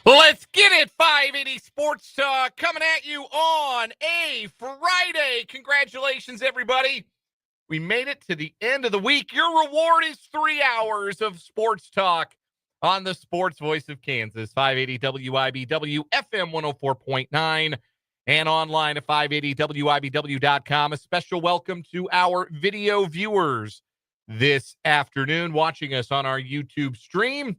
Let's get it, 580 Sports Talk, coming at you on a Friday. Congratulations, everybody. We made it to the end of the week. Your reward is 3 hours of sports talk on the sports voice of Kansas, 580 WIBW, FM 104.9, and online at 580WIBW.com. A special welcome to our video viewers this afternoon, watching us on our YouTube stream.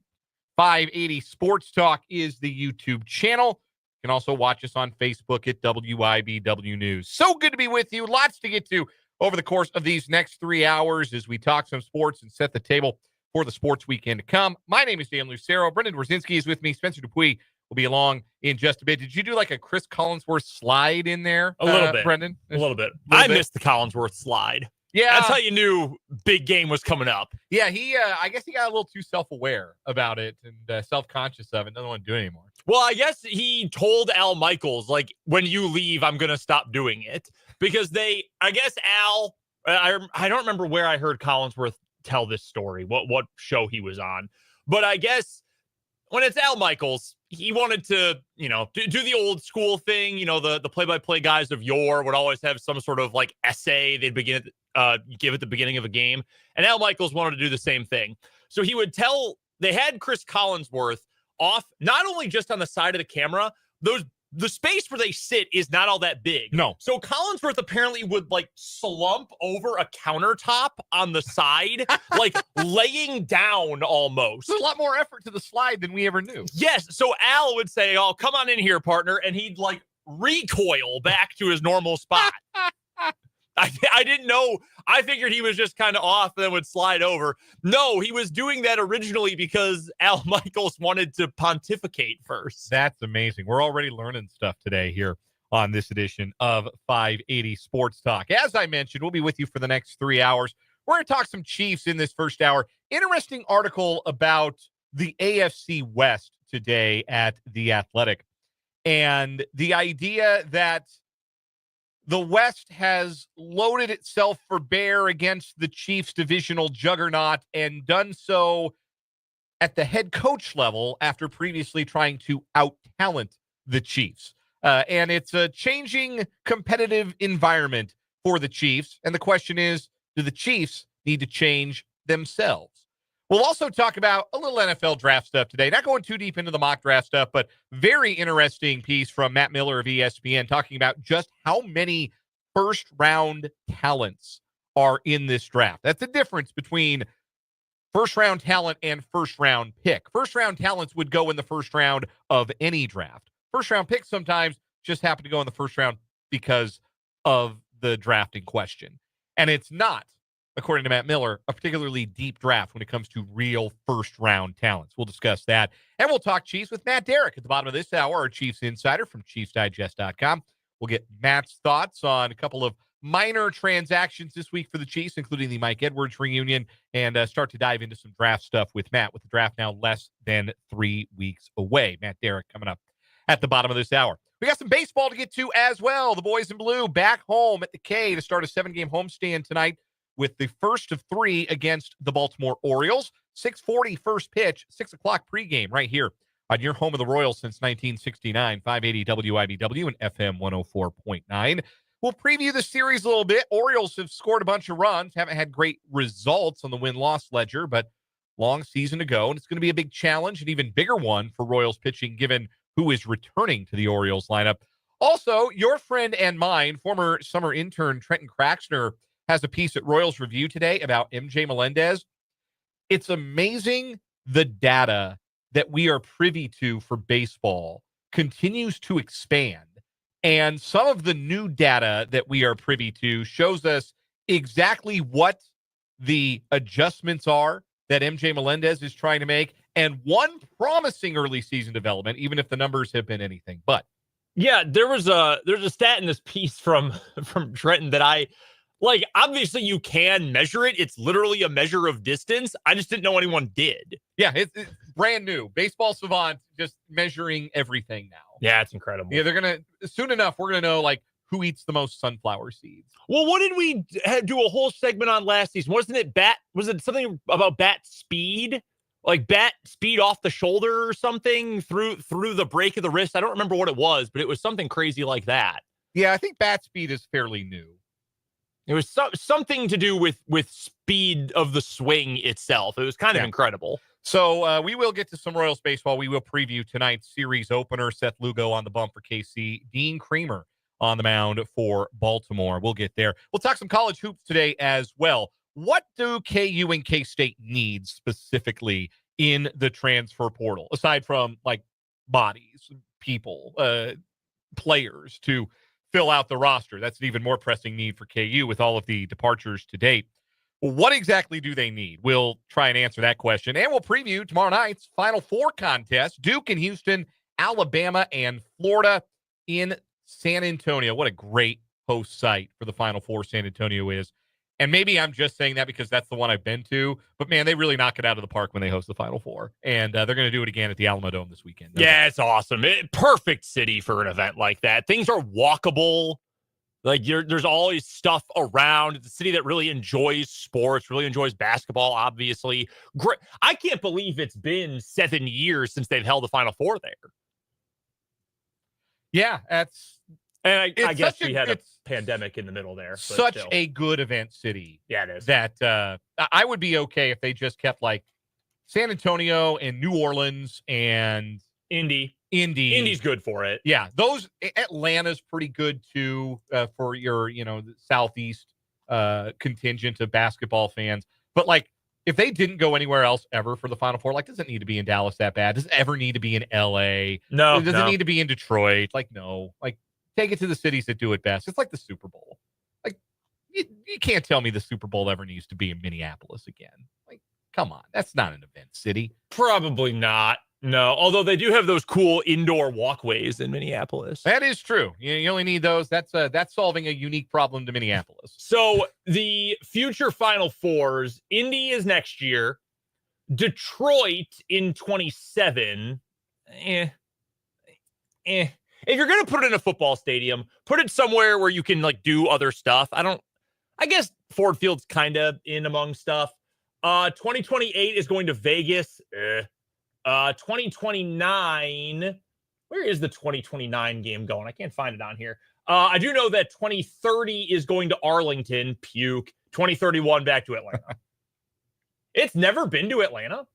580 Sports Talk is the YouTube channel. You can also watch us on Facebook at WIBW News. So good to be with you. Lots to get to over the course of these next 3 hours as we talk some sports and set the table for the sports weekend to come. My name is Dan Lucero. Brendan Wrzinski is with me. Spencer Dupuis will be along in just a bit. Did you do like a Chris Collinsworth slide in there? A little bit, Brendan? A little bit. I missed the Collinsworth slide. Yeah. That's how you knew big game was coming up. Yeah, I guess he got a little too self-aware about it and self-conscious of it. Doesn't want to do it anymore. Well, I guess he told Al Michaels, like, when you leave, I'm going to stop doing it. Because I guess Al, I don't remember where I heard Collinsworth tell this story, what show he was on. But I guess when it's Al Michaels, he wanted to, do the old school thing. The play-by-play guys of yore would always have some sort of like essay they'd give at the beginning of a game. And Al Michaels wanted to do the same thing. So he would they had Chris Collinsworth off, not only just on the side of the camera, the space where they sit is not all that big. No. So Collinsworth apparently would like slump over a countertop on the side, like laying down almost. There's a lot more effort to the slide than we ever knew. Yes. So Al would say, "Oh, come on in here, partner." And he'd like recoil back to his normal spot. I didn't know. I figured he was just kind of off and then would slide over. No, he was doing that originally because Al Michaels wanted to pontificate first. That's amazing. We're already learning stuff today here on this edition of 580 Sports Talk. As I mentioned, we'll be with you for the next 3 hours. We're going to talk some Chiefs in this first hour. Interesting article about the AFC West today at The Athletic. And the idea that the West has loaded itself for bear against the Chiefs' divisional juggernaut and done so at the head coach level after previously trying to out-talent the Chiefs. And it's a changing competitive environment for the Chiefs. And the question is, do the Chiefs need to change themselves? We'll also talk about a little NFL draft stuff today. Not going too deep into the mock draft stuff, but very interesting piece from Matt Miller of ESPN talking about just how many first-round talents are in this draft. That's the difference between first-round talent and first-round pick. First-round talents would go in the first round of any draft. First-round picks sometimes just happen to go in the first round because of the draft in question. And it's not, according to Matt Miller, a particularly deep draft when it comes to real first-round talents. We'll discuss that. And we'll talk Chiefs with Matt Derrick at the bottom of this hour, our Chiefs insider from ChiefsDigest.com. We'll get Matt's thoughts on a couple of minor transactions this week for the Chiefs, including the Mike Edwards reunion, and start to dive into some draft stuff with Matt, with the draft now less than 3 weeks away. Matt Derrick coming up at the bottom of this hour. We got some baseball to get to as well. The boys in blue back home at the K to start a 7-game homestand tonight, with the first of 3 against the Baltimore Orioles. 6:40 first pitch, 6 o'clock pregame right here on your home of the Royals since 1969, 580 WIBW and FM 104.9. We'll preview the series a little bit. Orioles have scored a bunch of runs, haven't had great results on the win-loss ledger, but long season to go, and it's going to be a big challenge, an even bigger one for Royals pitching given who is returning to the Orioles lineup. Also, your friend and mine, former summer intern Trenton Kraxner, has a piece at Royals Review today about MJ Melendez. It's amazing the data that we are privy to for baseball continues to expand. And some of the new data that we are privy to shows us exactly what the adjustments are that MJ Melendez is trying to make, and one promising early season development, even if the numbers have been anything but. Yeah, there's a stat in this piece from Trenton that I like. Obviously, you can measure it. It's literally a measure of distance. I just didn't know anyone did. Yeah, it's brand new. Baseball Savant just measuring everything now. Yeah, it's incredible. Yeah, they're going to, soon enough, we're going to know, like, who eats the most sunflower seeds. Well, what did we do a whole segment on last season? Was it something about bat speed? like bat speed off the shoulder or something through the break of the wrist. I don't remember what it was, but it was something crazy like that. Yeah, I think bat speed is fairly new. It was something to do with speed of the swing itself. It was kind of incredible. So we will get to some Royals baseball. We will preview tonight's series opener. Seth Lugo on the bump for KC. Dean Creamer on the mound for Baltimore. We'll get there. We'll talk some college hoops today as well. What do KU and K-State need specifically in the transfer portal, aside from like bodies, people, players to fill out the roster? That's an even more pressing need for KU with all of the departures to date. Well, what exactly do they need? We'll try and answer that question, and we'll preview tomorrow night's Final Four contest, Duke and Houston, Alabama and Florida in San Antonio. What a great host site for the Final Four San Antonio is. And maybe I'm just saying that because that's the one I've been to, but man, they really knock it out of the park when they host the Final Four, and they're going to do it again at the Alamo Dome this weekend. Yeah, it's awesome. Perfect city for an event like that. Things are walkable. Like there's always stuff around. It's a city that really enjoys sports, really enjoys basketball, obviously. Great. I can't believe it's been 7 years since they've held the Final Four there. Yeah, I guess we had a pandemic in the middle there. Such a good event city. Yeah, it is. That I would be okay if they just kept like San Antonio and New Orleans and Indy. Indy's good for it. Yeah, Atlanta's pretty good too for your the Southeast contingent of basketball fans. But like, if they didn't go anywhere else ever for the Final Four, like, does it need to be in Dallas that bad? Does it ever need to be in LA? No. Does it need to be in Detroit? Like, no. Like, take it to the cities that do it best. It's like the Super Bowl. Like, you can't tell me the Super Bowl ever needs to be in Minneapolis again. Like, come on, that's not an event city. Probably not. No, although they do have those cool indoor walkways in Minneapolis. That is true. You only need those. That's solving a unique problem to Minneapolis. So the future Final Fours, Indy is next year, Detroit in 27. If you're going to put it in a football stadium, put it somewhere where you can like do other stuff. I guess Ford Field's kind of in among stuff. 2028 is going to Vegas. 2029, where is the 2029 game going? I can't find it on here. I do know that 2030 is going to Arlington, puke. 2031 back to Atlanta. It's never been to Atlanta.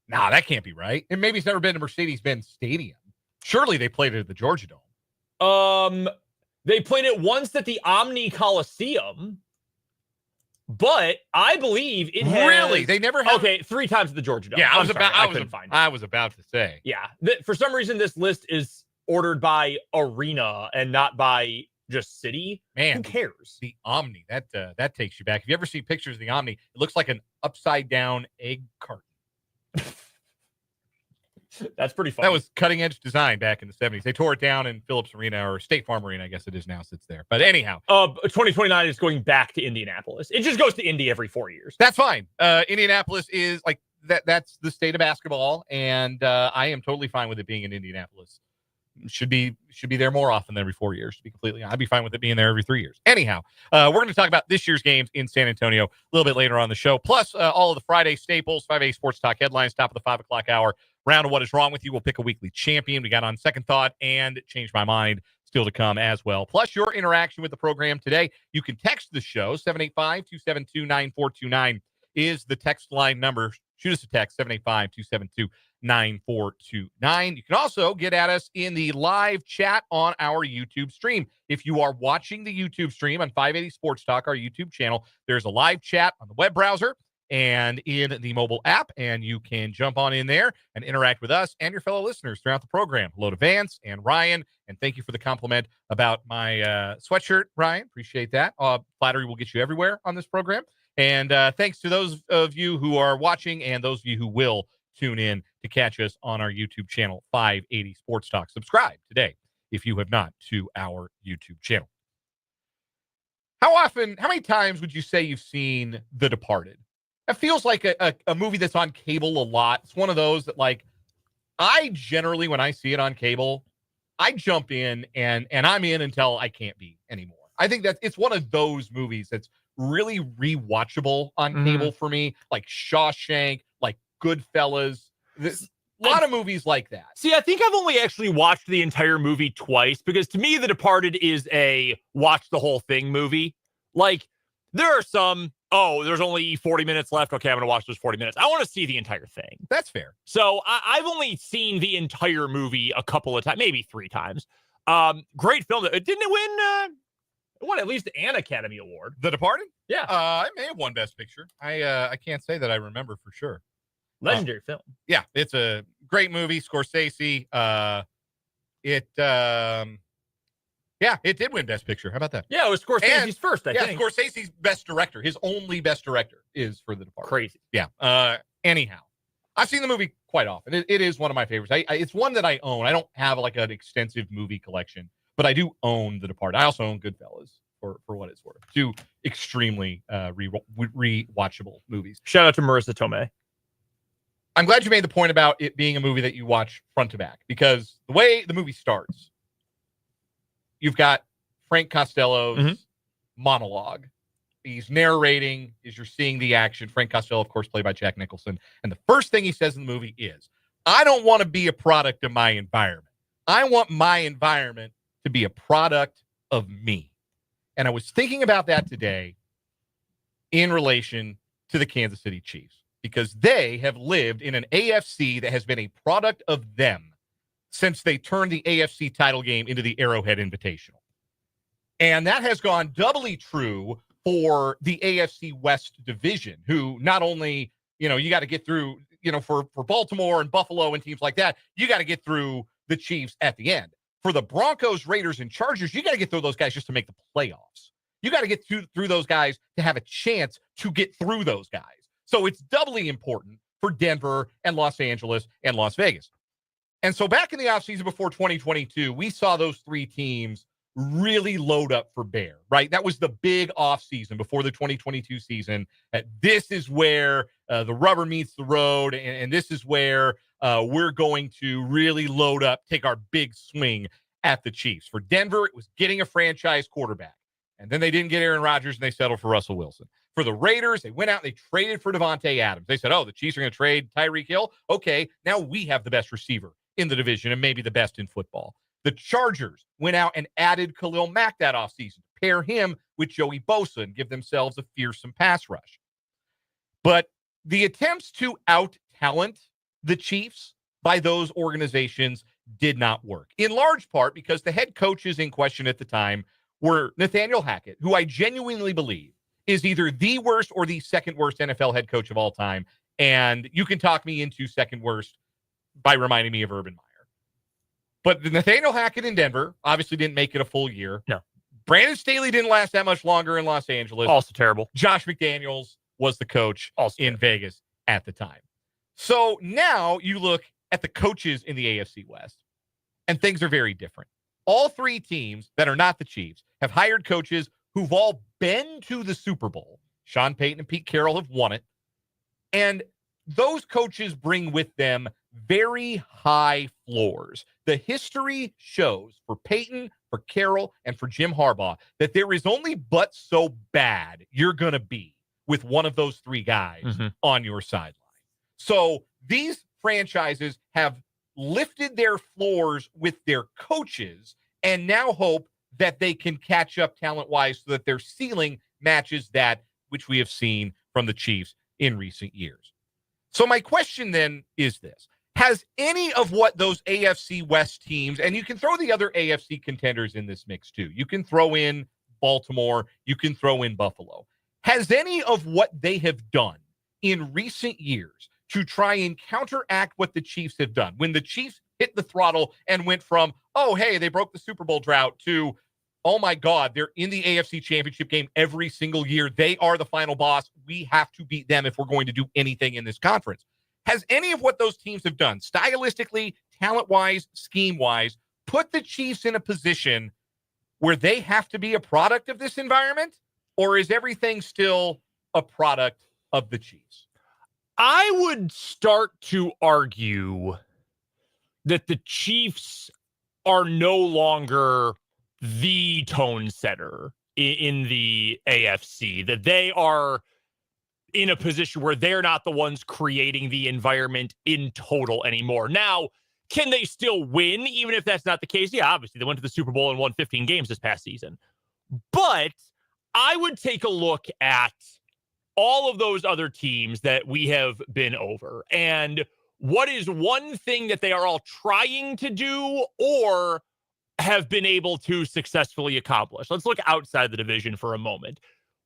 Nah, that can't be right. And maybe it's never been to Mercedes-Benz Stadium. Surely they played it at the Georgia Dome. They played it once at the Omni Coliseum. But I believe it has... Really? They never have... Okay, 3 times at the Georgia Dome. Yeah, I was about to say. Yeah. For some reason, this list is ordered by arena and not by just city. Man, who cares? The Omni, that takes you back. If you ever see pictures of the Omni, it looks like an upside-down egg carton. That's pretty funny. That was cutting-edge design back in the 70s. They tore it down in Phillips Arena, or State Farm Arena, I guess it is now, sits there. But anyhow. 2029 is going back to Indianapolis. It just goes to Indy every 4 years. That's fine. Indianapolis is like, that's the state of basketball, and I am totally fine with it being in Indianapolis. Should be there more often than every 4 years, to be completely honest. I'd be fine with it being there every 3 years. Anyhow, we're going to talk about this year's games in San Antonio a little bit later on the show, plus all of the Friday staples, 5A Sports Talk headlines, top of the 5 o'clock hour. Round of What Is Wrong With You. We'll pick a weekly champion. We got On Second Thought and Change My Mind still to come as well. Plus your interaction with the program today. You can text the show. 785-272-9429 is the text line number. Shoot us a text, 785-272-9429. You can also get at us in the live chat on our YouTube stream. If you are watching the YouTube stream on 580 Sports Talk, our YouTube channel, there's a live chat on the web browser and in the mobile app, and you can jump on in there and interact with us and your fellow listeners throughout the program. Hello to Vance and Ryan, and thank you for the compliment about my sweatshirt, Ryan. Appreciate that. Flattery will get you everywhere on this program. And thanks to those of you who are watching and those of you who will tune in to catch us on our YouTube channel, 580 Sports Talk. Subscribe today if you have not to our YouTube channel. How many times would you say you've seen The Departed? It feels like a movie that's on cable a lot. It's one of those that, like, I generally, when I see it on cable, I jump in and I'm in until I can't be anymore. I think that it's one of those movies that's really rewatchable on cable for me, like Shawshank, like Goodfellas. A lot of movies like that. See, I think I've only actually watched the entire movie twice because to me, The Departed is a watch the whole thing movie. Like, there are some, there's only 40 minutes left. Okay, I'm going to watch those 40 minutes. I want to see the entire thing. That's fair. So I've only seen the entire movie a couple of times, maybe 3 times. Great film. Didn't it win? It won at least an Academy Award. The Departed? Yeah. It may have won Best Picture. I can't say that I remember for sure. Legendary film. Yeah, it's a great movie. Scorsese. It did win Best Picture. How about that? Yeah, it was Scorsese's first, I think. Yeah, Scorsese's Best Director. His only Best Director is for The Departed. Crazy. Yeah. Anyhow, I've seen the movie quite often. It is one of my favorites. It's one that I own. I don't have like an extensive movie collection, but I do own The Departed. I also own Goodfellas for what it's worth. 2 extremely rewatchable movies. Shout out to Marissa Tomei. I'm glad you made the point about it being a movie that you watch front to back, because the way the movie starts, you've got Frank Costello's monologue. He's narrating as you're seeing the action. Frank Costello, of course, played by Jack Nicholson. And the first thing he says in the movie is, I don't want to be a product of my environment. I want my environment to be a product of me. And I was thinking about that today in relation to the Kansas City Chiefs, because they have lived in an AFC that has been a product of them since they turned the AFC title game into the Arrowhead Invitational. And that has gone doubly true for the AFC West division, who not only, you got to get through, for Baltimore and Buffalo and teams like that, you got to get through the Chiefs at the end. For the Broncos, Raiders, and Chargers, you got to get through those guys just to make the playoffs. You got to get through those guys to have a chance to get through those guys. So it's doubly important for Denver and Los Angeles and Las Vegas. And so back in the offseason before 2022, we saw those 3 teams really load up for bear, right? That was the big offseason before the 2022 season. This is where the rubber meets the road, and this is where we're going to really load up, take our big swing at the Chiefs. For Denver, it was getting a franchise quarterback. And then they didn't get Aaron Rodgers, and they settled for Russell Wilson. For the Raiders, they went out and they traded for Devontae Adams. They said, the Chiefs are going to trade Tyreek Hill. Okay, now we have the best receiver in the division and maybe the best in football. The Chargers went out and added Khalil Mack that offseason, pair him with Joey Bosa and give themselves a fearsome pass rush. But the attempts to out-talent the Chiefs by those organizations did not work, in large part because the head coaches in question at the time were Nathaniel Hackett, who I genuinely believe is either the worst or the second worst NFL head coach of all time. And you can talk me into second worst by reminding me of Urban Meyer. But Nathaniel Hackett in Denver obviously didn't make it a full year. No. Brandon Staley didn't last that much longer in Los Angeles. Also terrible. Josh McDaniels was the coach also in Vegas at the time. So now you look at the coaches in the AFC West, and things are very different. All 3 teams that are not the Chiefs have hired coaches who've all been to the Super Bowl. Sean Payton and Pete Carroll have won it. And those coaches bring with them very high floors. The history shows for Payton, for Carroll, and for Jim Harbaugh that there is only but so bad you're going to be with one of those 3 guys on your sideline. So these franchises have lifted their floors with their coaches and now hope that they can catch up talent-wise so that their ceiling matches that which we have seen from the Chiefs in recent years. So my question then is this. Has any of what those AFC West teams, and you can throw the other AFC contenders in this mix too. You can throw in Baltimore. You can throw in Buffalo. Has any of what they have done in recent years to try and counteract what the Chiefs have done, when the Chiefs hit the throttle and went from, oh, hey, they broke the Super Bowl drought to, oh my God, they're in the AFC Championship game every single year. They are the final boss. We have to beat them if we're going to do anything in this conference. Has any of what those teams have done, stylistically, talent-wise, scheme-wise, put the Chiefs in a position where they have to be a product of this environment? Or is everything still a product of the Chiefs? I would start to argue that the Chiefs are no longer the tone setter in the AFC, that they are in a position where they're not the ones creating the environment in total anymore. Now, can they still win, even if that's not the case? Yeah, obviously, they went to the Super Bowl and won 15 games this past season. But I would take a look at all of those other teams that we have been over. And what is one thing that they are all trying to do or have been able to successfully accomplish? Let's look outside the division for a moment.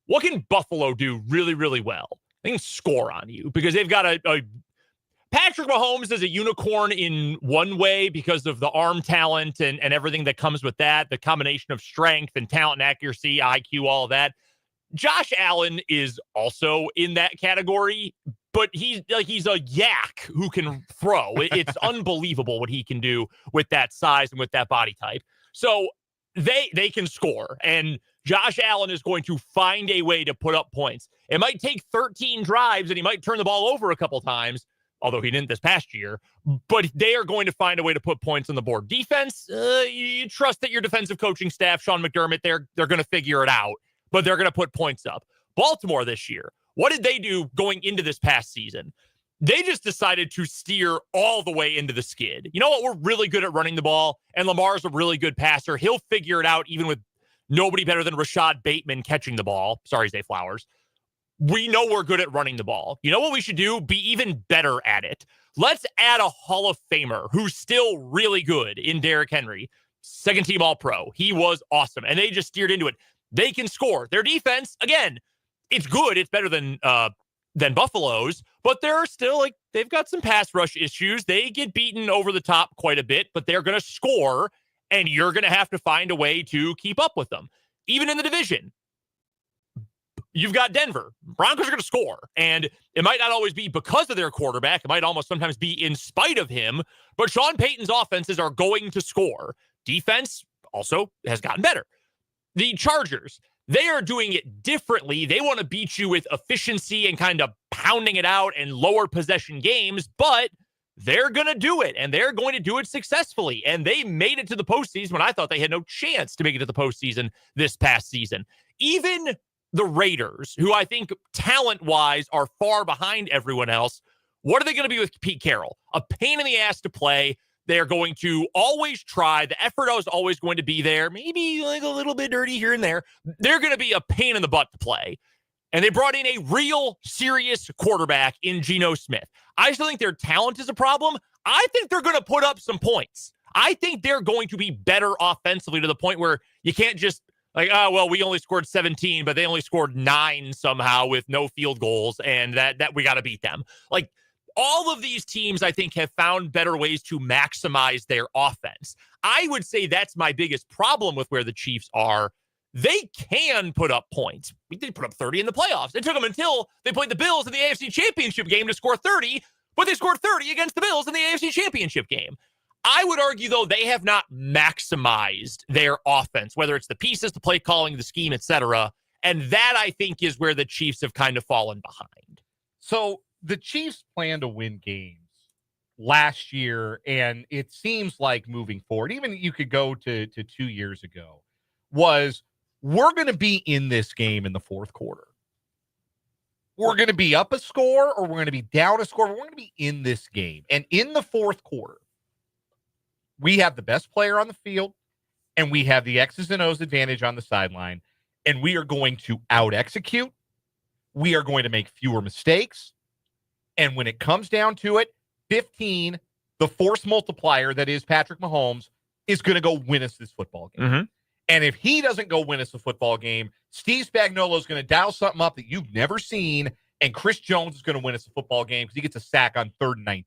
What can Buffalo do really, really well? They can score on you because they've got a Patrick Mahomes is a unicorn in one way because of the arm talent and everything that comes with that, the combination of strength and talent and accuracy, IQ, all of that. Josh Allen is also in that category, but he's a yak who can throw. It's unbelievable what he can do with that size and with that body type. So they can score, and Josh Allen is going to find a way to put up points. It might take 13 drives, and he might turn the ball over a couple times, although he didn't this past year, but they are going to find a way to put points on the board. Defense, you trust that your defensive coaching staff, Sean McDermott, they're going to figure it out, but they're going to put points up. Baltimore this year, what did they do going into this past season? They just decided to steer all the way into the skid. You know what? We're really good at running the ball, and Lamar's a really good passer. He'll figure it out even with nobody better than Rashad Bateman catching the ball. Sorry, Zay Flowers. We know we're good at running the ball. You know what we should do? Be even better at it. Let's add a Hall of Famer who's still really good in Derrick Henry. Second team All-Pro. He was awesome, and they just steered into it. They can score. Their defense, again, it's good. It's better than Buffalo's, but they're still they've got some pass rush issues. They get beaten over the top quite a bit, but they're going to score, and you're going to have to find a way to keep up with them. Even in the division, you've got Denver. Broncos are going to score, and it might not always be because of their quarterback. It might almost sometimes be in spite of him, but Sean Payton's offenses are going to score. Defense also has gotten better. The Chargers, they are doing it differently. They want to beat you with efficiency and kind of pounding it out and lower possession games, but they're going to do it, and they're going to do it successfully. And they made it to the postseason when I thought they had no chance to make it to the postseason this past season. Even the Raiders, who I think talent-wise are far behind everyone else, what are they going to be with Pete Carroll? A pain in the ass to play. They're going to always try. The effort is always going to be there. Maybe like a little bit dirty here and there. They're going to be a pain in the butt to play. And they brought in a real serious quarterback in Geno Smith. I still think their talent is a problem. I think they're going to put up some points. I think they're going to be better offensively to the point where you can't just we only scored 17, but they only scored 9 somehow with no field goals, and that we got to beat them. All of these teams, I think, have found better ways to maximize their offense. I would say that's my biggest problem with where the Chiefs are. They can put up points. They put up 30 in the playoffs. It took them until they played the Bills in the AFC Championship game to score 30, but they scored 30 against the Bills in the AFC Championship game. I would argue, though, they have not maximized their offense, whether it's the pieces, the play calling, the scheme, etc. And that, I think, is where the Chiefs have kind of fallen behind. So the Chiefs plan to win games last year, and it seems like moving forward, even you could go to 2 years ago, was we're going to be in this game in the fourth quarter. We're going to be up a score or we're going to be down a score. We're going to be in this game. And in the fourth quarter, we have the best player on the field, and we have the X's and O's advantage on the sideline, and we are going to out-execute. We are going to make fewer mistakes. And when it comes down to it, 15, the force multiplier that is Patrick Mahomes, is going to go win us this football game. Mm-hmm. And if he doesn't go win us a football game, Steve Spagnuolo is going to dial something up that you've never seen, and Chris Jones is going to win us a football game because he gets a sack on 3rd and 19.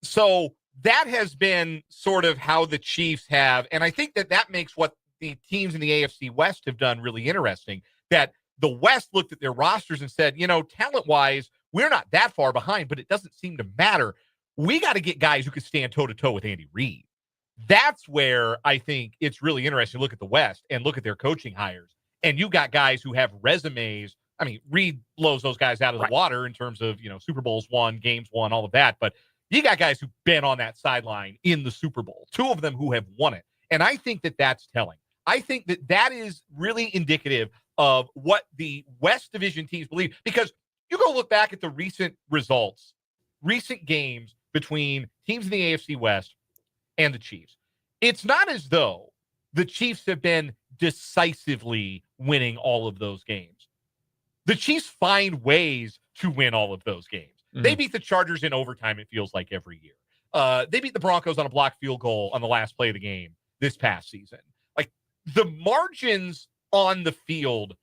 So that has been sort of how the Chiefs have, and I think that makes what the teams in the AFC West have done really interesting, that the West looked at their rosters and said, talent-wise, we're not that far behind, but it doesn't seem to matter. We got to get guys who can stand toe-to-toe with Andy Reid. That's where I think it's really interesting to look at the West and look at their coaching hires. And you got guys who have resumes. I mean, Reid blows those guys out of the water in terms of, Super Bowls won, games won, all of that. But you got guys who've been on that sideline in the Super Bowl, 2 of them who have won it. And I think that that's telling. I think that is really indicative of what the West Division teams believe. Because you go look back at the recent results, recent games between teams in the AFC West and the Chiefs. It's not as though the Chiefs have been decisively winning all of those games. The Chiefs find ways to win all of those games. Mm-hmm. They beat the Chargers in overtime, it feels like, every year. They beat the Broncos on a blocked field goal on the last play of the game this past season. Like, the margins on the field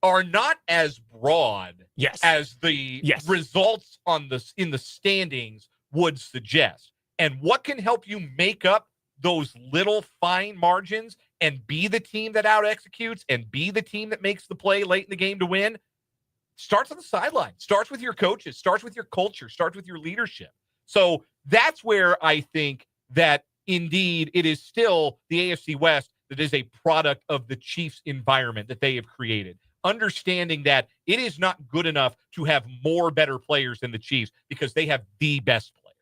are not as broad as the results in the standings would suggest. And what can help you make up those little fine margins and be the team that out executes and be the team that makes the play late in the game to win starts on the sideline, starts with your coaches, starts with your culture, starts with your leadership. So that's where I think that indeed it is still the AFC West that is a product of the Chiefs environment that they have created. Understanding that it is not good enough to have more better players than the Chiefs because they have the best player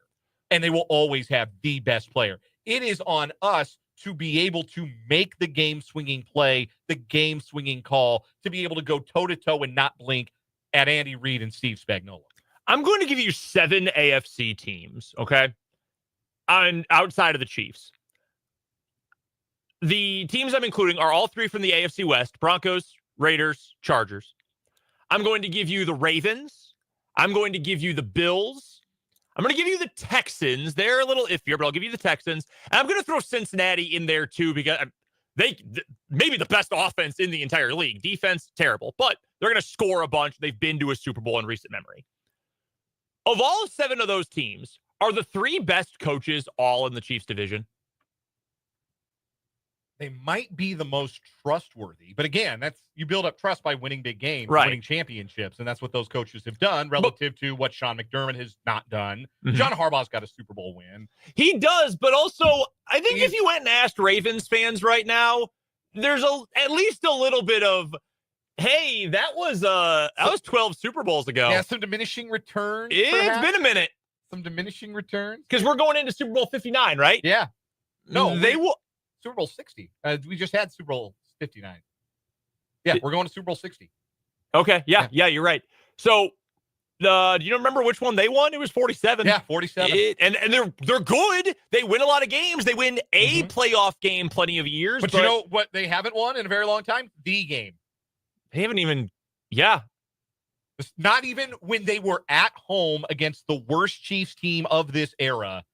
and they will always have the best player. It is on us to be able to make the game-swinging play, the game-swinging call, to be able to go toe-to-toe and not blink at Andy Reid and Steve Spagnuolo. I'm going to give you 7 AFC teams, okay, outside of the Chiefs. The teams I'm including are all 3 from the AFC West: Broncos, Raiders, Chargers. I'm going to give you the Ravens. I'm going to give you the Bills. I'm going to give you the Texans. They're a little iffier, but I'll give you the Texans. And I'm going to throw Cincinnati in there too, because they maybe the best offense in the entire league. Defense, terrible, but they're going to score a bunch. They've been to a Super Bowl in recent memory. Of all 7 of those teams, are the 3 best coaches all in the Chiefs division? They might be the most trustworthy. But again, that's you build up trust by winning big games, winning championships, and that's what those coaches have done relative to what Sean McDermott has not done. Mm-hmm. John Harbaugh's got a Super Bowl win. He does, but also I think if you went and asked Ravens fans right now, there's at least a little bit of, hey, that was 12 Super Bowls ago. Yeah, some diminishing returns. It's been a minute. Some diminishing returns. Because we're going into Super Bowl 59, right? Yeah. No, they will. Super Bowl 60. We just had Super Bowl 59. Yeah, we're going to Super Bowl 60. Okay. Yeah, you're right. So, do you remember which one they won? It was 47. Yeah, 47. And they're good. They win a lot of games. They win a playoff game plenty of years. But you know what they haven't won in a very long time? The game. They haven't even, yeah. It's not even when they were at home against the worst Chiefs team of this era,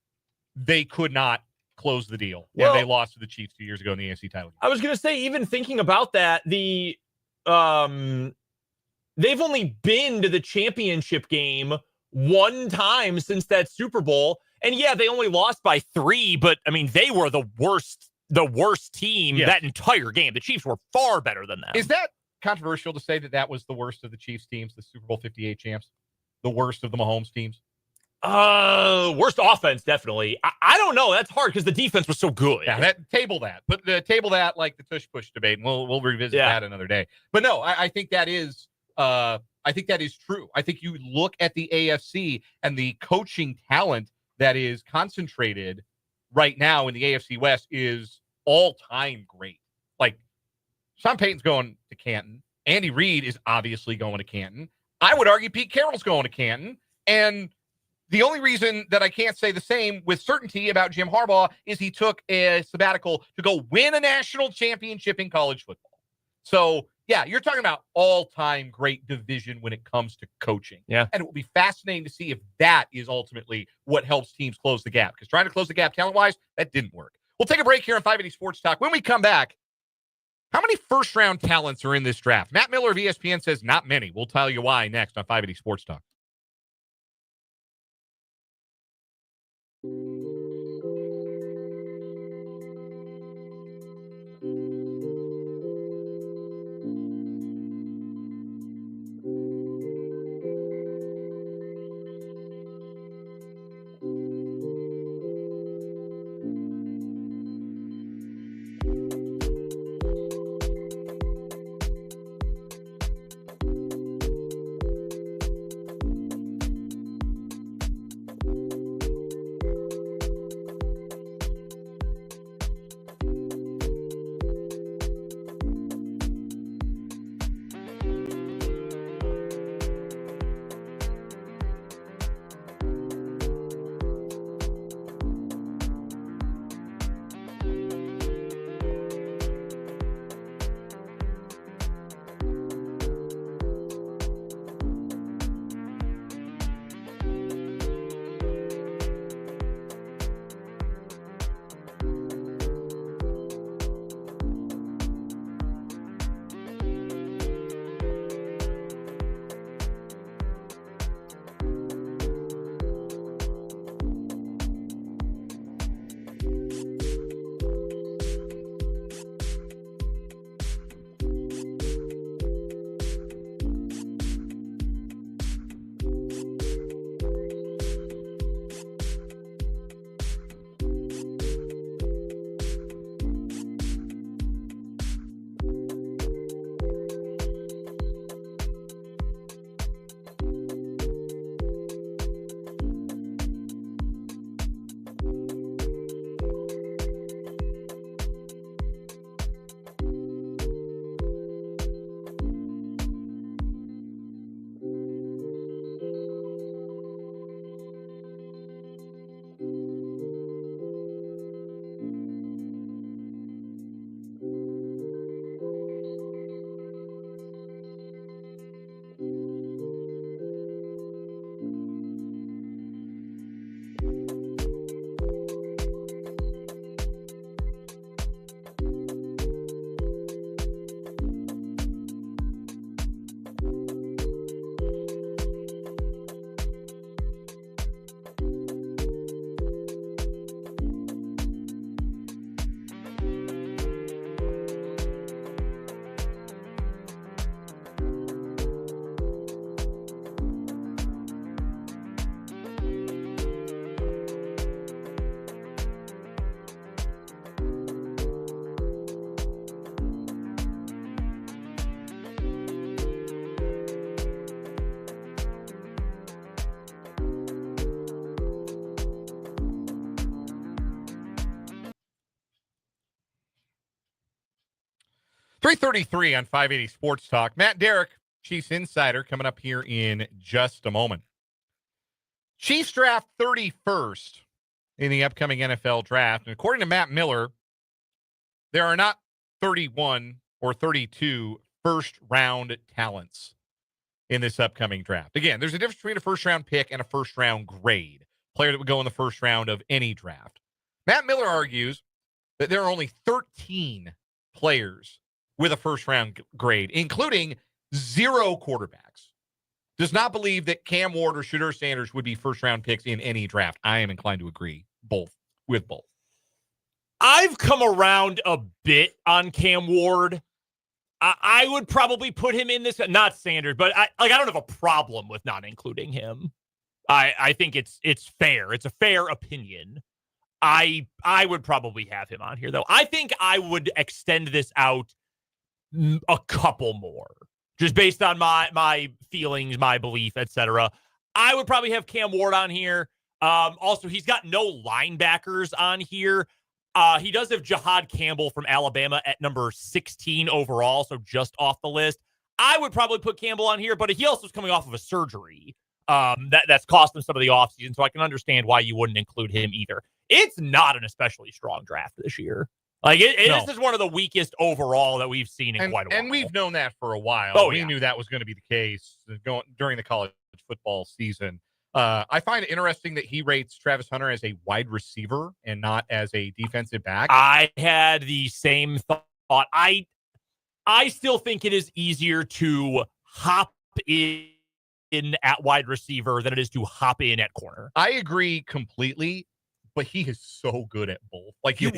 they could not close the deal. Well, and they lost to the Chiefs 2 years ago in the AFC title game. I was going to say, even thinking about that, they've only been to the championship game one time since that Super Bowl. And yeah, they only lost by 3, but I mean, they were the worst team that entire game. The Chiefs were far better than that. Is that controversial to say that was the worst of the Chiefs teams, the Super Bowl 58 champs, the worst of the Mahomes teams? Worst offense, definitely. I don't know. That's hard because the defense was so good. Yeah, table that like the tush push debate, and we'll revisit that another day. But no, I think that is true. I think you look at the AFC and the coaching talent that is concentrated right now in the AFC West is all-time great. Like, Sean Payton's going to Canton. Andy Reid is obviously going to Canton. I would argue Pete Carroll's going to Canton. And the only reason that I can't say the same with certainty about Jim Harbaugh is he took a sabbatical to go win a national championship in college football. So, yeah, you're talking about all-time great division when it comes to coaching. Yeah. And it will be fascinating to see if that is ultimately what helps teams close the gap. Because trying to close the gap talent-wise, that didn't work. We'll take a break here on 580 Sports Talk. When we come back, how many first-round talents are in this draft? Matt Miller of ESPN says not many. We'll tell you why next on 580 Sports Talk. 3:33 on 580 Sports Talk. Matt Derrick, Chiefs Insider, coming up here in just a moment. Chiefs draft 31st in the upcoming NFL draft. And according to Matt Miller, there are not 31 or 32 first-round talents in this upcoming draft. Again, there's a difference between a first-round pick and a first-round grade, player that would go in the first round of any draft. Matt Miller argues that there are only 13 players with a first-round grade, including 0 quarterbacks. Does not believe that Cam Ward or Shedeur Sanders would be first-round picks in any draft. I am inclined to agree with both. I've come around a bit on Cam Ward. I would probably put him in this, not Sanders, but I don't have a problem with not including him. I think it's fair. It's a fair opinion. I would probably have him on here, though. I think I would extend this out a couple more, just based on my feelings, my belief, etc. I would probably have Cam Ward on here. Also, he's got no linebackers on here. He does have Jahad Campbell from Alabama at number 16 overall, so just off the list. I would probably put Campbell on here, but he also is coming off of a surgery that's cost him some of the offseason, so I can understand why you wouldn't include him either. It's not an especially strong draft this year. Like, this is one of the weakest overall that we've seen in quite a while. And we've known that for a while. We knew that was going to be the case during the college football season. I find it interesting that he rates Travis Hunter as a wide receiver and not as a defensive back. I had the same thought. I still think it is easier to hop in at wide receiver than it is to hop in at corner. I agree completely, but he is so good at both. Like, you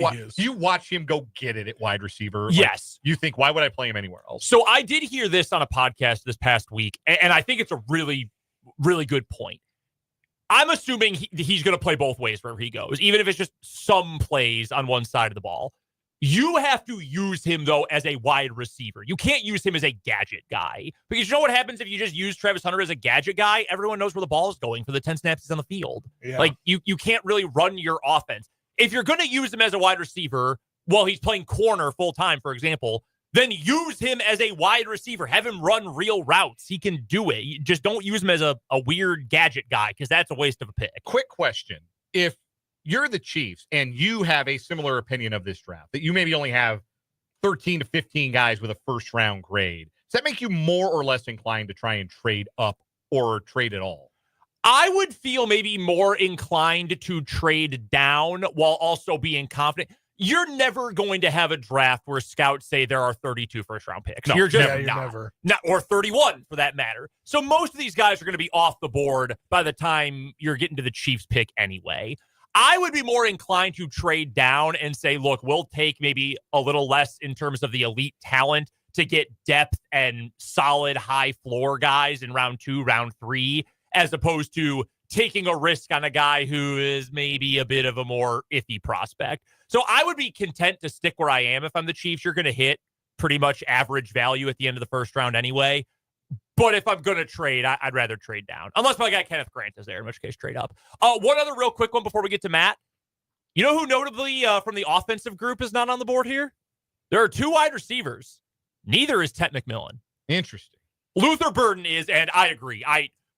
watch him go get it at wide receiver. Yes. Like, you think, why would I play him anywhere else? So I did hear this on a podcast this past week, and I think it's a really, really good point. I'm assuming he's going to play both ways wherever he goes, even if it's just some plays on one side of the ball. You have to use him, though, as a wide receiver. You can't use him as a gadget guy. Because you know what happens if you just use Travis Hunter as a gadget guy? Everyone knows where the ball is going for the 10 snaps he's on the field. Yeah. Like, you can't really run your offense. If you're going to use him as a wide receiver while he's playing corner full-time, for example, then use him as a wide receiver. Have him run real routes. He can do it. You just don't use him as a weird gadget guy, because that's a waste of a pick. Quick question. If you're the Chiefs and you have a similar opinion of this draft, that you maybe only have 13 to 15 guys with a first-round grade, does that make you more or less inclined to try and trade up or trade at all? I would feel maybe more inclined to trade down while also being confident. You're never going to have a draft where scouts say there are 32 first-round picks. No, you're just never. Not, or 31 for that matter. So most of these guys are going to be off the board by the time you're getting to the Chiefs pick anyway. I would be more inclined to trade down and say, look, we'll take maybe a little less in terms of the elite talent to get depth and solid high floor guys in round 2, round 3, as opposed to taking a risk on a guy who is maybe a bit of a more iffy prospect. So I would be content to stick where I am. If I'm the Chiefs, you're going to hit pretty much average value at the end of the first round anyway. But if I'm going to trade, I'd rather trade down. Unless my guy Kenneth Grant is there, in which case trade up. One other real quick one before we get to Matt. You know who notably from the offensive group is not on the board here? There are 2 wide receivers. Neither is Ted McMillan. Interesting. Luther Burden is, and I agree.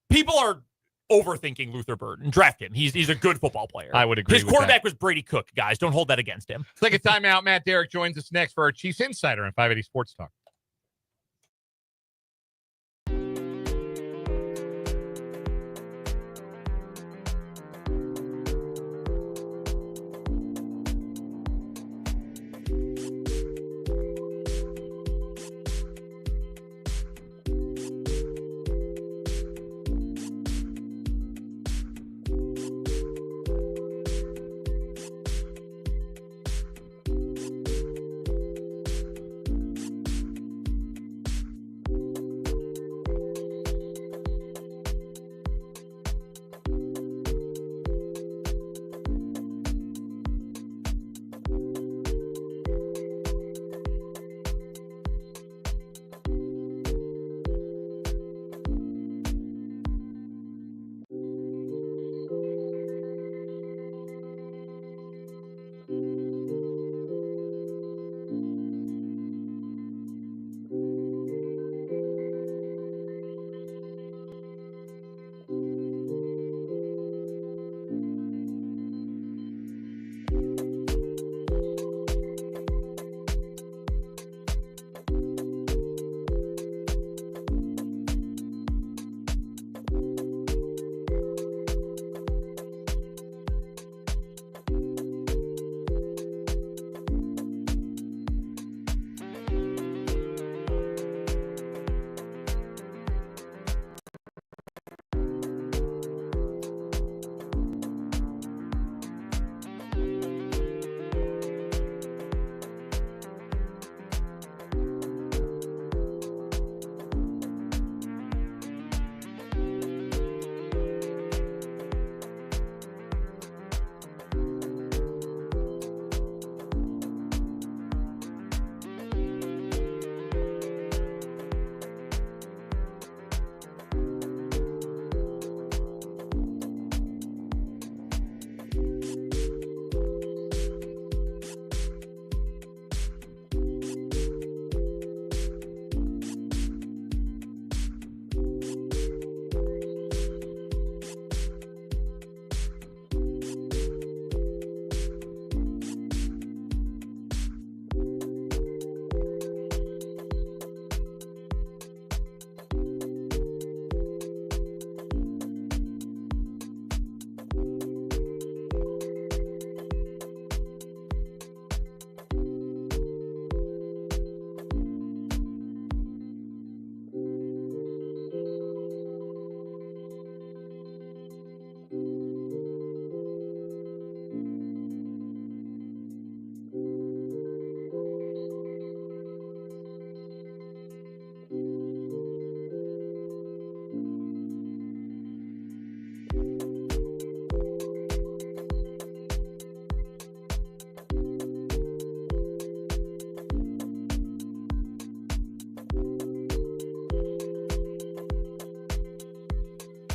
People are overthinking Luther Burden. Draft him. He's a good football player. I would agree. His quarterback was Brady Cook, guys. Don't hold that against him. Let's take a timeout. Matt Derrick joins us next for our Chiefs Insider on 580 Sports Talk.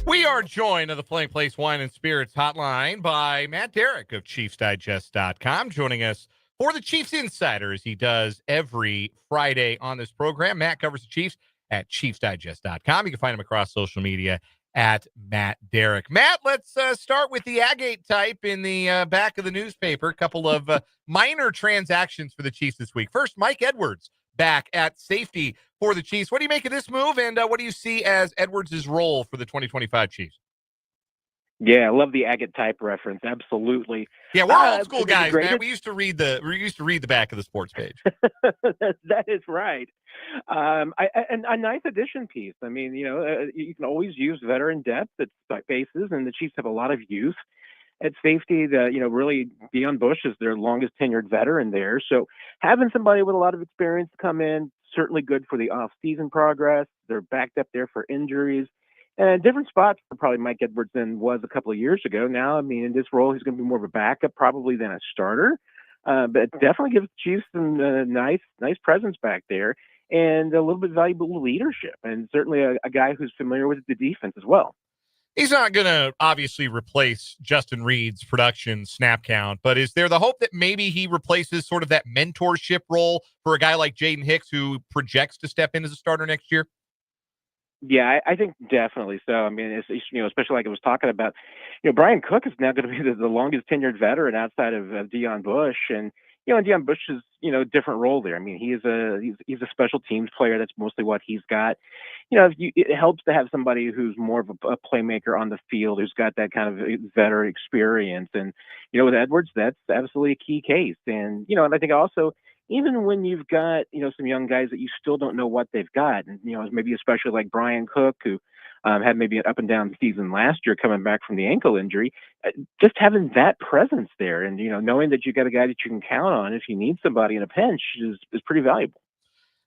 We are joined on the Playing Place Wine and Spirits hotline by Matt Derrick of ChiefsDigest.com, joining us for the Chiefs Insider, as he does every Friday on this program. Matt covers the Chiefs at ChiefsDigest.com. You can find him across social media at Matt Derrick. Matt, let's start with the agate type in the back of the newspaper. A couple of minor transactions for the Chiefs this week. First, Mike Edwards back at safety for the Chiefs. What do you make of this move, and what do you see as Edwards' role for the 2025 Chiefs? Yeah, I love the agate type reference. Absolutely. Yeah, we're old school guys, man. We used to read the back of the sports page. That is right. And a nice addition piece. I mean, you can always use veteran depth at bases, and the Chiefs have a lot of youth at safety. Really Deion Bush is their longest tenured veteran there. So having somebody with a lot of experience come in, certainly good for the off-season progress. They're backed up there for injuries. And different spots for probably Mike Edwards than was a couple of years ago. Now, I mean, in this role, he's going to be more of a backup probably than a starter. But definitely gives the Chiefs some nice presence back there and a little bit valuable leadership. And certainly a guy who's familiar with the defense as well. He's not going to obviously replace Justin Reed's production snap count, but is there the hope that maybe he replaces sort of that mentorship role for a guy like Jaden Hicks, who projects to step in as a starter next year? Yeah, I think definitely so. I mean, it's especially like I was talking about, Brian Cook is now going to be the longest tenured veteran outside of Deion Bush, and Deion Bush is a different role there. I mean, he's a special teams player. That's mostly what he's got. It helps to have somebody who's more of a playmaker on the field, who's got that kind of veteran experience. And with Edwards, that's absolutely a key case. And and I think also, even when you've got, some young guys that you still don't know what they've got, and, maybe especially like Brian Cook, who had maybe an up and down season last year coming back from the ankle injury, just having that presence there and, knowing that you got a guy that you can count on if you need somebody in a pinch is pretty valuable.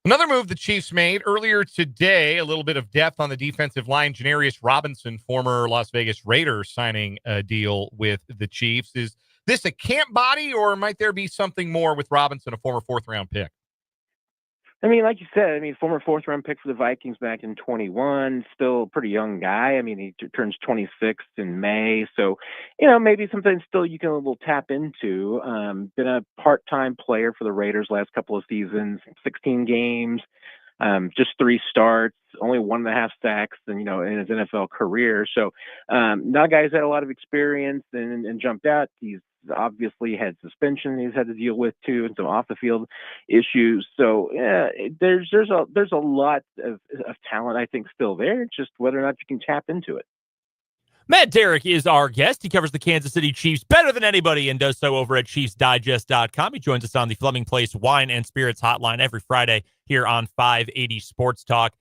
Another move the Chiefs made earlier today, a little bit of depth on the defensive line. Janarius Robinson, former Las Vegas Raider, signing a deal with the Chiefs. Is this a camp body, or might there be something more with Robinson, a former fourth-round pick? I mean, like you said, former fourth-round pick for the Vikings back in 21, still a pretty young guy. I mean, he turns 26 in May. So, maybe something still you can a little tap into. Been a part-time player for the Raiders last couple of seasons, 16 games, just 3 starts, only 1.5 sacks, and in his NFL career. So, not a guy who's had a lot of experience and jumped out. He's obviously had suspension he's had to deal with too, and some off the field issues. So there's a lot of talent I think still there. It's just whether or not you can tap into it. Matt Derrick is our guest. He covers the Kansas City Chiefs better than anybody and does so over at ChiefsDigest.com. He joins us on the Fleming Place Wine and Spirits hotline every Friday here on 580 Sports Talk.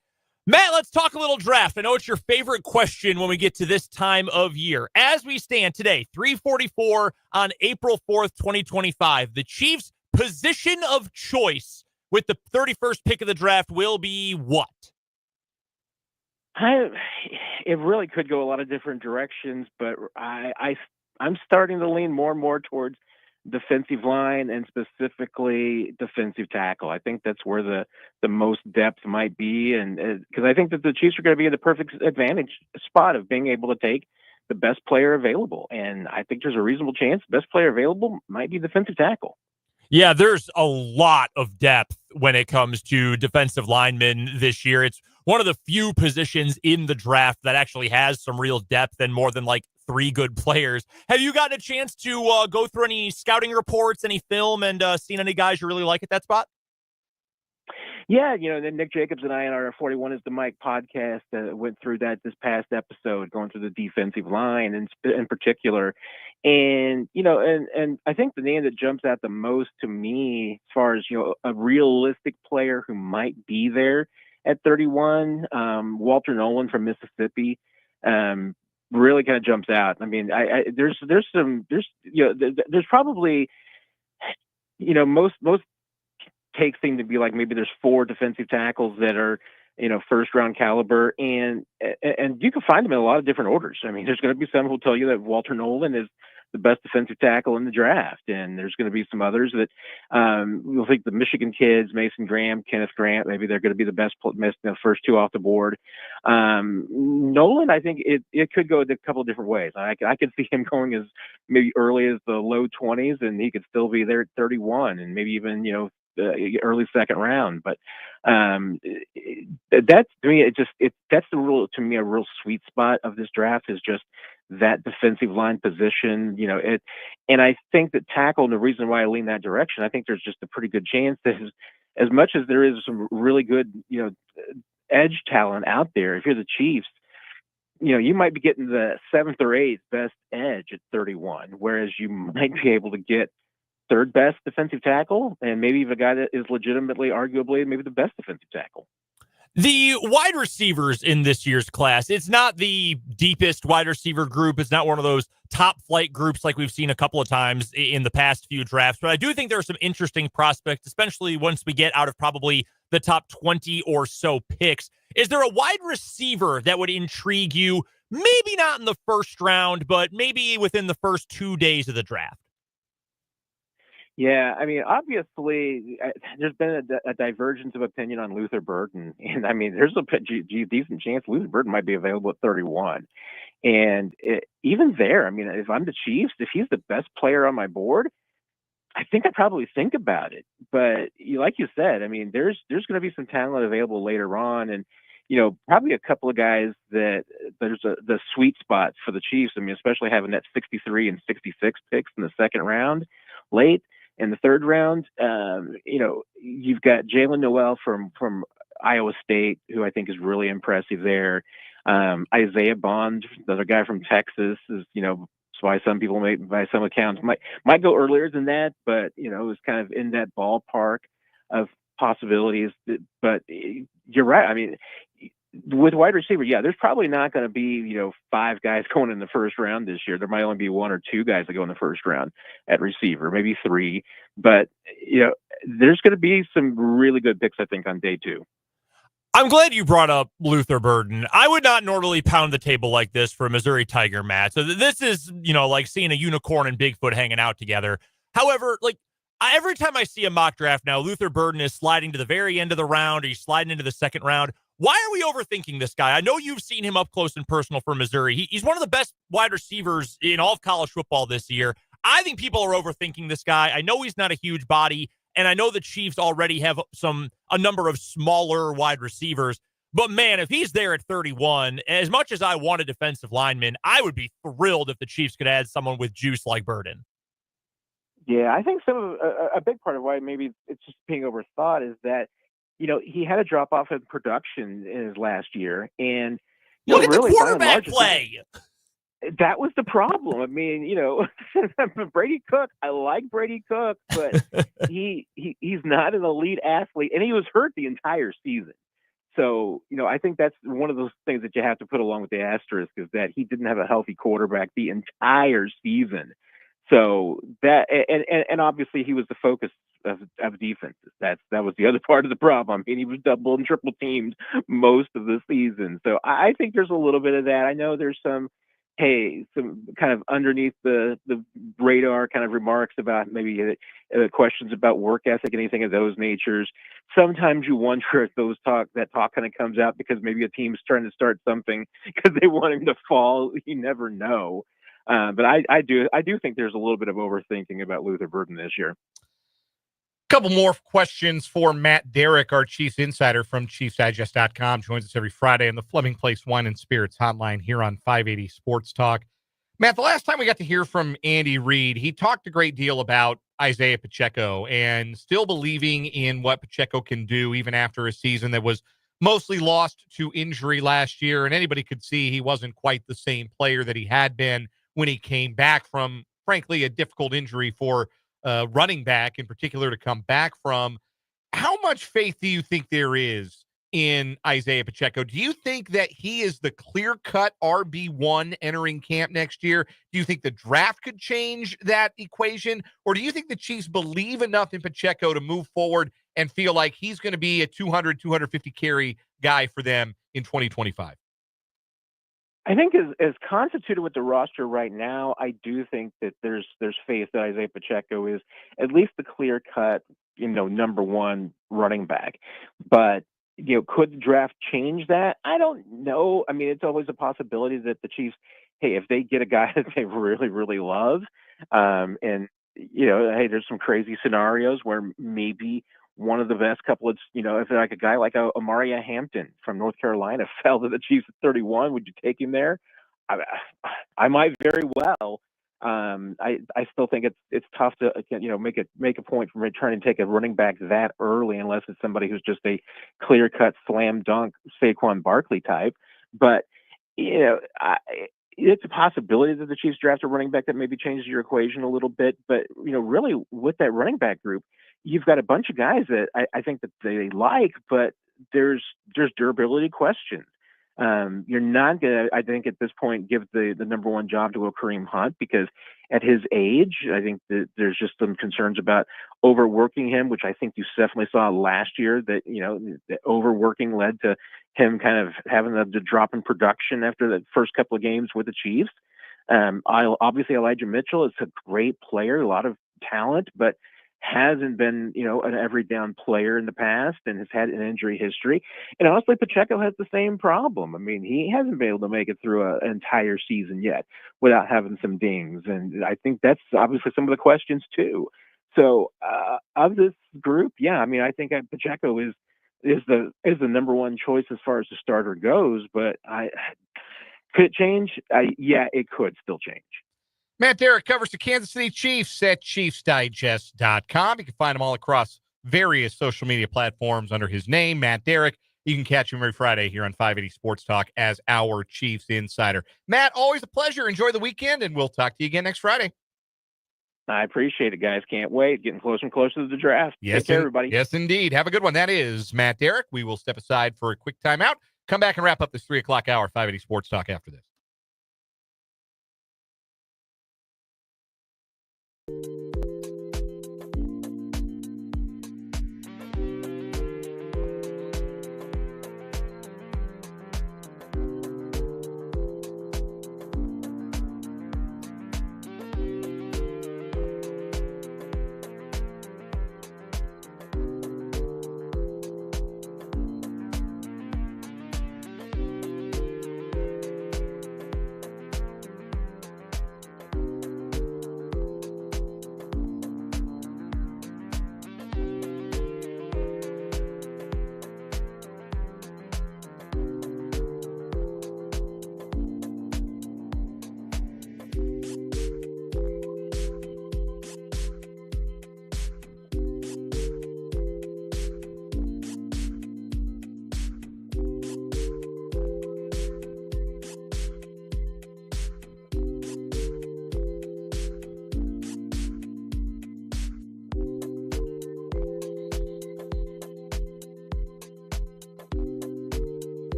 Matt, let's talk a little draft. I know it's your favorite question when we get to this time of year. As we stand today, 3:44 on April 4th, 2025, the Chiefs' position of choice with the 31st pick of the draft will be what? It really could go a lot of different directions, but I'm starting to lean more and more towards defensive line and specifically defensive tackle. I think that's where the most depth might be, and because I think that the Chiefs are going to be in the perfect advantage spot of being able to take the best player available, and I think there's a reasonable chance the best player available might be defensive tackle. Yeah, there's a lot of depth when it comes to defensive linemen this year. It's one of the few positions in the draft that actually has some real depth and more than like 3 good players. Have you gotten a chance to go through any scouting reports, any film, and seen any guys you really like at that spot? Yeah, Nick Jacobs and I on our 41 is the Mic podcast went through that this past episode, going through the defensive line in particular. And, and I think the name that jumps out the most to me as far as, a realistic player who might be there at 31, Walter Nolan from Mississippi, really kind of jumps out. I mean, there's probably, most takes seem to be like maybe there's 4 defensive tackles that are first round caliber, and you can find them in a lot of different orders. I mean, there's going to be some who'll tell you that Walter Nolan is the best defensive tackle in the draft, and there's going to be some others that will think the Michigan kids, Mason Graham, Kenneth Grant, maybe they're going to be the best first two off the board. Nolan, I think it could go a couple of different ways. I could see him going as maybe early as the low 20s, and he could still be there at 31, and maybe even early second round. But that's to me, that's the real, to me, a real sweet spot of this draft is just that defensive line position, and I think that tackle, and the reason why I lean that direction, I think there's just a pretty good chance that as much as there is some really good, edge talent out there, if you're the Chiefs, you might be getting the 7th or 8th best edge at 31, whereas you might be able to get 3rd best defensive tackle, and maybe even a guy that is legitimately, arguably, maybe the best defensive tackle. The wide receivers in this year's class, it's not the deepest wide receiver group. It's not one of those top flight groups like we've seen a couple of times in the past few drafts. But I do think there are some interesting prospects, especially once we get out of probably the top 20 or so picks. Is there a wide receiver that would intrigue you? Maybe not in the first round, but maybe within the first 2 days of the draft. Yeah, I mean, obviously, there's been a divergence of opinion on Luther Burden, and I mean, there's a decent chance Luther Burden might be available at 31. And even there, I mean, if I'm the Chiefs, if he's the best player on my board, I think I'd probably think about it. But like you said, I mean, there's going to be some talent available later on, and probably a couple of guys that there's the sweet spot for the Chiefs. I mean, especially having that 63 and 66 picks in the second round late. In the third round, you've got Jalen Noel from Iowa State, who I think is really impressive there. Isaiah Bond, another guy from Texas, is why some people by some accounts might go earlier than that, but it's kind of in that ballpark of possibilities. But you're right. I mean, with wide receiver, yeah, there's probably not going to be 5 guys going in the first round this year. There might only be 1 or 2 guys that go in the first round at receiver, maybe 3. But there's going to be some really good picks, I think, on day 2. I'm glad you brought up Luther Burden. I would not normally pound the table like this for a Missouri Tiger, Matt. So this is, like seeing a unicorn and Bigfoot hanging out together. However, every time I see a mock draft now, Luther Burden is sliding to the very end of the round, or he's sliding into the second round. Why are we overthinking this guy? I know you've seen him up close and personal for Missouri. He's one of the best wide receivers in all of college football this year. I think people are overthinking this guy. I know he's not a huge body, and I know the Chiefs already have a number of smaller wide receivers. But, man, if he's there at 31, as much as I want a defensive lineman, I would be thrilled if the Chiefs could add someone with juice like Burden. Yeah, I think a big part of why maybe it's just being overthought is that he had a drop off in production in his last year, and look at really, the quarterback play. That was the problem. I mean, Brady Cook. I like Brady Cook, but he's not an elite athlete, and he was hurt the entire season. So, I think that's one of those things that you have to put along with the asterisk is that he didn't have a healthy quarterback the entire season. So that, and obviously he was the focus of defenses. That was the other part of the problem. I mean, he was double and triple teamed most of the season. So I think there's a little bit of that. I know there's some kind of underneath the radar kind of remarks about maybe questions about work ethic, anything of those natures. Sometimes you wonder if that talk kind of comes out because maybe a team's trying to start something because they want him to fall. You never know. But I do think there's a little bit of overthinking about Luther Burden this year. Couple more questions for Matt Derrick, our Chiefs insider from ChiefsDigest.com. Joins us every Friday on the Fleming Place Wine and Spirits hotline here on 580 Sports Talk. Matt, the last time we got to hear from Andy Reid, he talked a great deal about Isaiah Pacheco and still believing in what Pacheco can do even after a season that was mostly lost to injury last year. And anybody could see he wasn't quite the same player that he had been when he came back from, frankly, a difficult injury for running back in particular to come back from. How much faith do you think there is in Isaiah Pacheco? Do you think that he is the clear-cut RB1 entering camp next year? Do you think the draft could change that equation? Or do you think the Chiefs believe enough in Pacheco to move forward and feel like he's going to be a 200, 250 carry guy for them in 2025? I think as constituted with the roster right now, I do think that there's faith that Isaiah Pacheco is at least the clear cut, number one running back. But could the draft change that? I don't know. I mean, it's always a possibility that the Chiefs, hey, if they get a guy that they really, really love, and hey, there's some crazy scenarios where maybe one of the best couple of, if like a guy like Amaria Hampton from North Carolina fell to the Chiefs at 31, would you take him there? I might very well. I still think it's tough to make a point from trying to take a running back that early unless it's somebody who's just a clear cut slam dunk Saquon Barkley type. But it's a possibility that the Chiefs draft a running back that maybe changes your equation a little bit. But really with that running back group, you've got a bunch of guys that I think that they like, but there's durability questions. You're not going to, I think, at this point, give the number one job to a Kareem Hunt because at his age, I think that there's just some concerns about overworking him, which I think you definitely saw last year that, the overworking led to him kind of having the drop in production after the first couple of games with the Chiefs. Obviously, Elijah Mitchell is a great player, a lot of talent, but hasn't been, an every down player in the past and has had an injury history. And honestly, Pacheco has the same problem. I mean, he hasn't been able to make it through an entire season yet without having some dings. And I think that's obviously some of the questions too. So of this group, yeah, I mean, I think Pacheco is the number one choice as far as the starter goes, but could it change? Yeah, it could still change. Matt Derrick covers the Kansas City Chiefs at ChiefsDigest.com. You can find him all across various social media platforms under his name, Matt Derrick. You can catch him every Friday here on 580 Sports Talk as our Chiefs insider. Matt, always a pleasure. Enjoy the weekend, and we'll talk to you again next Friday. I appreciate it, guys. Can't wait. Getting closer and closer to the draft. Yes, Take care, everybody. Yes, indeed. Have a good one. That is Matt Derrick. We will step aside for a quick timeout. Come back and wrap up this 3 o'clock hour, 580 Sports Talk after this.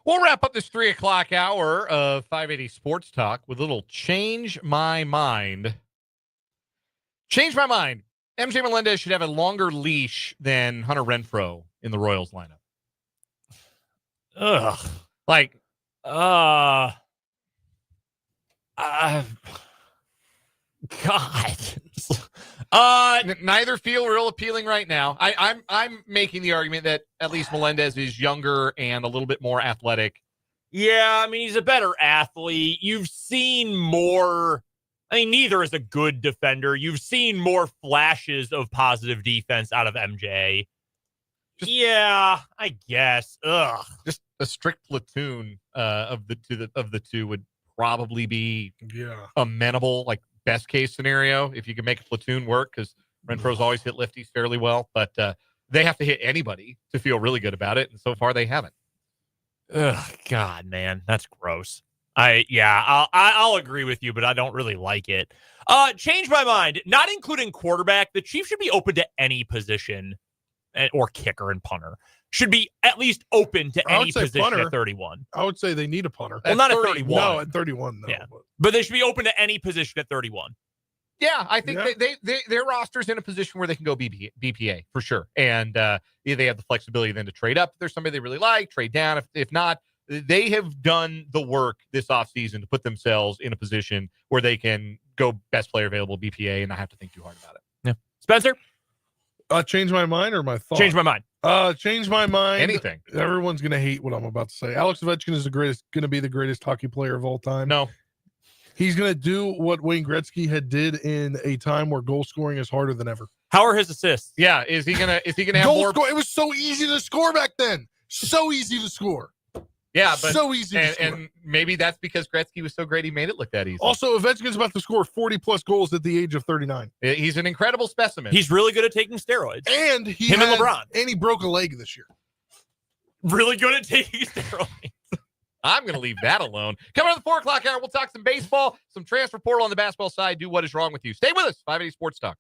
We'll wrap up this 3 o'clock hour of 580 Sports Talk with a little Change My Mind. Change my mind. MJ Melendez should have a longer leash than Hunter Renfroe in the Royals lineup. Ugh. Like, God. neither feel real appealing right now. I'm making the argument that at least Melendez is younger and a little bit more athletic. Yeah, I mean, he's a better athlete. You've seen more. I mean, neither is a good defender. You've seen more flashes of positive defense out of MJ. Yeah, I guess. Ugh. Just a strict platoon of the two would probably be amenable, like best case scenario, if you can make a platoon work, because Renfroe's always hit lefties fairly well, but they have to hit anybody to feel really good about it, and so far they haven't. Ugh, God, man, that's gross. I'll agree with you, but I don't really like it. Change my mind. Not including quarterback, the Chiefs should be open to any position, or kicker and punter. Should be at least open to any position punter, at 31. I would say they need a punter. Well, not at 31. No, at 31, no. Yeah. But they should be open to any position at 31. Yeah, I think their roster's in a position where they can go BPA for sure. And they have the flexibility then to trade up if there's somebody they really like, trade down. If not, they have done the work this offseason to put themselves in a position where they can go best player available BPA and not have to think too hard about it. Yeah. Spencer? Change my mind or my thought? Change my mind. Change my mind. Anything. Everyone's going to hate what I'm about to say. Alex Ovechkin is going to be the greatest hockey player of all time. No. He's going to do what Wayne Gretzky had did in a time where goal scoring is harder than ever. How are his assists? Yeah, is he gonna have goal more? It was so easy to score back then. So easy to score. Yeah, but so easy to score. And maybe that's because Gretzky was so great he made it look that easy. Also, Ovechkin's about to score 40-plus goals at the age of 39. He's an incredible specimen. He's really good at taking steroids. And and LeBron. And he broke a leg this year. Really good at taking steroids. I'm going to leave that alone. Coming on the 4 o'clock hour, we'll talk some baseball, some transfer portal on the basketball side. Do what is wrong with you. Stay with us. 580 Sports Talk.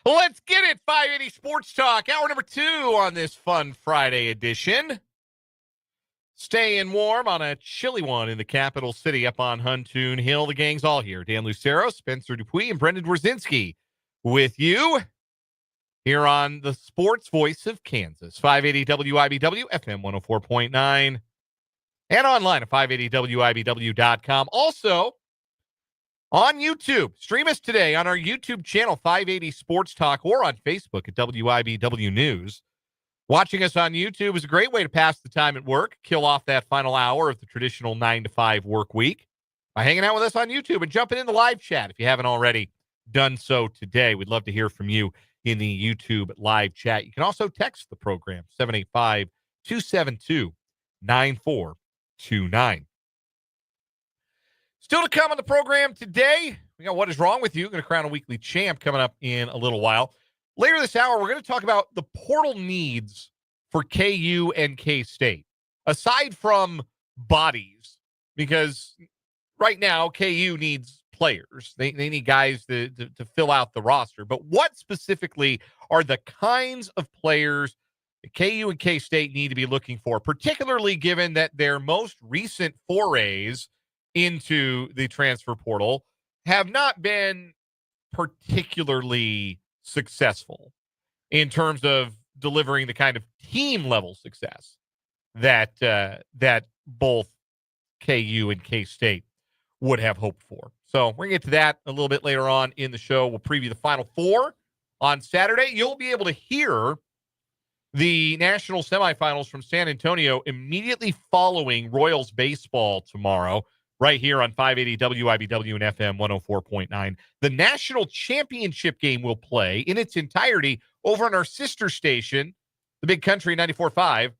Let's get it. 580 Sports Talk, hour number 2 on this fun Friday edition. Staying warm on a chilly one in the capital city up on Huntoon Hill. The gang's all here. Dan Lucero, Spencer Dupuis, and Brendan Dworzinski with you here on the sports voice of Kansas. 580 WIBW, FM 104.9, and online at 580WIBW.com. Also, on YouTube. Stream us today on our YouTube channel, 580 Sports Talk, or on Facebook at WIBW News. Watching us on YouTube is a great way to pass the time at work, kill off that final hour of the traditional 9 to 5 work week by hanging out with us on YouTube and jumping in the live chat if you haven't already done so today. We'd love to hear from you in the YouTube live chat. You can also text the program, 785-272-9429. Still to come on the program today, we got What Is Wrong With You? Going to crown a weekly champ coming up in a little while. Later this hour, we're going to talk about the portal needs for KU and K-State. Aside from bodies, because right now KU needs players. They need guys to fill out the roster. But what specifically are the kinds of players that KU and K-State need to be looking for, particularly given that their most recent forays into the transfer portal have not been particularly successful in terms of delivering the kind of team level success that that both KU and K-State would have hoped for. So we're going to get to that a little bit later on in the show. We'll preview the Final Four on Saturday. You'll be able to hear the national semifinals from San Antonio immediately following Royals baseball tomorrow, right here on 580 WIBW and FM 104.9. The national championship game will play in its entirety over on our sister station, the Big Country 94.5.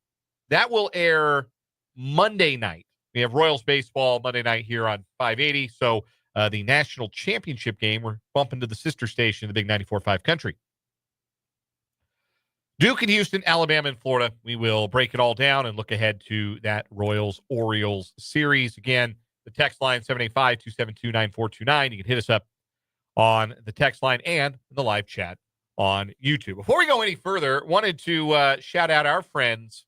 That will air Monday night. We have Royals baseball Monday night here on 580. So the national championship game, we're bumping to the sister station, the Big 94.5 Country. Duke and Houston, Alabama and Florida. We will break it all down and look ahead to that Royals-Orioles series. Again, the text line, 785-272-9429. You can hit us up on the text line and the live chat on YouTube. Before we go any further, wanted to shout out our friends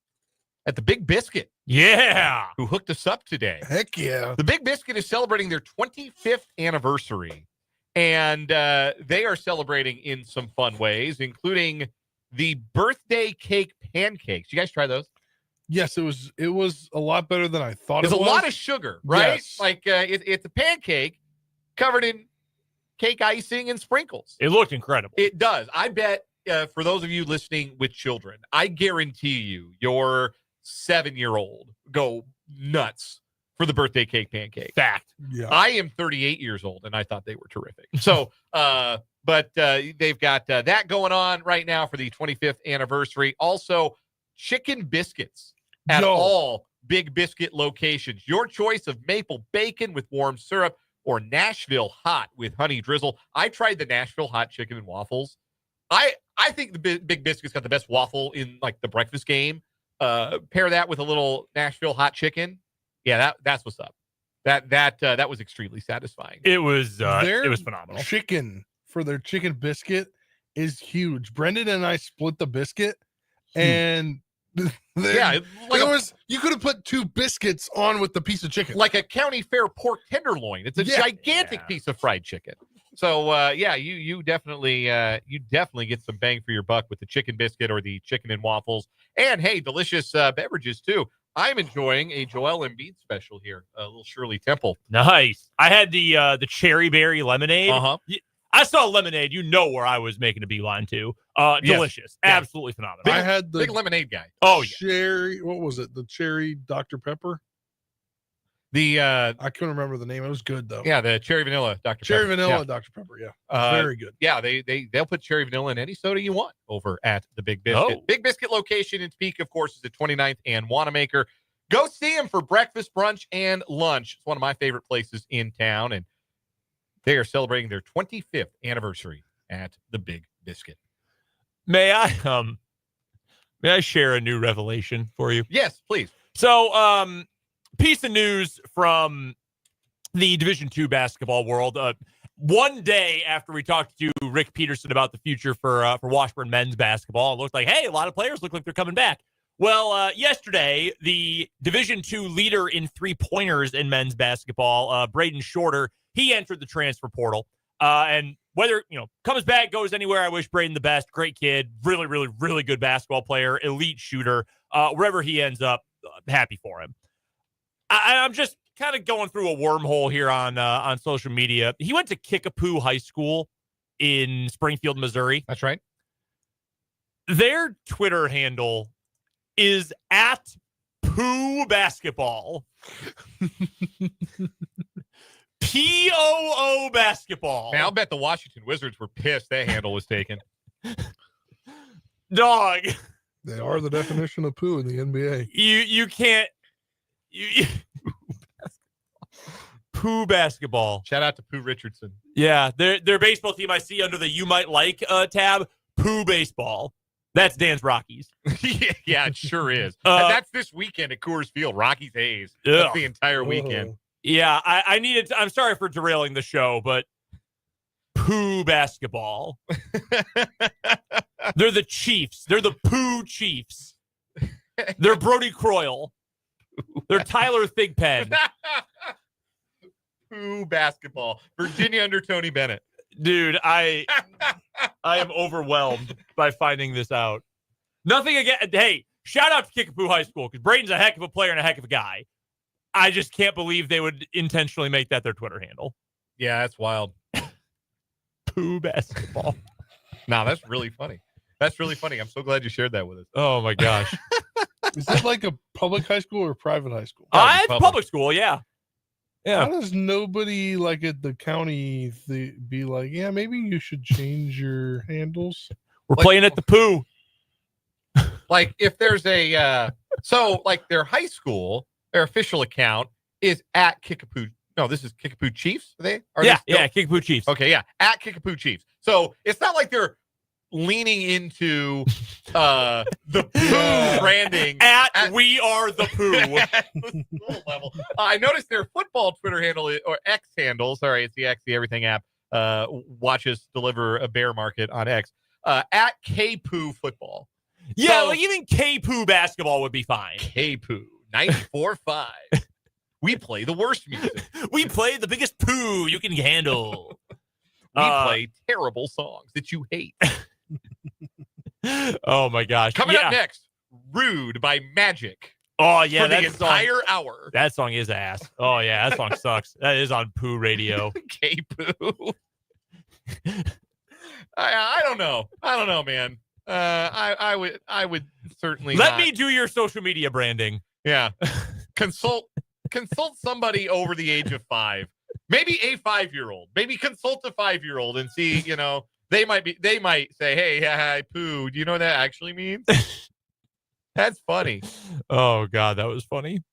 at the Big Biscuit. Yeah. Who hooked us up today. Heck yeah. The Big Biscuit is celebrating their 25th anniversary, and they are celebrating in some fun ways, including the birthday cake pancakes. You guys try those? Yes, it was a lot better than I thought it was. There's a lot of sugar, right? Yes. Like it's a pancake covered in cake icing and sprinkles. It looked incredible. It does. I bet for those of you listening with children, I guarantee you your 7-year-old go nuts for the birthday cake pancake. Fact. Yeah. I am 38 years old, and I thought they were terrific. So, but they've got that going on right now for the 25th anniversary. Also, chicken biscuits at all Big Biscuit locations. Your choice of maple bacon with warm syrup or Nashville hot with honey drizzle. I tried the Nashville hot chicken and waffles. I think the Big Biscuit's got the best waffle in like the breakfast game. Pair that with a little Nashville hot chicken. Yeah, that's what's up. That was extremely satisfying. It was phenomenal. Chicken for their chicken biscuit is huge. Brendan and I split the biscuit, and yeah, you could have put 2 biscuits on with the piece of chicken, like a county fair pork tenderloin. It's a gigantic piece of fried chicken. So you definitely get some bang for your buck with the chicken biscuit or the chicken and waffles. And hey, delicious beverages too. I'm enjoying a Joel Embiid special here, a little Shirley Temple. Nice. I had the cherry berry lemonade. Uh-huh. I saw lemonade. You know where I was making a beeline to. Delicious. Yeah. absolutely phenomenal. I had the big lemonade guy. Oh yeah. Cherry. What was it? The cherry Dr. Pepper. I couldn't remember the name. It was good though. Yeah, the cherry vanilla Dr. Cherry Pepper. vanilla Yeah. Dr. Pepper. Yeah, very good. Yeah, they'll put cherry vanilla in any soda you want over at the Big Biscuit. Oh. Big Biscuit location in Topeka, of course, is at 29th and Wanamaker. Go see them for breakfast, brunch, and lunch. It's one of my favorite places in town, and they are celebrating their 25th anniversary at the Big Biscuit. May I share a new revelation for you? Yes, please. So, piece of news from the Division II basketball world. one day after we talked to Rick Peterson about the future for Washburn men's basketball, it looked like, hey, a lot of players look like they're coming back. Well, yesterday, the Division II leader in three-pointers in men's basketball, Braden Shorter, he entered the transfer portal. And whether, comes back, goes anywhere, I wish Braden the best. Great kid, really, really, really good basketball player, elite shooter. Wherever he ends up, happy for him. I'm just kind of going through a wormhole here on social media. He went to Kickapoo High School in Springfield, Missouri. That's right. Their Twitter handle is @Poo Basketball. POO Basketball. Man, I'll bet the Washington Wizards were pissed that handle was taken. Dog. They are the definition of poo in the NBA. You can't. Poo Basketball. Shout out to Pooh Richardson. Yeah, their baseball team I see under the You Might Like tab, Pooh Baseball. That's Dan's Rockies. Yeah, it sure is. And that's this weekend at Coors Field. Rockies A's. That's the entire weekend. Yeah, I needed to, I'm sorry for derailing the show, but Pooh Basketball. They're the Chiefs. They're the Pooh Chiefs. They're Brody Croyle. They're Tyler Thigpen. Pooh Basketball. Virginia under Tony Bennett. Dude, I am overwhelmed by finding this out. Nothing again. Hey, shout out to Kickapoo High School because Braden's a heck of a player and a heck of a guy. I just can't believe they would intentionally make that their Twitter handle. Yeah, that's wild. Pooh Basketball. No, that's really funny. That's really funny. I'm so glad you shared that with us. Oh my gosh. Is it like a public high school or private high school? It's public school, yeah. How does nobody like at the county be like, yeah, maybe you should change your handles? We're playing at the Pooh. Like if there's a so like their high school, their official account is at Kickapoo. No, this is Kickapoo Chiefs. Yeah, Kickapoo Chiefs. Okay, yeah, at Kickapoo Chiefs. So it's not like they're leaning into the Pooh branding at We Are the Pooh at the school level. I noticed their football Twitter handle or X handle. Sorry, it's the X, the Everything app. Watch us deliver a bear market on X. At K-Poo Football. Yeah, So, like even K-Poo Basketball would be fine. K-Poo 94.5. We play the worst music. We play the biggest poo you can handle. We play terrible songs that you hate. Oh my gosh. Coming up next, Rude by Magic. Oh yeah, for the that entire hour. That song is ass. Oh yeah, that song sucks. That is on Pooh Radio. K-Poo. I don't know. I don't know, man. I would certainly let me do your social media branding. Yeah. Consult somebody over the age of 5. Maybe a 5-year-old. Maybe consult a 5-year-old and see, they might say, hey, Pooh, do you know what that actually means? That's funny. Oh God, that was funny.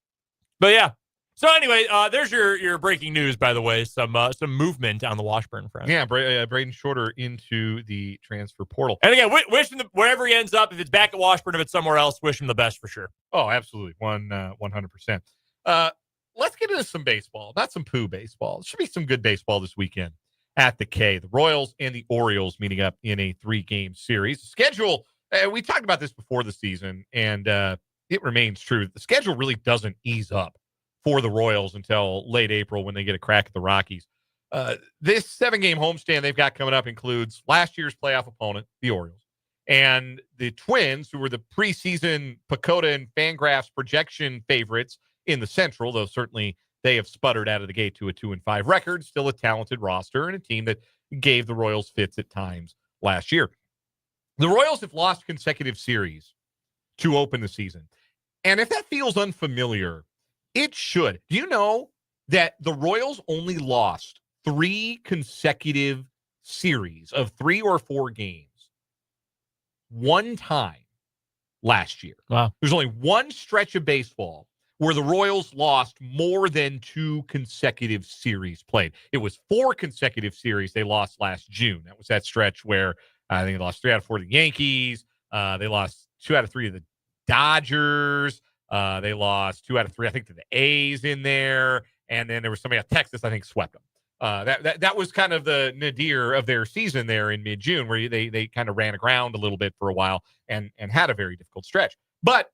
But yeah. So anyway, there's your breaking news, by the way. Some movement on the Washburn front. Yeah, Braden Shorter into the transfer portal. And again, wish him wherever he ends up. If it's back at Washburn, if it's somewhere else, wish him the best for sure. Oh, absolutely, 100%. Let's get into some baseball, not some Pooh baseball. It should be some good baseball this weekend at the K. The Royals and the Orioles meeting up in a 3-game series. The schedule, we talked about this before the season, and it remains true. The schedule really doesn't ease up for the Royals until late April when they get a crack at the Rockies. This 7-game homestand they've got coming up includes last year's playoff opponent, the Orioles, and the Twins, who were the preseason Pacoda and Fangraphs projection favorites in the Central, though certainly they have sputtered out of the gate to a 2-5 record. Still a talented roster and a team that gave the Royals fits at times last year. The Royals have lost consecutive series to open the season. And if that feels unfamiliar, it should. Do you know that the Royals only lost 3 consecutive series of 3 or 4 games one time last year? Wow. There's only one stretch of baseball where the Royals lost more than 2 consecutive series played. It was 4 consecutive series they lost last June. That was that stretch where I think they lost 3 out of 4 to the Yankees. They lost 2 out of 3 to the Dodgers. They lost 2 out of 3, I think, to the A's in there. And then there was somebody at Texas, I think, swept them. That was kind of the nadir of their season there in mid-June, where they kind of ran aground a little bit for a while and had a very difficult stretch. But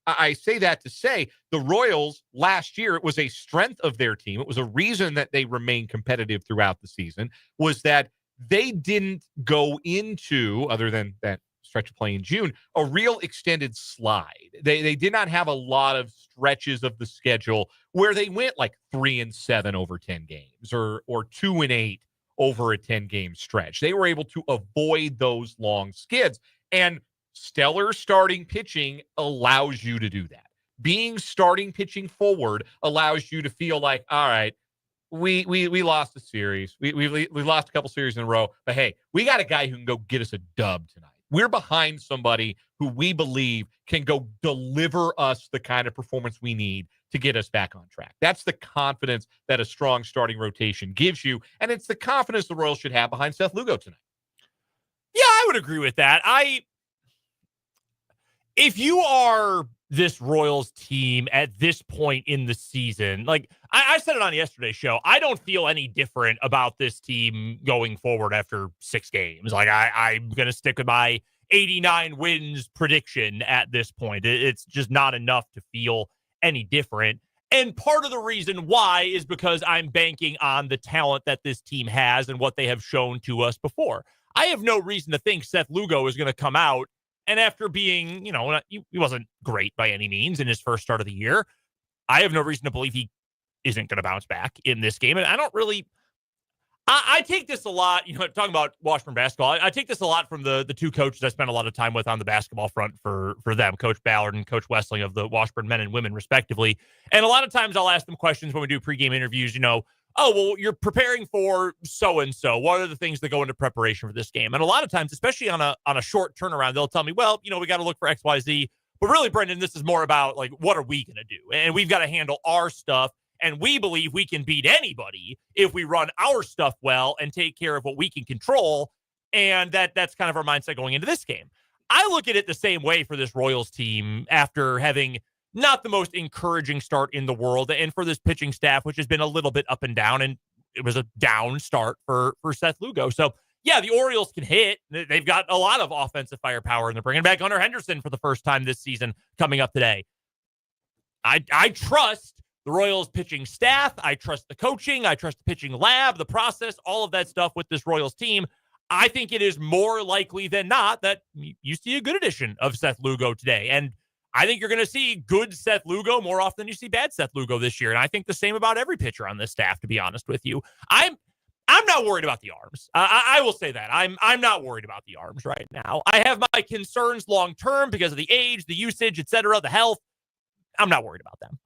I say that to say the Royals last year, it was a strength of their team. It was a reason that they remained competitive throughout the season, was that they didn't go into, other than that stretch of play in June, a real extended slide. They did not have a lot of stretches of the schedule where they went like 3-7 over 10 games or 2-8 over a 10-game stretch. They were able to avoid those long skids, and stellar starting pitching allows you to do that. Being starting pitching forward allows you to feel like, all right, we lost a series. We lost a couple series in a row, but hey, we got a guy who can go get us a dub tonight. We're behind somebody who we believe can go deliver us the kind of performance we need to get us back on track. That's the confidence that a strong starting rotation gives you, and it's the confidence the Royals should have behind Seth Lugo tonight. Yeah, I would agree with that. If you are this Royals team at this point in the season, like I said it on yesterday's show, I don't feel any different about this team going forward after 6 games. Like I'm going to stick with my 89 wins prediction at this point. It's just not enough to feel any different. And part of the reason why is because I'm banking on the talent that this team has and what they have shown to us before. I have no reason to think Seth Lugo is going to come out, and after being, he wasn't great by any means in his first start of the year, I have no reason to believe he isn't going to bounce back in this game. And I don't really, I take this a lot, talking about Washburn basketball, I take this a lot from the two coaches I spent a lot of time with on the basketball front for them, Coach Ballard and Coach Wessling of the Washburn men and women, respectively. And a lot of times I'll ask them questions when we do pregame interviews, oh, well, you're preparing for so-and-so. What are the things that go into preparation for this game? And a lot of times, especially on a short turnaround, they'll tell me, well, we got to look for X, Y, Z. But really, Brendan, this is more about, like, what are we going to do? And we've got to handle our stuff. And we believe we can beat anybody if we run our stuff well and take care of what we can control. And that's kind of our mindset going into this game. I look at it the same way for this Royals team after having not the most encouraging start in the world, and for this pitching staff, which has been a little bit up and down, and it was a down start for Seth Lugo. So, yeah, the Orioles can hit. They've got a lot of offensive firepower, and they're bringing back Gunnar Henderson for the first time this season coming up today. I trust the Royals pitching staff. I trust the coaching. I trust the pitching lab, the process, all of that stuff with this Royals team. I think it is more likely than not that you see a good edition of Seth Lugo today. And I think you're going to see good Seth Lugo more often than you see bad Seth Lugo this year. And I think the same about every pitcher on this staff, to be honest with you. I'm not worried about the arms. I will say that. I'm not worried about the arms right now. I have my concerns long-term because of the age, the usage, et cetera, the health. I'm not worried about them.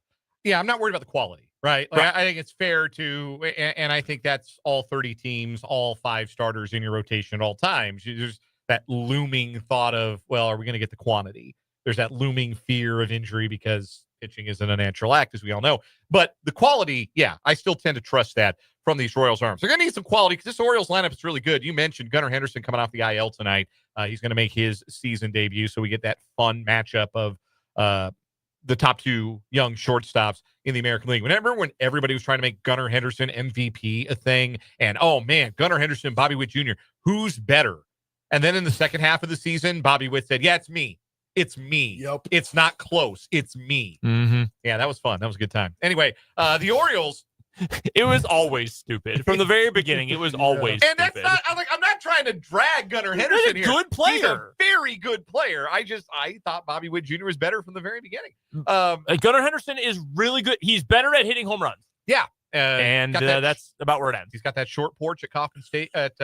Yeah, I'm not worried about the quality, right? Like, I think it's fair to, and I think that's all 30 teams, all 5 starters in your rotation at all times. There's that looming thought of, well, are we going to get the quantity? There's that looming fear of injury because pitching isn't a natural act, as we all know. But the quality, yeah, I still tend to trust that from these Royals arms. They're going to need some quality because this Orioles lineup is really good. You mentioned Gunnar Henderson coming off the IL tonight. He's going to make his season debut, so we get that fun matchup of the top 2 young shortstops in the American League. Remember when everybody was trying to make Gunnar Henderson MVP a thing? And, oh, man, Gunnar Henderson, Bobby Witt Jr., who's better? And then in the second half of the season, Bobby Witt said, yeah, it's me. It's me. Yep. It's not close. It's me. Mm-hmm. Yeah, that was fun. That was a good time. Anyway, the Orioles. It was always stupid. From the very beginning, it was always and stupid. that's not, I'm not trying to drag Gunnar Henderson here. Good player. He's a very good player. I thought Bobby Witt Jr. was better from the very beginning. Gunnar Henderson is really good. He's better at hitting home runs. Yeah. And that's about where it ends. He's got that short porch at Coffin State at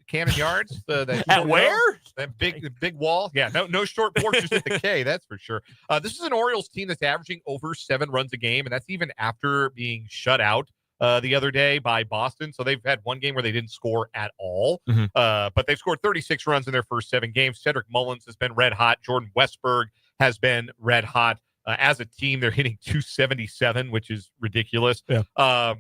Cannon Yards. At where? That big wall. Yeah, no short porches at the K, that's for sure. This is an Orioles team that's averaging over 7 runs a game, and that's even after being shut out the other day by Boston. So they've had one game where they didn't score at all, but they've scored 36 runs in their first 7 games. Cedric Mullins has been red hot. Jordan Westberg has been red hot. As a team, they're hitting 277, which is ridiculous. Yeah.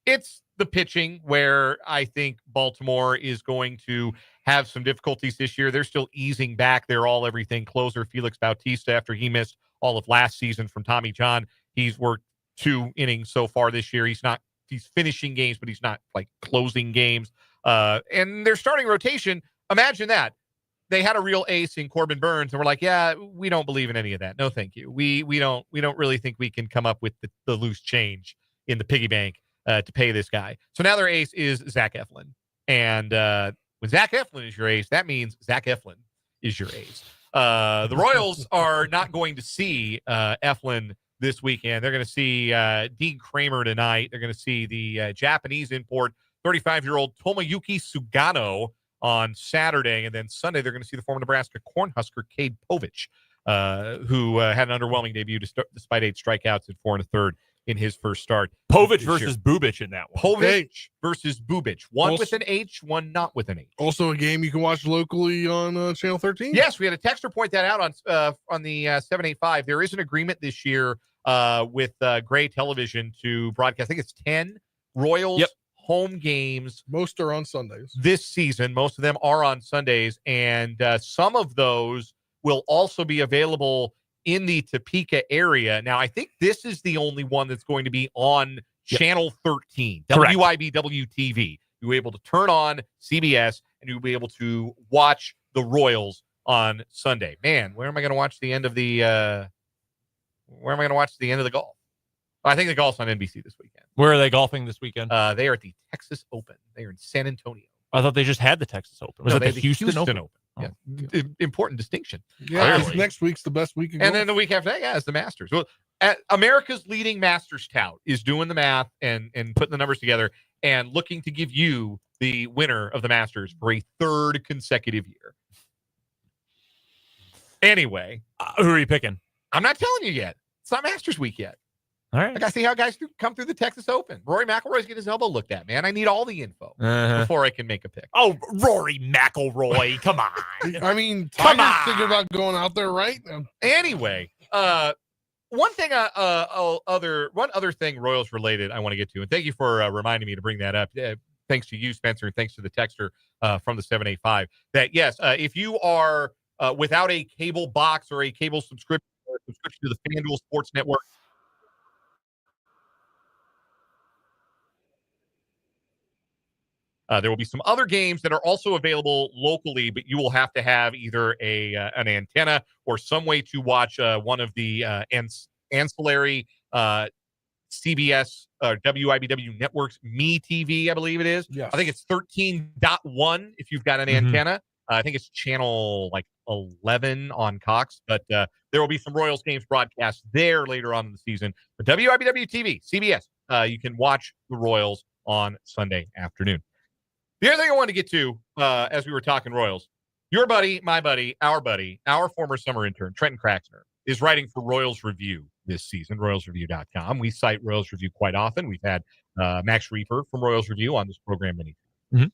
It's the pitching where I think Baltimore is going to have some difficulties this year. They're still easing back their all-everything closer, Felix Bautista, after he missed all of last season from Tommy John. He's worked 2 innings so far this year. He's not he's finishing games, but he's not like closing games. And their starting rotation, imagine that. They had a real ace in Corbin Burns, and we're like, yeah, we don't believe in any of that. No, thank you. We don't really think we can come up with the loose change in the piggy bank to pay this guy. So now their ace is Zach Eflin. And when Zach Eflin is your ace, that means Zach Eflin is your ace. The Royals are not going to see Eflin this weekend. They're going to see Dean Kramer tonight. They're going to see the Japanese import, 35-year-old Tomoyuki Sugano on Saturday. And then Sunday, they're going to see the former Nebraska Cornhusker, Cade Povich, who had an underwhelming debut despite 8 strikeouts and 4 1/3 in his first start. Povich versus Bubic in that one. Povich versus Bubic. One with an H, one not with an H. Also a game you can watch locally on Channel 13. Yes, we had a texter point that out on the 785. There is an agreement this year with Gray Television to broadcast, I think it's 10 Royals home games. Most are on Sundays. This season, most of them are on Sundays, and some of those will also be available in the Topeka area. Now, I think this is the only one that's going to be on Channel 13, Correct. WIBW-TV. You'll be able to turn on CBS, and you'll be able to watch the Royals on Sunday. Man, where am I going to watch the end of the golf? I think the golf's on NBC this weekend. Where are they golfing this weekend? They are at the Texas Open. They are in San Antonio. I thought they just had the Texas Open. Was it the Houston Open? Oh. Yeah. Important distinction. Yeah, Clearly. next week's the best week. And then the week after that, is the Masters. Well, America's leading Masters tout is doing the math and putting the numbers together and looking to give you the winner of the Masters for a 3rd consecutive year. Anyway. Who are you picking? I'm not telling you yet. It's not Masters week yet. All right. I got to see how guys come through the Texas Open. Rory McIlroy's getting his elbow looked at, man. I need all the info before I can make a pick. Oh, Rory McIlroy. Come on. I mean, Come Tiger's on. thinking about going out there, right? Anyway, one other thing Royals related I want to get to, and thank you for reminding me to bring that up. Thanks to you, Spencer, and thanks to the texter from the 785. That yes, if you are without a cable box or a cable subscription to the FanDuel Sports Network. There will be some other games that are also available locally, but you will have to have either an antenna or some way to watch one of the ancillary CBS WIBW networks, MeTV, I believe it is. Yes. I think it's 13.1 if you've got an antenna. I think it's channel like 11 on Cox, but there will be some Royals games broadcast there later on in the season. But WIBW TV, CBS, you can watch the Royals on Sunday afternoon. The other thing I wanted to get to as we were talking Royals, your buddy, my buddy, our former summer intern, Trenton Kraxner, is writing for Royals Review this season, royalsreview.com. We cite Royals Review quite often. We've had Max Reaper from Royals Review on this program many times.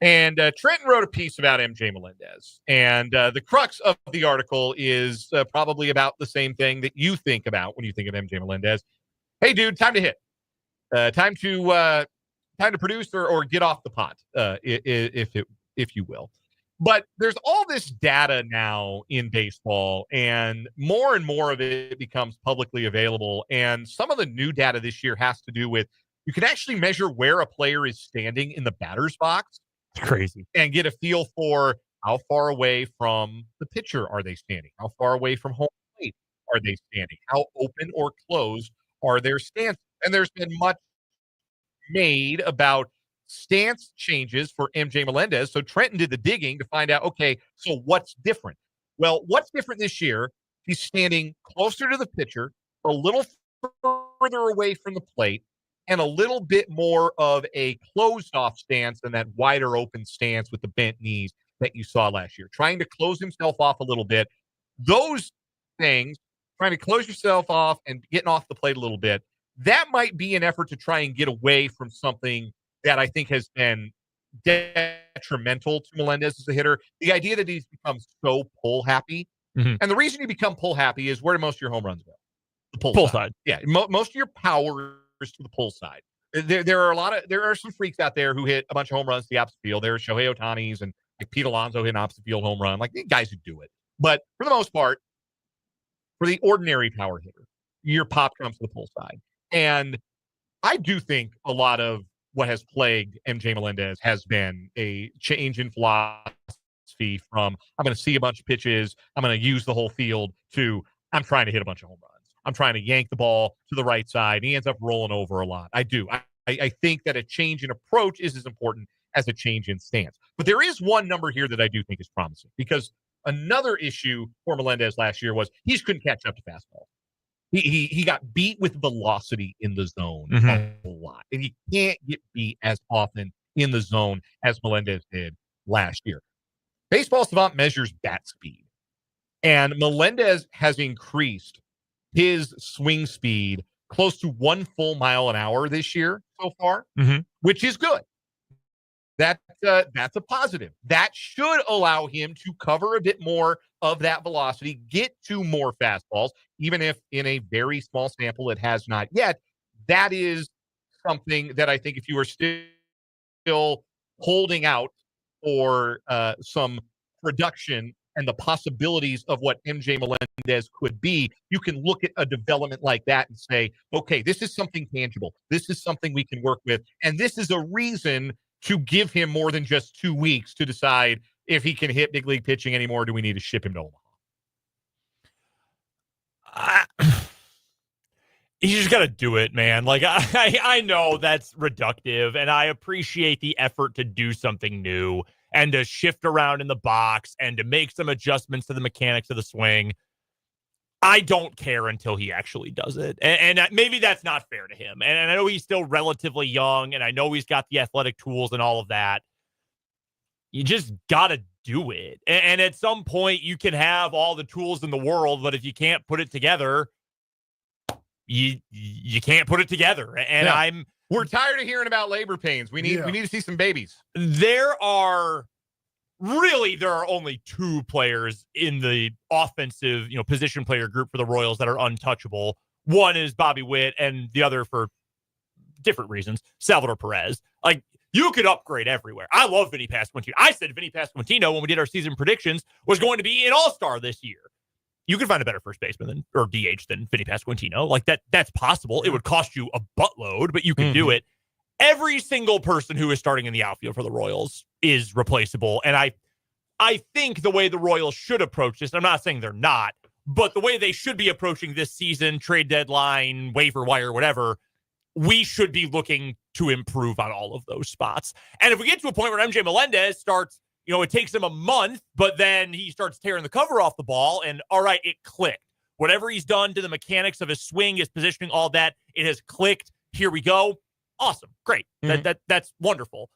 And Trenton wrote a piece about MJ Melendez. And the crux of the article is probably about the same thing that you think about when you think of MJ Melendez. Hey, dude, time to hit. Time to produce or get off the pot, if you will. But there's all this data now in baseball, and more of it becomes publicly available. And some of the new data this year has to do with you can actually measure where a player is standing in the batter's box. It's crazy. And get a feel for how far away from the pitcher are they standing? How far away from home plate are they standing? How open or closed are their stances? And there's been much made about stance changes for MJ Melendez. So Trenton did the digging to find out, okay, so what's different? Well, what's different this year? He's standing closer to the pitcher, a little further away from the plate, and a little bit more of a closed-off stance than that wider open stance with the bent knees that you saw last year. Trying to close himself off a little bit. Those things, trying to close yourself off and getting off the plate a little bit, that might be an effort to try and get away from something that I think has been detrimental to Melendez as a hitter. The idea that he's become so pull happy. And the reason you become pull happy is where do most of your home runs go? The pull side. Yeah. Most of your power is to the pull side. There are some freaks out there who hit a bunch of home runs to the opposite field. There are Shohei Ohtani's and like Pete Alonso hit an opposite field home run. Like the guys who do it. But for the most part, for the ordinary power hitter, your pop comes to the pull side. And I do think a lot of what has plagued MJ Melendez has been a change in philosophy from I'm going to see a bunch of pitches, I'm going to use the whole field to I'm trying to hit a bunch of home runs. I'm trying to yank the ball to the right side. And he ends up rolling over a lot. I do. I think that a change in approach is as important as a change in stance. But there is one number here that I do think is promising because another issue for Melendez last year was he just couldn't catch up to fastball. He got beat with velocity in the zone a lot. And he can't get beat as often in the zone as Melendez did last year. Baseball Savant measures bat speed. And Melendez has increased his swing speed close to 1 full mile an hour this year so far, which is good. That's a positive. That should allow him to cover a bit more of that velocity, get to more fastballs, even if in a very small sample it has not yet. That is something that I think if you are still holding out for some production and the possibilities of what MJ Melendez could be, you can look at a development like that and say, okay, this is something tangible. This is something we can work with. And this is a reason to give him more than just 2 weeks to decide if he can hit big league pitching anymore. Do we need to ship him to Omaha? You just got to do it, man. Like, I know that's reductive, and I appreciate the effort to do something new and to shift around in the box and to make some adjustments to the mechanics of the swing. I don't care until he actually does it. And maybe that's not fair to him. And I know he's still relatively young, and I know he's got the athletic tools and all of that. You just got to do it. And at some point, you can have all the tools in the world, but if you can't put it together, you can't put it together. And we're tired of hearing about labor pains. We need to see some babies. There are only 2 players in the offensive, position player group for the Royals that are untouchable. One is Bobby Witt, and the other, for different reasons, Salvador Perez. Like, you could upgrade everywhere. I love Vinny Pasquantino. I said Vinny Pasquantino, when we did our season predictions, was going to be an all-star this year. You could find a better first baseman or DH than Vinny Pasquantino. Like, that's possible. It would cost you a buttload, but you can do it. Every single person who is starting in the outfield for the Royals is replaceable. And I think the way the Royals should approach this, I'm not saying they're not, but the way they should be approaching this season, trade deadline, waiver wire, whatever, we should be looking to improve on all of those spots. And if we get to a point where MJ Melendez starts, it takes him a month, but then he starts tearing the cover off the ball, and all right, it clicked. Whatever he's done to the mechanics of his swing, his positioning, all that, it has clicked. Here we go. Awesome. Great. That's wonderful.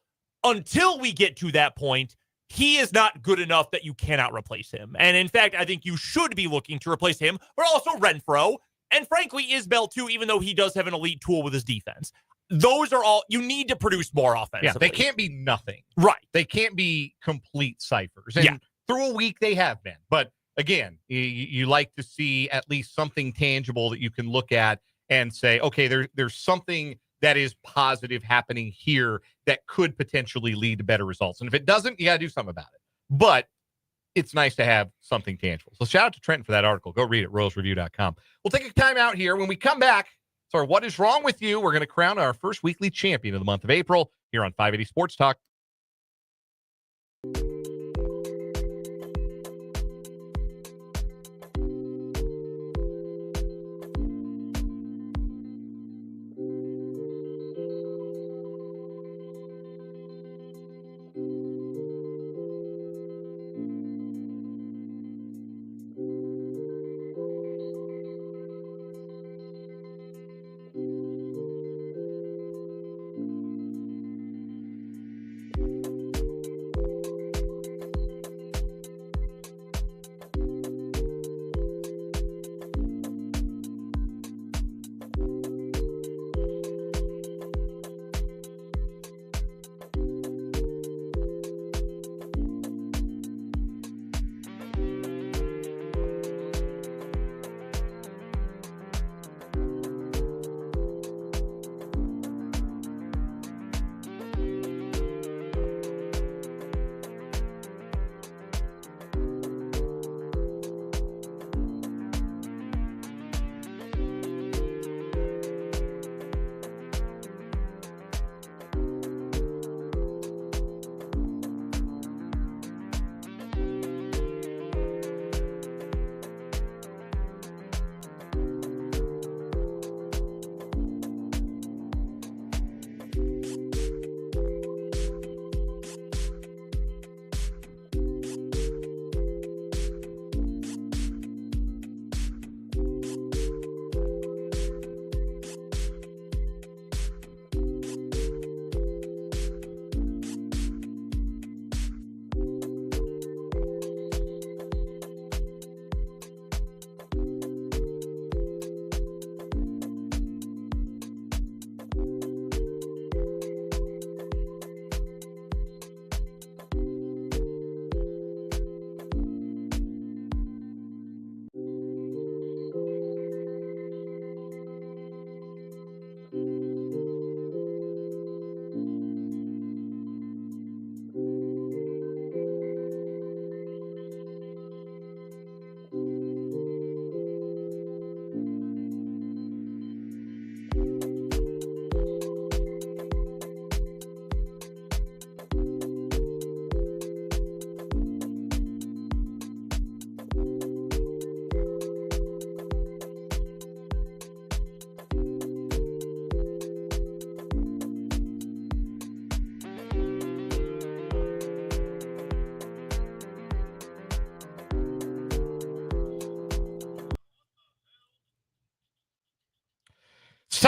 Until we get to that point, he is not good enough that you cannot replace him. And in fact, I think you should be looking to replace him, but also Renfroe, and frankly, Isbell too, even though he does have an elite tool with his defense. Those are all, you need to produce more offensively. Yeah, they can't be nothing. Right. They can't be complete ciphers. And through a week, they have been. But again, you like to see at least something tangible that you can look at and say, okay, there's something that is positive happening here that could potentially lead to better results. And if it doesn't, you got to do something about it. But it's nice to have something tangible. So shout out to Trenton for that article. Go read it, royalsreview.com. We'll take a time out here. When we come back, so what is wrong with you? We're going to crown our first weekly champion of the month of April here on 580 Sports Talk.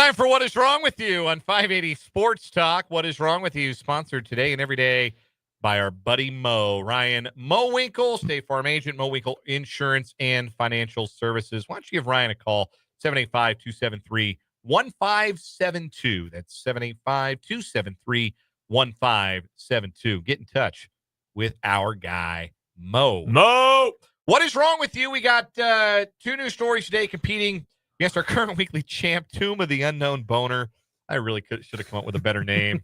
Time for What Is Wrong With You on 580 Sports Talk. What is Wrong With You? Sponsored today and every day by our buddy Mo. Ryan Mowinkle, State Farm agent, Mowinkle Insurance and Financial Services. Why don't you give Ryan a call? 785-273-1572. That's 785-273-1572. Get in touch with our guy, Mo. Mo! What is wrong with you? We got 2 new stories today competing against our current weekly champ, Tomb of the Unknown Boner. I really should have come up with a better name.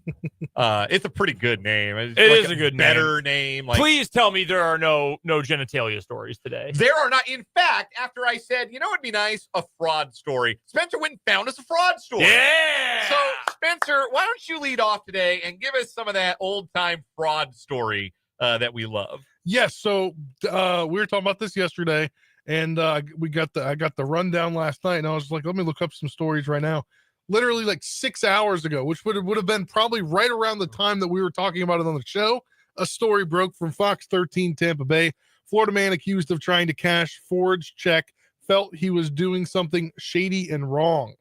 It's a pretty good name. It's It like is a good better name. Like, please tell me there are no genitalia stories today. there are not. In fact, after I said, it'd be nice, a fraud story, Spencer went and found us a fraud story. Yeah. So, Spencer, why don't you lead off today and give us some of that old-time fraud story that we love? Yes. So we were talking about this yesterday, and I got the rundown last night, and I was like, let me look up some stories right now. Literally like 6 hours ago, which would have been probably right around the time that we were talking about it on the show. A story broke from Fox 13 Tampa Bay. Florida man accused of trying to cash forged check felt he was doing something shady and wrong.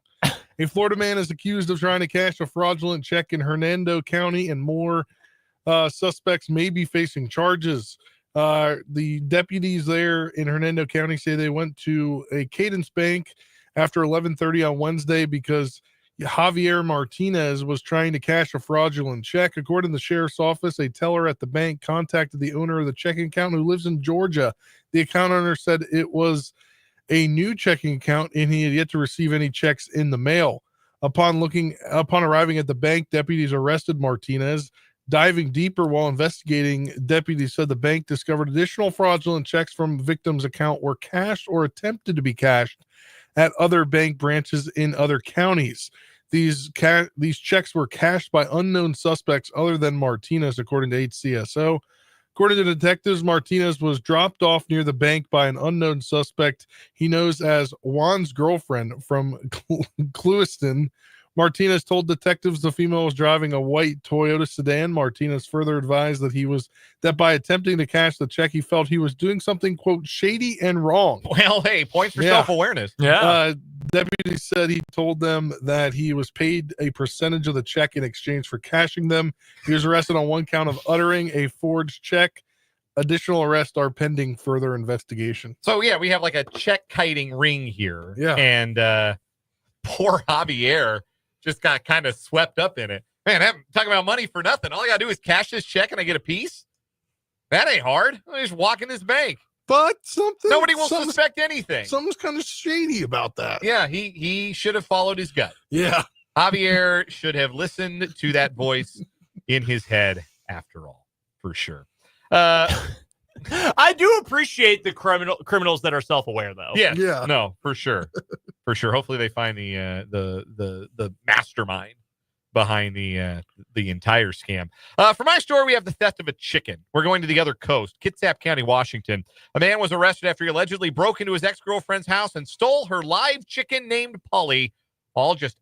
A Florida man is accused of trying to cash a fraudulent check in Hernando County, and more suspects may be facing charges. The deputies there in Hernando County say they went to a Cadence Bank after 11:30 on Wednesday because Javier Martinez was trying to cash a fraudulent check. According to the sheriff's office, a teller at the bank contacted the owner of the checking account, who lives in Georgia. The account owner said it was a new checking account and he had yet to receive any checks in the mail. Upon arriving at the bank, deputies arrested Martinez. Diving deeper while investigating, deputies said the bank discovered additional fraudulent checks from the victim's account were cashed or attempted to be cashed at other bank branches in other counties. These checks were cashed by unknown suspects other than Martinez, according to HCSO. According to detectives, Martinez was dropped off near the bank by an unknown suspect he knows as Juan's girlfriend from Clewiston. Martinez told detectives the female was driving a white Toyota sedan. Martinez further advised that by attempting to cash the check, he felt he was doing something, quote, shady and wrong. Well, hey, points for self-awareness. Yeah. Deputy said he told them that he was paid a percentage of the check in exchange for cashing them. He was arrested on one count of uttering a forged check. Additional arrests are pending further investigation. So, yeah, we have like a check kiting ring here. Yeah. And poor Javier just got kind of swept up in it. Man, I'm talking about money for nothing. All I got to do is cash this check and I get a piece? That ain't hard. I just walk in this bank. But nobody will suspect anything. Something's kind of shady about that. Yeah, he should have followed his gut. Yeah. Javier should have listened to that voice in his head after all, for sure. I do appreciate the criminals that are self-aware, though. Yes, Yeah. No, for sure. For sure. Hopefully they find the mastermind behind the entire scam. For my story, we have the theft of a chicken. We're going to the other coast, Kitsap County, Washington. A man was arrested after he allegedly broke into his ex-girlfriend's house and stole her live chicken named Polly, all just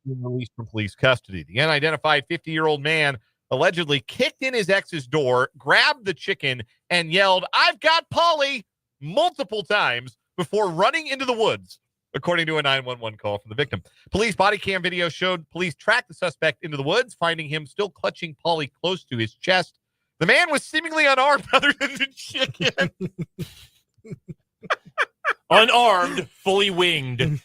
released from police custody. The unidentified 50-year-old man allegedly kicked in his ex's door, grabbed the chicken, and yelled, "I've got Polly," multiple times before running into the woods, according to a 911 call from the victim. Police body cam video showed police tracked the suspect into the woods, finding him still clutching Polly close to his chest. The man was seemingly unarmed other than the chicken. Unarmed, fully winged.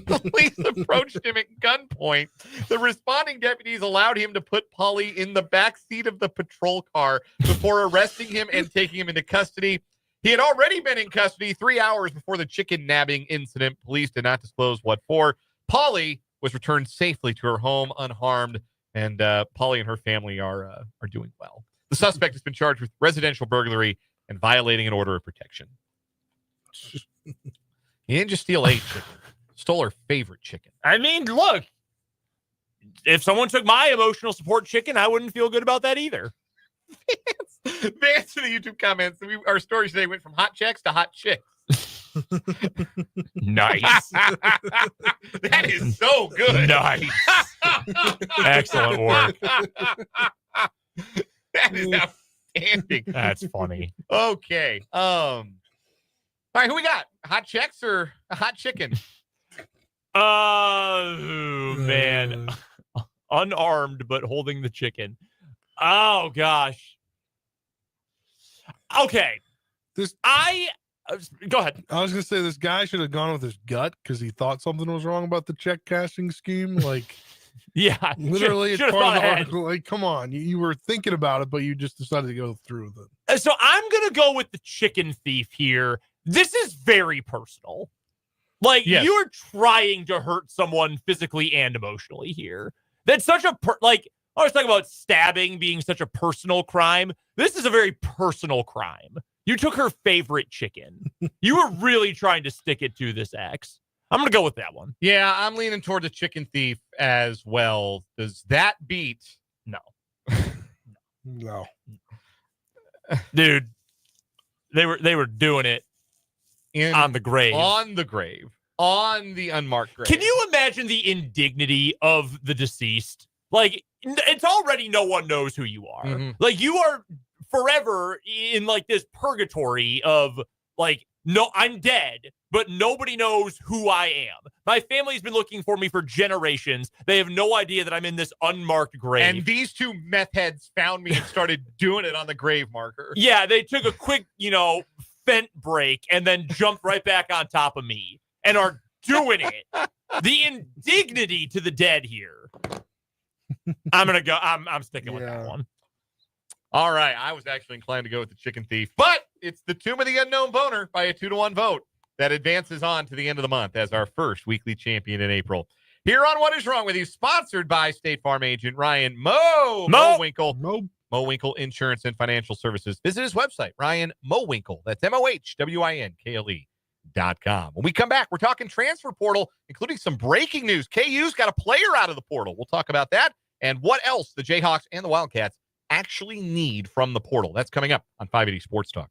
Police approached him at gunpoint. The responding deputies allowed him to put Polly in the back seat of the patrol car before arresting him and taking him into custody. He had already been in custody 3 hours before the chicken nabbing incident. Police did not disclose what for. Polly was returned safely to her home unharmed, and Polly and her family are doing well. The suspect has been charged with residential burglary and violating an order of protection. He didn't just steal a chicken. Stole her favorite chicken. I mean, look, if someone took my emotional support chicken, I wouldn't feel good about that either. Vance in the YouTube comments, our story today went from hot checks to hot chicks. Nice. That is so good. Nice. Excellent work. That is outstanding. That's funny. Okay. All right, who we got? Hot checks or a hot chicken? Oh, man. Unarmed, but holding the chicken. Oh, gosh. Okay. Go ahead. I was gonna say this guy should have gone with his gut because he thought something was wrong about the check cashing scheme. Like, yeah, literally, it's should've part of thought the ahead. article. Like, come on, you were thinking about it, but you just decided to go through with it. So I'm gonna go with the chicken thief here. This is very personal. Like, Yes. you're trying to hurt someone physically and emotionally here. That's such a I was talking about stabbing being such a personal crime. This is a very personal crime. You took her favorite chicken. You were really trying to stick it to this ex. I'm going to go with that one. Yeah, I'm leaning toward the chicken thief as well. Does that beat? No. No. Dude, they were doing it on the grave. On the grave. On the unmarked grave. Can you imagine the indignity of the deceased? Like, it's already no one knows who you are. Mm-hmm. Like, you are forever in like this purgatory of like, no, I'm dead, but nobody knows who I am. My family's been looking for me for generations. They have no idea that I'm in this unmarked grave. And these two meth heads found me and started doing it on the grave marker. Yeah, they took a quick, fent break and then jumped right back on top of me and are doing it. The indignity to the dead here. I'm gonna go. I'm sticking with that one. All right. I was actually inclined to go with the chicken thief, but it's the Tomb of the Unknown Boner by a 2-1 vote that advances on to the end of the month as our first weekly champion in April. Here on What Is Wrong With You, sponsored by State Farm agent Ryan Mo Winkle. Mo Winkle Insurance and Financial Services. Visit his website, Ryan Mo Winkle. That's MOHWINKLE.com. When we come back, we're talking transfer portal, including some breaking news. KU's got a player out of the portal. We'll talk about that and what else the Jayhawks and the Wildcats actually need from the portal. That's coming up on 580 Sports Talk.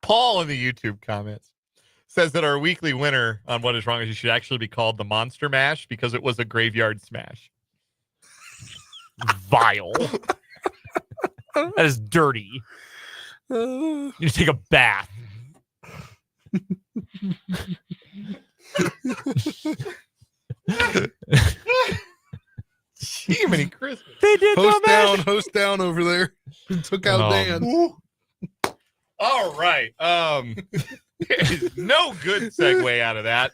Paul in the YouTube comments says that our weekly winner on What Is Wrong With You should actually be called the Monster Mash because it was a graveyard smash. Vile. That is dirty. You need to take a bath. Jiminy Christmas. They did Host down over there. Took out Dan. All right. There's no good segue out of that.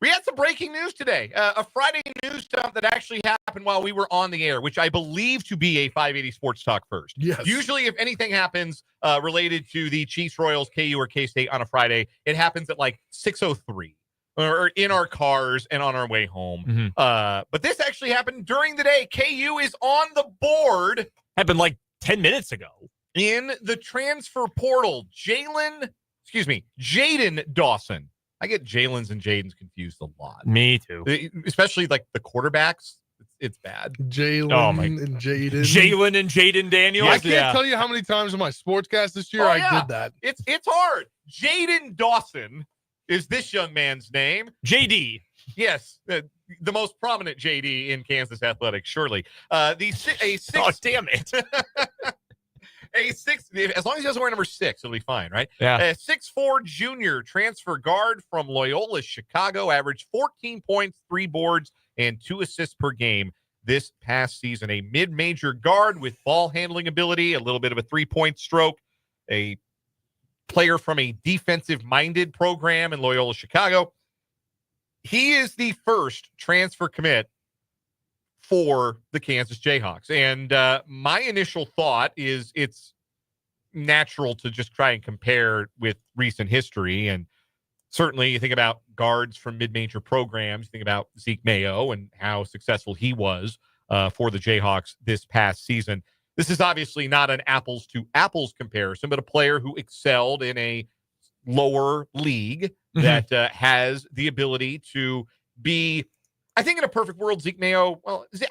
We had some breaking news today. A Friday news dump that actually happened while we were on the air, which I believe to be a 580 Sports Talk first. Yes. Usually, if anything happens related to the Chiefs, Royals, KU, or K-State on a Friday, it happens at like 6:03 or in our cars and on our way home. Mm-hmm. But this actually happened during the day. KU is on the board. Happened like 10 minutes ago. In the transfer portal, Jaden Dawson. I get Jalen's and Jaden's confused a lot. Me too. Especially like the quarterbacks. It's bad. Jalen and Jaden. Jalen and Jaden Daniels. I can't tell you how many times in my sportscast this year I did that. It's hard. Jaden Dawson is this young man's name. JD. Yes, the most prominent JD in Kansas athletics, surely. Oh, damn it. As long as he doesn't wear number 6, it'll be fine, right? Yeah. A 6'4" junior transfer guard from Loyola, Chicago, averaged 14 points, 3 boards, and 2 assists per game this past season. A mid-major guard with ball handling ability, a little bit of a 3-point stroke, a player from a defensive-minded program in Loyola, Chicago. He is the first transfer commit for the Kansas Jayhawks. And my initial thought is it's natural to just try and compare with recent history. And certainly you think about guards from mid-major programs, you think about Zeke Mayo and how successful he was for the Jayhawks this past season. This is obviously not an apples to apples comparison, but a player who excelled in a lower league that has the ability to be, I think in a perfect world, Zeke Mayo,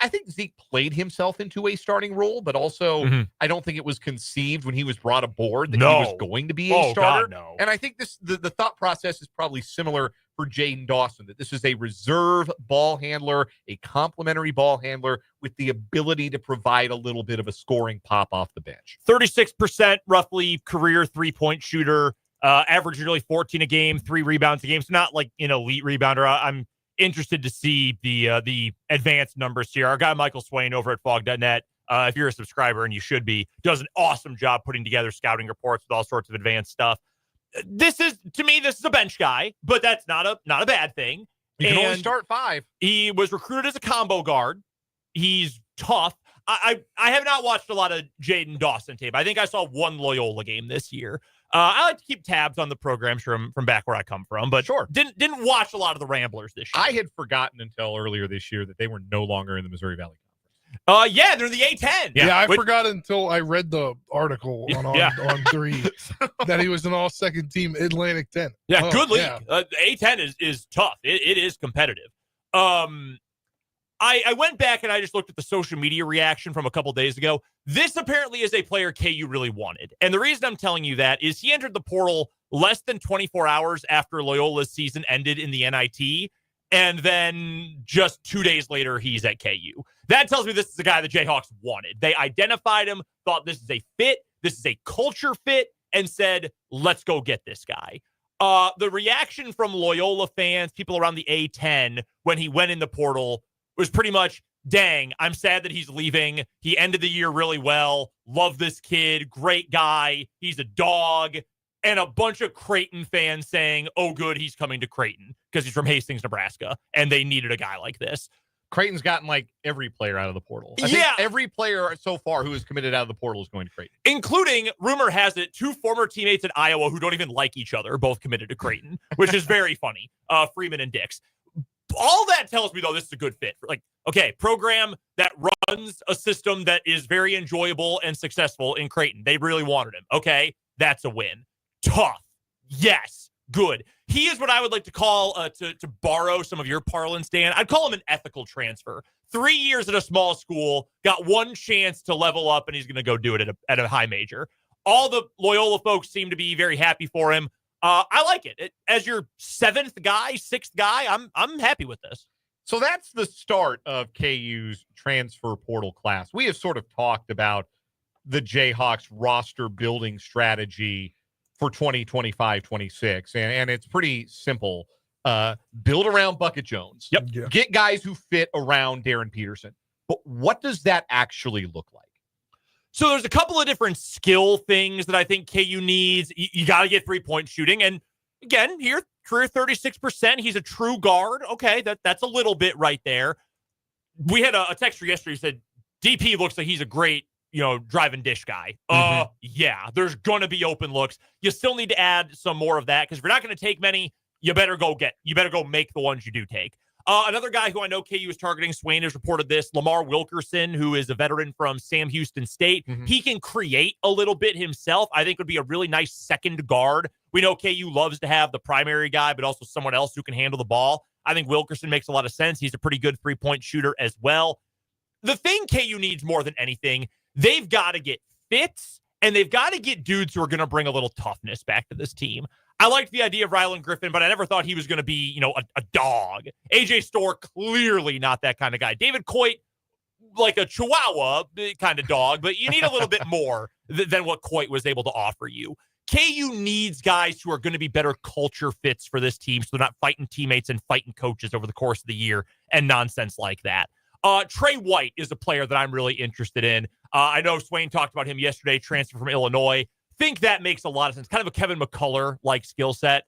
I think Zeke played himself into a starting role, but also I don't think it was conceived when he was brought aboard that he was going to be a starter. God, no. And I think the thought process is probably similar for Jaden Dawson, that this is a reserve ball handler, a complimentary ball handler with the ability to provide a little bit of a scoring pop off the bench. 36% roughly career 3-point shooter, average nearly 14 a game, 3 rebounds a game. So not like an elite rebounder. I'm interested to see the advanced numbers here. Our guy Michael Swain over at Fog.net, if you're a subscriber, and you should be, does an awesome job putting together scouting reports with all sorts of advanced stuff. This is a bench guy, but that's not a bad thing. You can only start 5. He was recruited as a combo guard. He's tough. I have not watched a lot of Jaden Dawson tape. I think I saw 1 Loyola game this year. I like to keep tabs on the programs from back where I come from, but sure, didn't watch a lot of the Ramblers this year. I had forgotten until earlier this year that they were no longer in the Missouri Valley Conference. Yeah, they're in the A10. Yeah, I forgot until I read the article on 3 that he was an all-second team Atlantic 10. Yeah, good league. Yeah. A10 is tough. It is competitive. I went back and I just looked at the social media reaction from a couple days ago. This apparently is a player KU really wanted. And the reason I'm telling you that is he entered the portal less than 24 hours after Loyola's season ended in the NIT. And then just 2 days later, he's at KU. That tells me this is a guy the Jayhawks wanted. They identified him, thought this is a fit, this is a culture fit, and said, let's go get this guy. The reaction from Loyola fans, people around the A10, when he went in the portal was pretty much, dang, I'm sad that he's leaving. He ended the year really well. Love this kid. Great guy. He's a dog. And a bunch of Creighton fans saying, oh, good, he's coming to Creighton because he's from Hastings, Nebraska, and they needed a guy like this. Creighton's gotten like every player out of the portal. I think every player so far who is committed out of the portal is going to Creighton. Including, rumor has it, 2 former teammates at Iowa who don't even like each other, both committed to Creighton, which is very funny. Freeman and Dix. All that tells me, though, this is a good fit. Like, okay, program that runs a system that is very enjoyable and successful in Creighton. They really wanted him. Okay, that's a win. Tough. Yes. Good. He is what I would like to call, to borrow some of your parlance, Dan, I'd call him an ethical transfer. 3 years at a small school, got 1 chance to level up, and he's going to go do it at a high major. All the Loyola folks seem to be very happy for him. I like it. As your 7th guy, 6th guy, I'm happy with this. So that's the start of KU's transfer portal class. We have sort of talked about the Jayhawks roster building strategy for 2025-26, and it's pretty simple. Build around Bucket Jones. Yep. Yeah. Get guys who fit around Darren Peterson. But what does that actually look like? So there's a couple of different skill things that I think KU needs. You got to get 3-point shooting. And again, here, career 36%. He's a true guard. Okay, that's a little bit right there. We had a texter yesterday who said, DP looks like he's a great, drive and dish guy. Yeah, there's going to be open looks. You still need to add some more of that because if you're not going to take many, you better go make the ones you do take. Another guy who I know KU is targeting, Swain has reported this, Lamar Wilkerson, who is a veteran from Sam Houston State. Mm-hmm. He can create a little bit himself. I think would be a really nice second guard. We know KU loves to have the primary guy, but also someone else who can handle the ball. I think Wilkerson makes a lot of sense. He's a pretty good 3-point shooter as well. The thing KU needs more than anything, they've got to get fits, and they've got to get dudes who are going to bring a little toughness back to this team. I liked the idea of Rylan Griffin, but I never thought he was going to be, a dog. AJ Storr, clearly not that kind of guy. David Coit, like a Chihuahua kind of dog, but you need a little bit more than what Coit was able to offer you. KU needs guys who are going to be better culture fits for this team so they're not fighting teammates and fighting coaches over the course of the year and nonsense like that. Trey White is a player that I'm really interested in. I know Swain talked about him yesterday, transfer from Illinois. Think that makes a lot of sense. Kind of a Kevin McCullough-like skill set.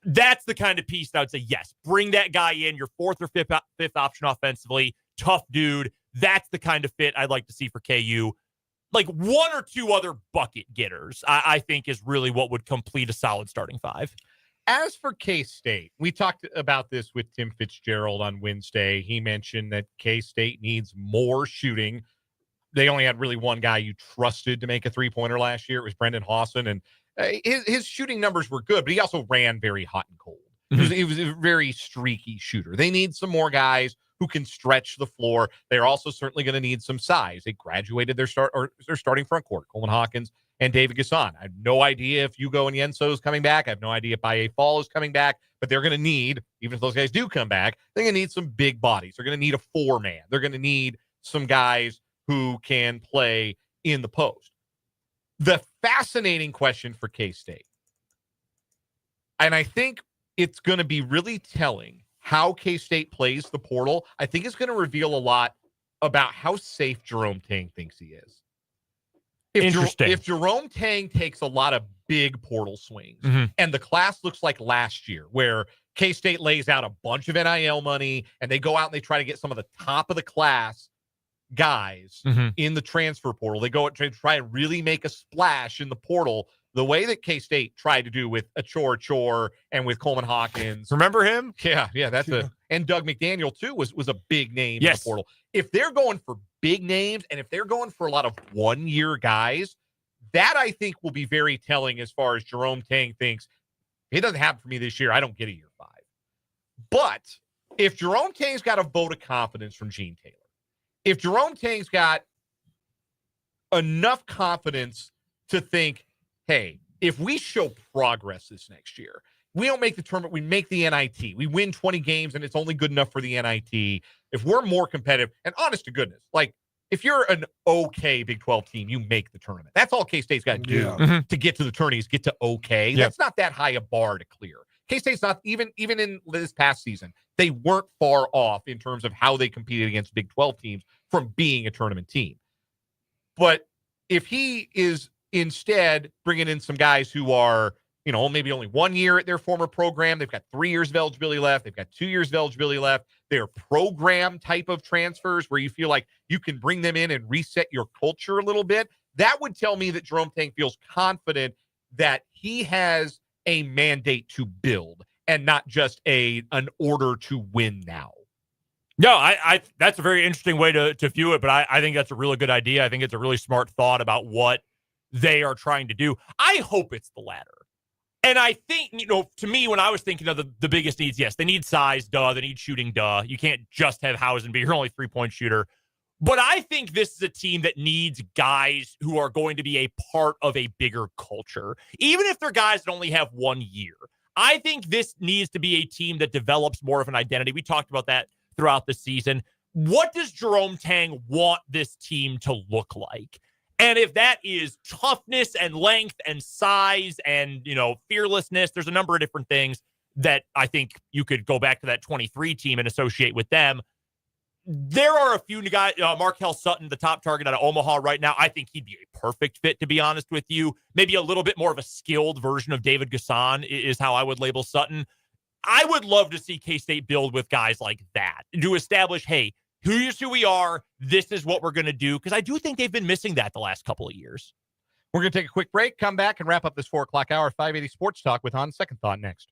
That's the kind of piece that I would say, yes, bring that guy in, your 4th or 5th option offensively, tough dude. That's the kind of fit I'd like to see for KU. Like 1 or 2 other bucket getters, I think is really what would complete a solid starting 5. As for K-State, we talked about this with Tim Fitzgerald on Wednesday. He mentioned that K-State needs more shooting. They only had really one guy you trusted to make a 3-pointer last year. It was Brendan Hawson, and his shooting numbers were good, but he also ran very hot and cold. Mm-hmm. He was a very streaky shooter. They need some more guys who can stretch the floor. They're also certainly going to need some size. They graduated their starting front court, Coleman Hawkins and David Gasson. I have no idea if Hugo and Yenso is coming back. I have no idea if Baye Fall is coming back, but they're going to need, even if those guys do come back, they're going to need some big bodies. They're going to need a 4-man. They're going to need some guys who can play in the post. The fascinating question for K-State, and I think it's going to be really telling how K-State plays the portal. I think it's going to reveal a lot about how safe Jerome Tang thinks he is. Interesting. If Jerome Tang takes a lot of big portal swings, and the class looks like last year, where K-State lays out a bunch of NIL money, and they go out and they try to get some of the top of the class guys in the transfer portal. They go to try and really make a splash in the portal the way that K-State tried to do with Achor and with Coleman Hawkins. Remember him? Yeah, that's and Doug McDaniel too was a big name in the portal. If they're going for big names and if they're going for a lot of 1-year guys, that I think will be very telling as far as Jerome Tang thinks. If it doesn't happen for me this year, I don't get a year 5. But if Jerome Tang's got a vote of confidence from Gene Taylor, if Jerome Tang's got enough confidence to think, hey, if we show progress this next year, we don't make the tournament, we make the NIT. We win 20 games, and it's only good enough for the NIT. If we're more competitive, and honest to goodness, like if you're an okay Big 12 team, you make the tournament. That's all K-State's got to do to get to the tourney is get to okay. Yep. That's not that high a bar to clear. K-State's not, even in this past season, they weren't far off in terms of how they competed against Big 12 teams from being a tournament team. But if he is instead bringing in some guys who are, maybe only 1 year at their former program, they've got 3 years of eligibility left, they've got 2 years of eligibility left, they're program type of transfers where you feel like you can bring them in and reset your culture a little bit, that would tell me that Jerome Tang feels confident that he has a mandate to build and not just an order to win now. No, I that's a very interesting way to view it, but I think that's a really good idea. I think it's a really smart thought about what they are trying to do. I hope it's the latter. And I think, to me, when I was thinking of the biggest needs, yes, they need size, duh. They need shooting, duh. You can't just have Hausen be your only 3-point shooter. But I think this is a team that needs guys who are going to be a part of a bigger culture, even if they're guys that only have 1 year. I think this needs to be a team that develops more of an identity. We talked about that throughout the season. What does Jerome Tang want this team to look like? And if that is toughness and length and size and, fearlessness, there's a number of different things that I think you could go back to that 23 team and associate with them. There are a few guys, Markel Sutton, the top target out of Omaha right now. I think he'd be a perfect fit, to be honest with you. Maybe a little bit more of a skilled version of David Gasson is how I would label Sutton. I would love to see K-State build with guys like that to establish, hey, here's who we are. This is what we're going to do. Because I do think they've been missing that the last couple of years. We're going to take a quick break, come back, and wrap up this 4 o'clock hour 580 Sports Talk with On Second Thought next.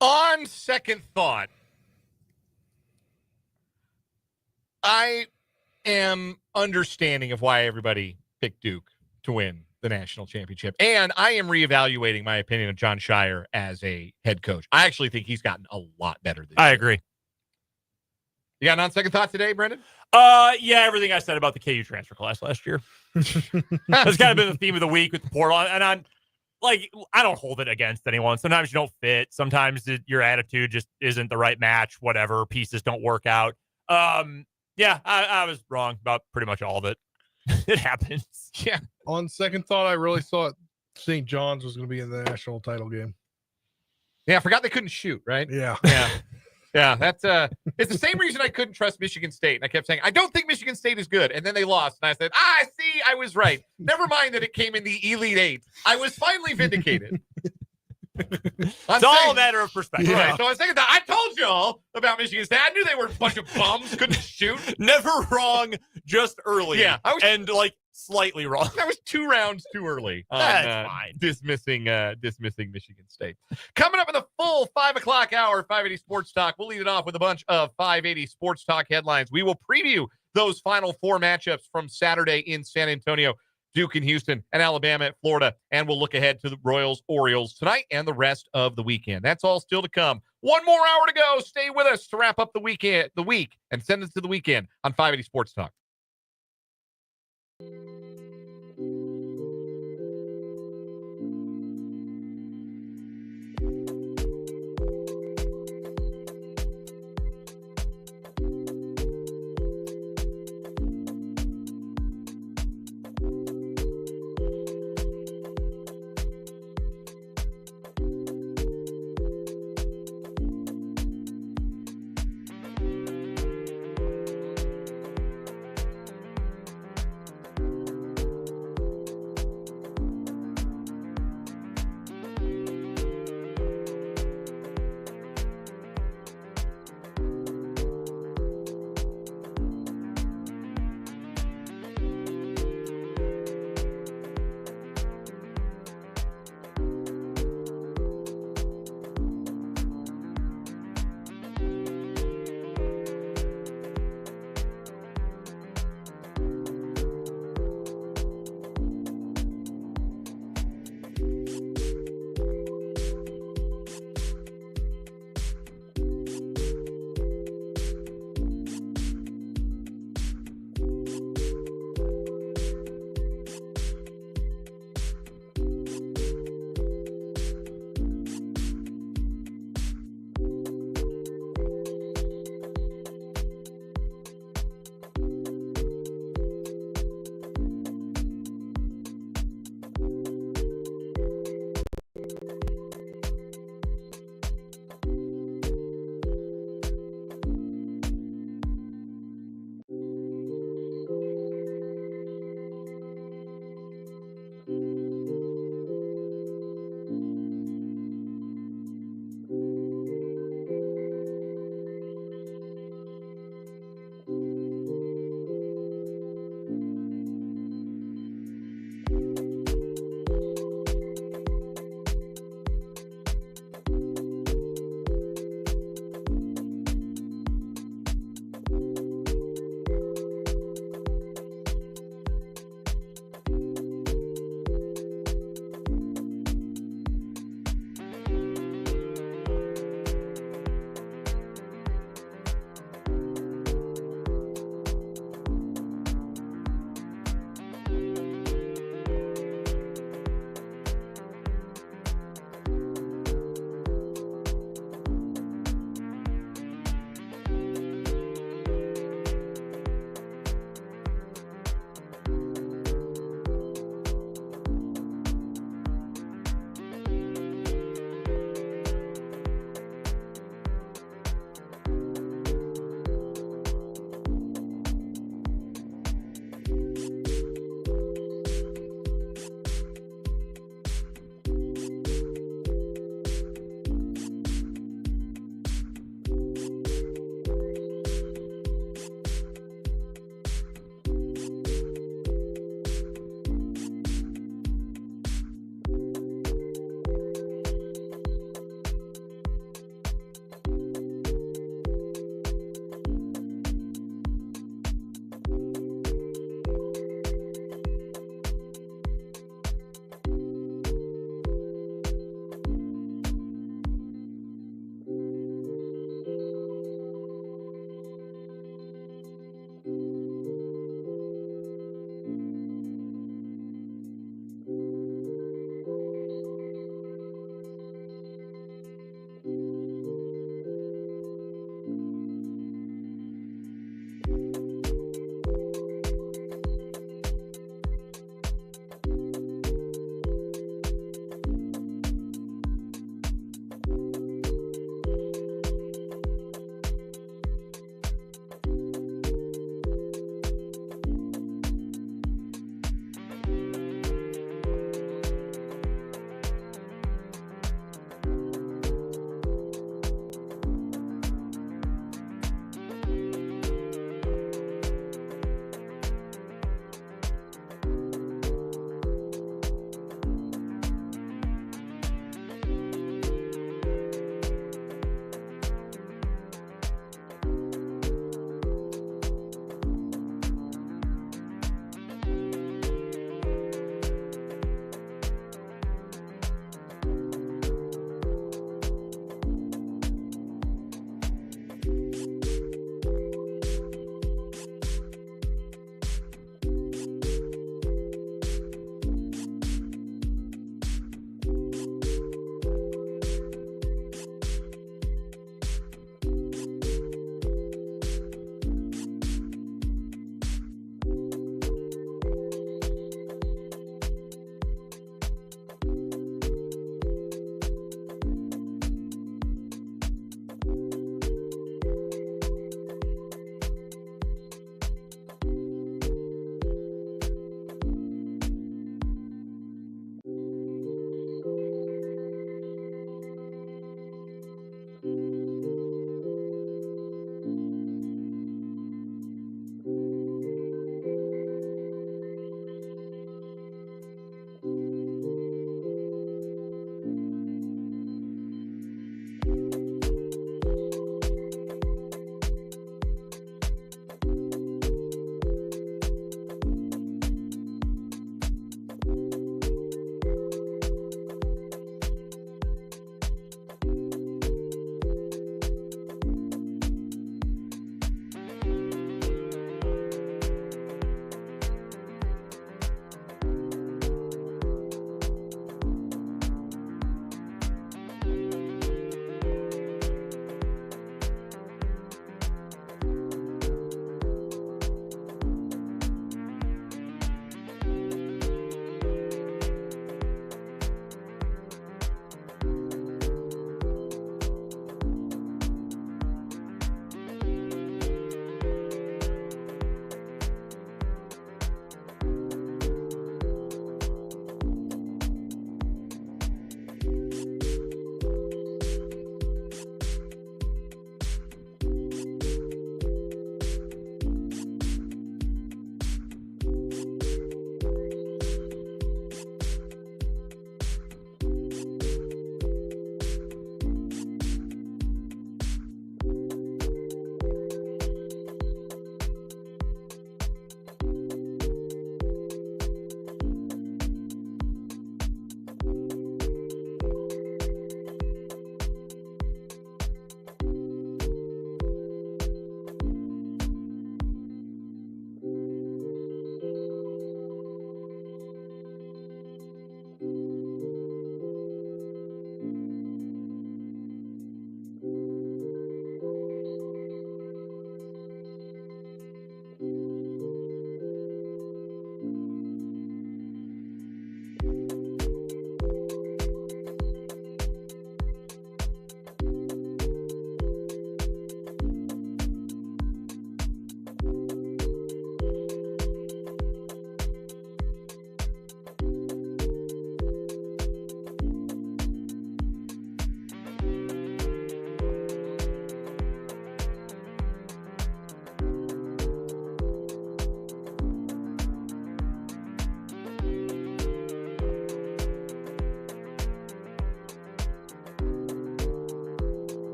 On second thought, I am understanding of why everybody picked Duke to win the national championship. And I am reevaluating my opinion of John Shire as a head coach. I actually think he's gotten a lot better this year. I agree. You got an on second thought today, Brendan? Yeah, everything I said about the KU transfer class last year. That's kind of been the theme of the week with the portal. And I don't hold it against anyone. Sometimes you don't fit. Sometimes your attitude just isn't the right match. Whatever, pieces don't work out. Yeah, I was wrong about pretty much all of it. It happens. Yeah. On second thought, I really thought St. John's was going to be in the national title game. Yeah, I forgot they couldn't shoot, right? Yeah. Yeah. Yeah, that's it's the same reason I couldn't trust Michigan State. And I kept saying, I don't think Michigan State is good. And then they lost. And I said, see, I was right. Never mind that it came in the Elite Eight. I was finally vindicated. It's all a matter of perspective. Yeah. Right. So I was thinking that I told you all about Michigan State. I knew they were a bunch of bums, couldn't shoot. Never wrong, just early. Yeah. Slightly wrong. That was 2 rounds too early. That's fine. Dismissing Michigan State. Coming up in the full 5 o'clock hour, 580 Sports Talk. We'll lead it off with a bunch of 580 Sports Talk headlines. We will preview those final 4 matchups from Saturday in San Antonio. Duke and Houston, and Alabama at Florida. And we'll look ahead to the Royals, Orioles tonight and the rest of the weekend. That's all still to come. One more hour to go. Stay with us to wrap up the week, and send us to the weekend on 580 Sports Talk.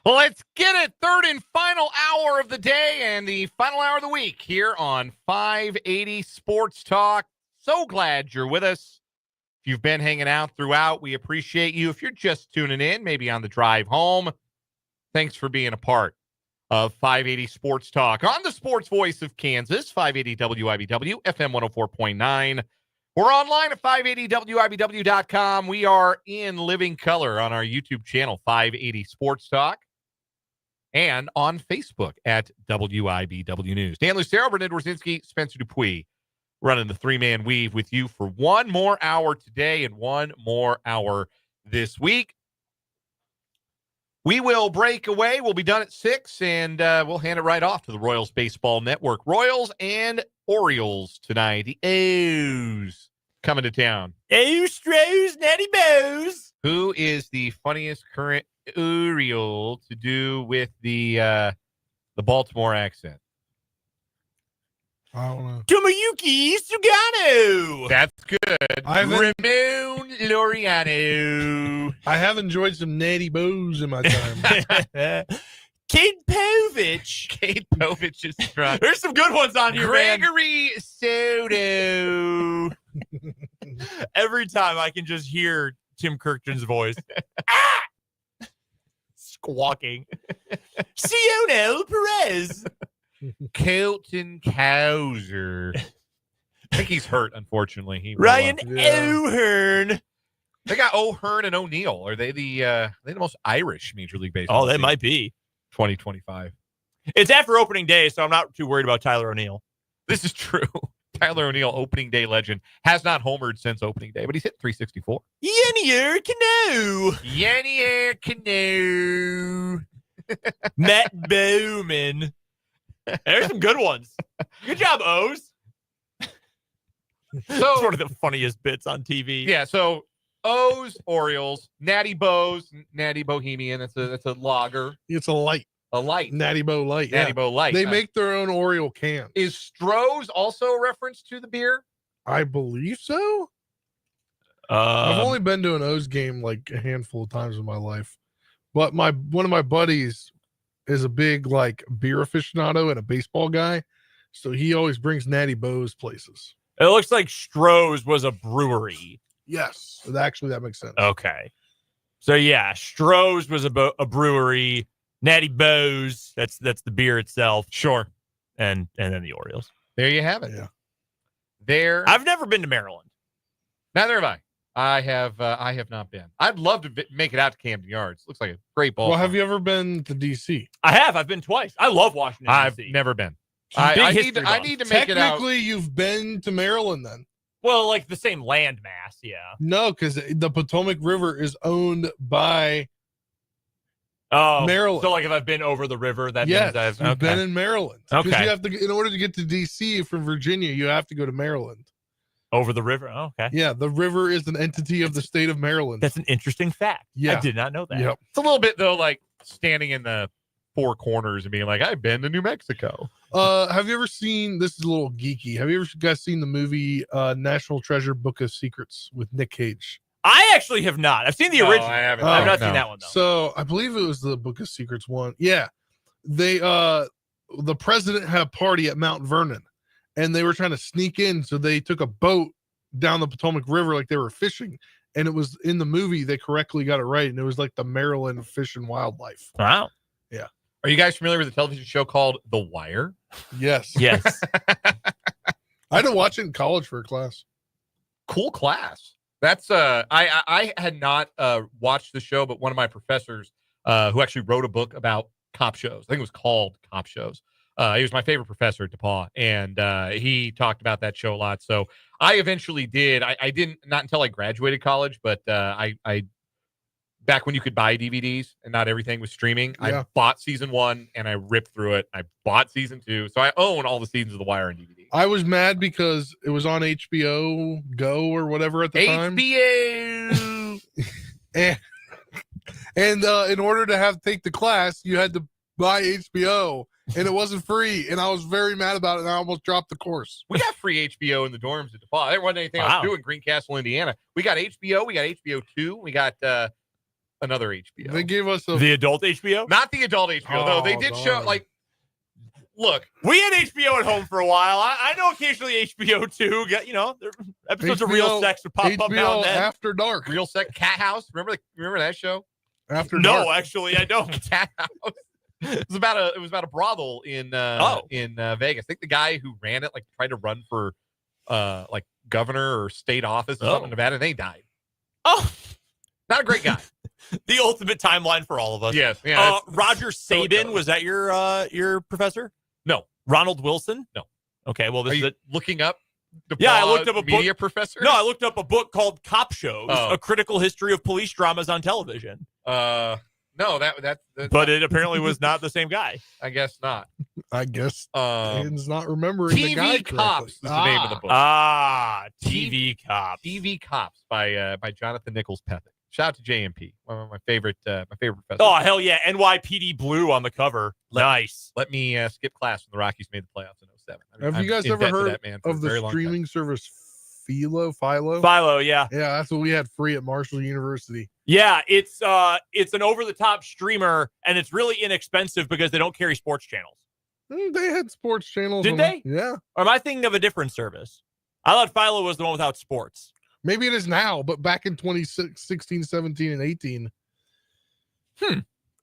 Let's get it. Third and final hour of the day and the final hour of the week here on 580 Sports Talk. So glad you're with us. If you've been hanging out throughout, we appreciate you. If you're just tuning in, maybe on the drive home, thanks for being a part of 580 Sports Talk on the sports voice of Kansas, 580 WIBW, FM 104.9. We're online at 580WIBW.com. We are in living color on our YouTube channel, 580 Sports Talk, and on Facebook at WIBW News. Dan Lucero, Bernard Warzinski, Spencer Dupuis, running the three-man weave with you for one more hour today and one more hour this week. We will break away. We'll be done at 6, and we'll hand it right off to the Royals Baseball Network. Royals and Orioles tonight. The O's coming to town. Astros, Natty Bows. Who is the funniest current Oriole to do with the Baltimore accent? I don't know. Tomoyuki Sugano. That's good. Ramon Laureano. I have enjoyed some natty bows in my time. Kate Povich. Kate Povich is strong. There's some good ones on here, man. Gregory Soto. Every time I can just hear Tim Kirkton's voice. Ah! Squawking. Cionel Perez. Colton Cowser. I think he's hurt, unfortunately. Ryan O'Hearn. They got O'Hearn and O'Neill. Are they the most Irish Major League Baseball? Oh, they team? might be. 2025. It's after opening day, so I'm not too worried about Tyler O'Neill. This is true. Tyler O'Neill, opening day legend, has not homered since opening day, but he's hit 364. Yenier Cano. Yenier Cano. Matt Bowman. There's some good ones. Good job, O's. So it's one of the funniest bits on TV. Yeah, so O's, Orioles, Natty Bows, Natty Bohemian. That's a lager. It's a light. A light. Natty Bow light. Natty Yeah. Bow light. They make their own Oriole cans. Is Stroh's also a reference to the beer? I believe so. I've only been to an O's game like a handful of times in my life. But one of my buddies is a big like beer aficionado and a baseball guy. So he always brings Natty Bows places. It looks like Stroh's was a brewery. Yes. Actually, that makes sense. Okay. So yeah, Stroh's was a brewery. Natty Bows, that's the beer itself. Sure. And then the Orioles. There you have it. Yeah. There. I've never been to Maryland. Neither have I. I have not been. I'd love to make it out to Camden Yards. Looks like a great ball. Well, have you ever been to DC? I have. I've been twice. I love Washington, I've D.C. never been. Big I history need to buff. make it out. Technically, you've been to Maryland then. Well, like the same land mass, yeah. No, because the Potomac River is owned by Oh, Maryland. So like if I've been over the river, that yes, means you've been in Maryland. Because Okay. you have to, in order to get to DC from Virginia, you have to go to Maryland. over the river. Oh, okay. Yeah, the river is an entity of the state of Maryland. That's an interesting fact. Yeah. I did not know that. Yep. It's a little bit though, like standing in the four corners and being like, I've been to New Mexico. Have you ever seen? This is a little geeky. Have you ever guys seen the movie National Treasure: Book of Secrets with Nick Cage? I actually have not. I've seen the original. I haven't. I've not No. seen that one though. So I believe it was the Book of Secrets one. Yeah, they the president had a party at Mount Vernon, and they were trying to sneak in, so they took a boat down the Potomac River like they were fishing, and it was in the movie. They correctly got it right, and it was like the Maryland Fish and Wildlife. Wow. Are you guys familiar with a television show called The Wire? Yes, Yes. I had to watch it in college for a class. Cool class. That's I had not watched the show, but one of my professors who actually wrote a book about cop shows. I think it was called Cop Shows. He was my favorite professor at DePaul, and he talked about that show a lot. So I eventually did. I didn't, not until I graduated college, but I back when you could buy DVDs and not everything was streaming, Yeah. I bought season 1 and I ripped through it. I bought season 2, so I own all the seasons of The Wire on DVD. I was mad because it was on HBO Go or whatever at the time. HBO. And in order to take the class, you had to buy HBO, and it wasn't free. And I was very mad about it, and I almost dropped the course. We got free HBO in the dorms at DePaul. There wasn't anything else Wow. to do in Greencastle, Indiana. We got HBO. We got HBO 2. We got another HBO. They gave us The adult HBO? Not the adult HBO, though. They did show, darn. like, look. We had HBO at home for a while. I know occasionally HBO too. Episodes of Real Sex would pop up now and then. After Dark. Real Sex, Cat House. Remember that show? After No, Dark. actually, I don't. Cat House. It was about a brothel in Vegas. I think the guy who ran it tried to run for like governor or state office or something in Nevada, and they died. Oh, not a great guy. The ultimate timeline for all of us. Yes. Yeah. Roger Sabin, was that your professor? No. Ronald Wilson? No. Okay, well, Are you looking up? I looked up a media book. Professor. No, I looked up a book called Cop Shows: Oh. A Critical History of Police Dramas on Television. No, that but it apparently was not the same guy. I guess not. I guess Ian's not TV remembering the guy Cops is the name of the book. TV Cops. TV Cops by Jonathan Nichols Pethick. Shout out to JMP, one of my favorite professors. Oh, hell yeah. NYPD Blue on the cover. Nice. Let me skip class when the Rockies made the playoffs in 2007. Have you guys ever heard of the streaming service Philo? Philo, yeah. Yeah, that's what we had free at Marshall University. Yeah, it's an over-the-top streamer, and it's really inexpensive because they don't carry sports channels. They had sports channels. Did they? Yeah. Or am I thinking of a different service? I thought Philo was the one without sports. Maybe it is now, but back in 2016, 17, and 18,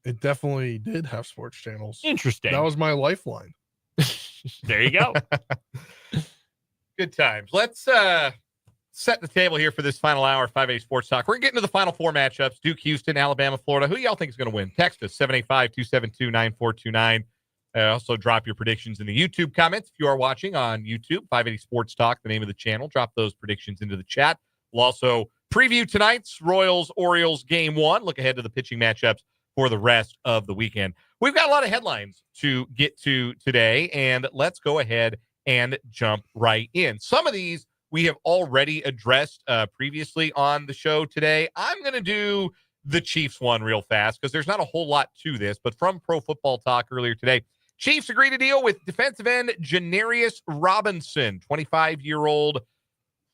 it definitely did have sports channels. Interesting. That was my lifeline. There you go. Good times. Let's set the table here for this final hour of 5A Sports Talk. We're getting to the final four matchups. Duke, Houston, Alabama, Florida. Who y'all think is going to win? Text us, 785-272-9429. Also, drop your predictions in the YouTube comments. If you are watching on YouTube, 580 Sports Talk, the name of the channel. Drop those predictions into the chat. We'll also preview tonight's Royals-Orioles Game 1. Look ahead to the pitching matchups for the rest of the weekend. We've got a lot of headlines to get to today, and let's go ahead and jump right in. Some of these we have already addressed previously on the show today. I'm going to do the Chiefs one real fast because there's not a whole lot to this, but from Pro Football Talk earlier today, Chiefs agree to deal with defensive end Janarius Robinson, 25-year-old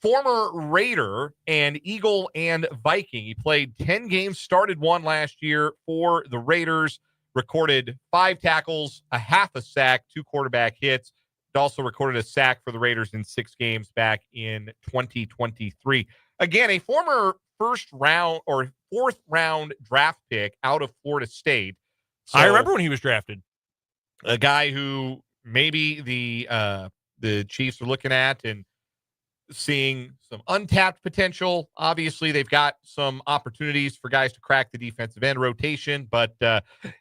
former Raider and Eagle and Viking. He played 10 games, started one last year for the Raiders, recorded 5 tackles, a half a sack, 2 quarterback hits. Also recorded a sack for the Raiders in 6 games back in 2023. Again, a former first round or 4th round draft pick out of Florida State. So, I remember when he was drafted. A guy who maybe the Chiefs are looking at and seeing some untapped potential. Obviously, they've got some opportunities for guys to crack the defensive end rotation, but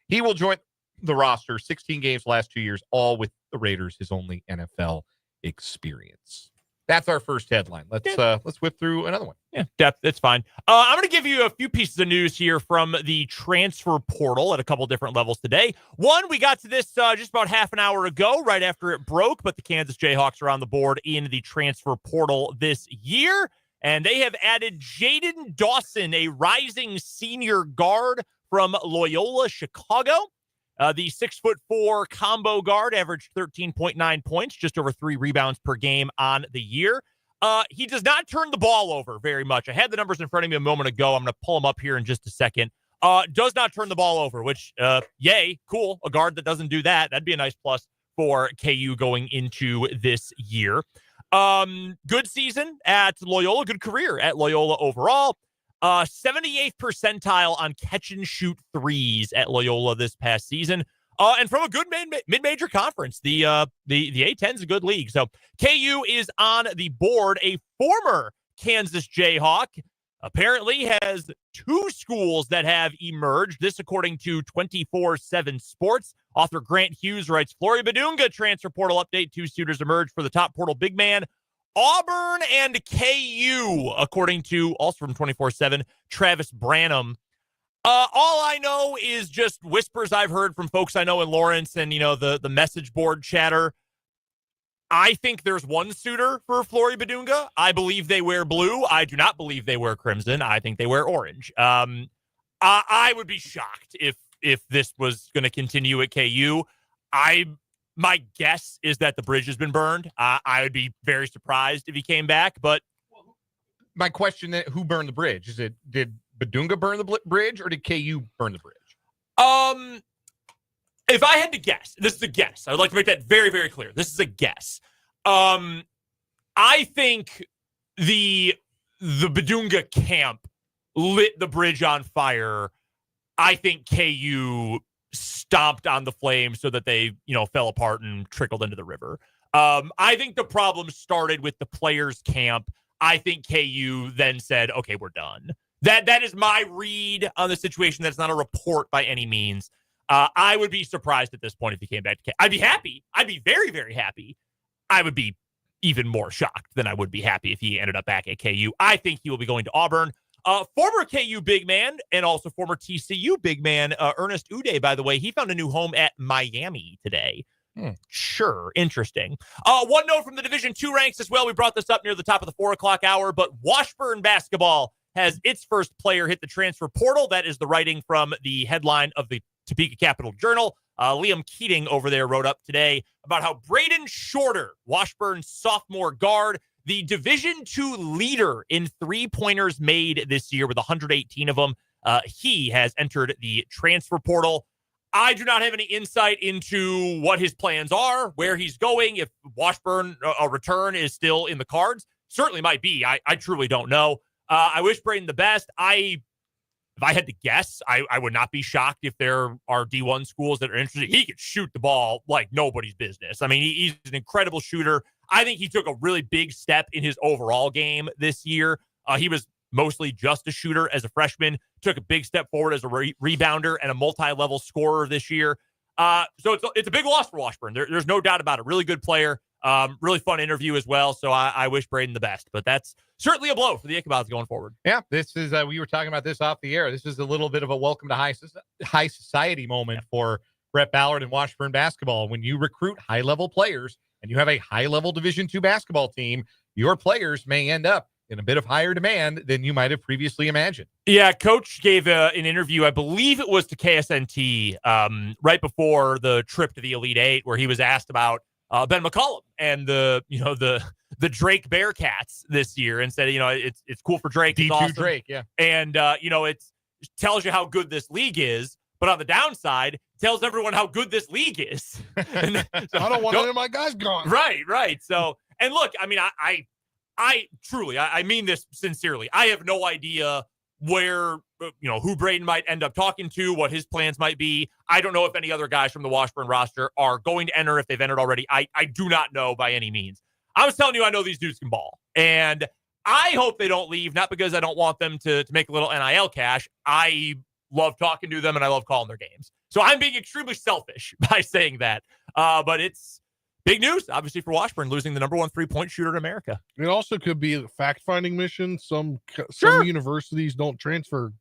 he will join the roster. 16 games the last 2 years, all with the Raiders, his only NFL experience. That's our first headline. Let's whip through another one. Yeah, depth. It's fine. I'm going to give you a few pieces of news here from the transfer portal at a couple different levels today. One, we got to this just about half an hour ago, right after it broke, but the Kansas Jayhawks are on the board in the transfer portal this year, and they have added Jaden Dawson, a rising senior guard from Loyola, Chicago. The 6'4" combo guard averaged 13.9 points, just over 3 rebounds per game on the year. He does not turn the ball over very much. I had the numbers in front of me a moment ago. I'm going to pull them up here in just a second. Does not turn the ball over, which, yay, cool. A guard that doesn't do that. That'd be a nice plus for KU going into this year. Good season at Loyola. Good career at Loyola overall. 78th percentile on catch and shoot threes at Loyola this past season. And from a good mid-major conference, the A10 is a good league. So KU is on the board. A former Kansas Jayhawk apparently has 2 schools that have emerged. This according to 24/7 Sports. Author Grant Hughes writes, Flory Badunga transfer portal update. 2 suitors emerged for the top portal big man. Auburn and KU, according to, also from 24/7, Travis Branham. All I know is just whispers I've heard from folks I know in Lawrence and, the message board chatter. I think there's one suitor for Flory Badunga. I believe they wear blue. I do not believe they wear crimson. I think they wear orange. I would be shocked if this was going to continue at KU. My guess is that the bridge has been burned. I would be very surprised if he came back, but my question: who burned the bridge? Did Bedunga burn the bridge, or did KU burn the bridge? If I had to guess, this is a guess. I would like to make that very, very clear. This is a guess. I think the Bedunga camp lit the bridge on fire. I think KU stomped on the flames so that they, fell apart and trickled into the river. I think the problem started with the players' camp. I think KU then said, okay, we're done. That is my read on the situation. That's not a report by any means. I would be surprised at this point if he came back to KU. I'd be happy. I'd be very, very happy. I would be even more shocked than I would be happy if he ended up back at KU. I think he will be going to Auburn. Former KU big man and also former TCU big man, Ernest Uday, by the way, he found a new home at Miami today. Sure. Interesting. One note from the Division II ranks as well. We brought this up near the top of the 4 o'clock hour, but Washburn basketball has its first player hit the transfer portal. That is the writing from the headline of the Topeka Capital Journal. Liam Keating over there wrote up today about how Braden Shorter, Washburn's sophomore guard, the Division II leader in three-pointers made this year with 118 of them, he has entered the transfer portal. I do not have any insight into what his plans are, where he's going, if Washburn, a return is still in the cards. Certainly might be. I truly don't know. I wish Braden the best. If I had to guess, I would not be shocked if there are D1 schools that are interested. He could shoot the ball like nobody's business. I mean, he's an incredible shooter. I think he took a really big step in his overall game this year. He was mostly just a shooter as a freshman, took a big step forward as a rebounder and a multi-level scorer this year. So it's a big loss for Washburn. There's no doubt about it. Really good player. Really fun interview as well. So I wish Braden the best, but that's certainly a blow for the Ichabod's going forward. Yeah, this is, we were talking about this off the air. This is a little bit of a welcome to high society moment for Brett Ballard and Washburn basketball. When you recruit high-level players and you have a high-level Division II basketball team, your players may end up in a bit of higher demand than you might have previously imagined. Yeah, Coach gave an interview, I believe it was to KSNT, right before the trip to the Elite Eight, where he was asked about Ben McCollum and the Drake Bearcats this year, and said, it's cool for Drake. D2 awesome. Drake, yeah. And, it tells you how good this league is, but on the downside, tells everyone how good this league is. And so I don't want any of my guys gone. Right. So, and look, I mean, I truly, I mean this sincerely. I have no idea where, who Braden might end up talking to, what his plans might be. I don't know if any other guys from the Washburn roster are going to enter, if they've entered already. I do not know by any means. I was telling you, I know these dudes can ball, and I hope they don't leave, not because I don't want them to make a little NIL cash. I love talking to them and I love calling their games. So I'm being extremely selfish by saying that. But it's big news, obviously, for Washburn, losing the number one three-point shooter in America. It also could be a fact-finding mission. Some universities don't transfer.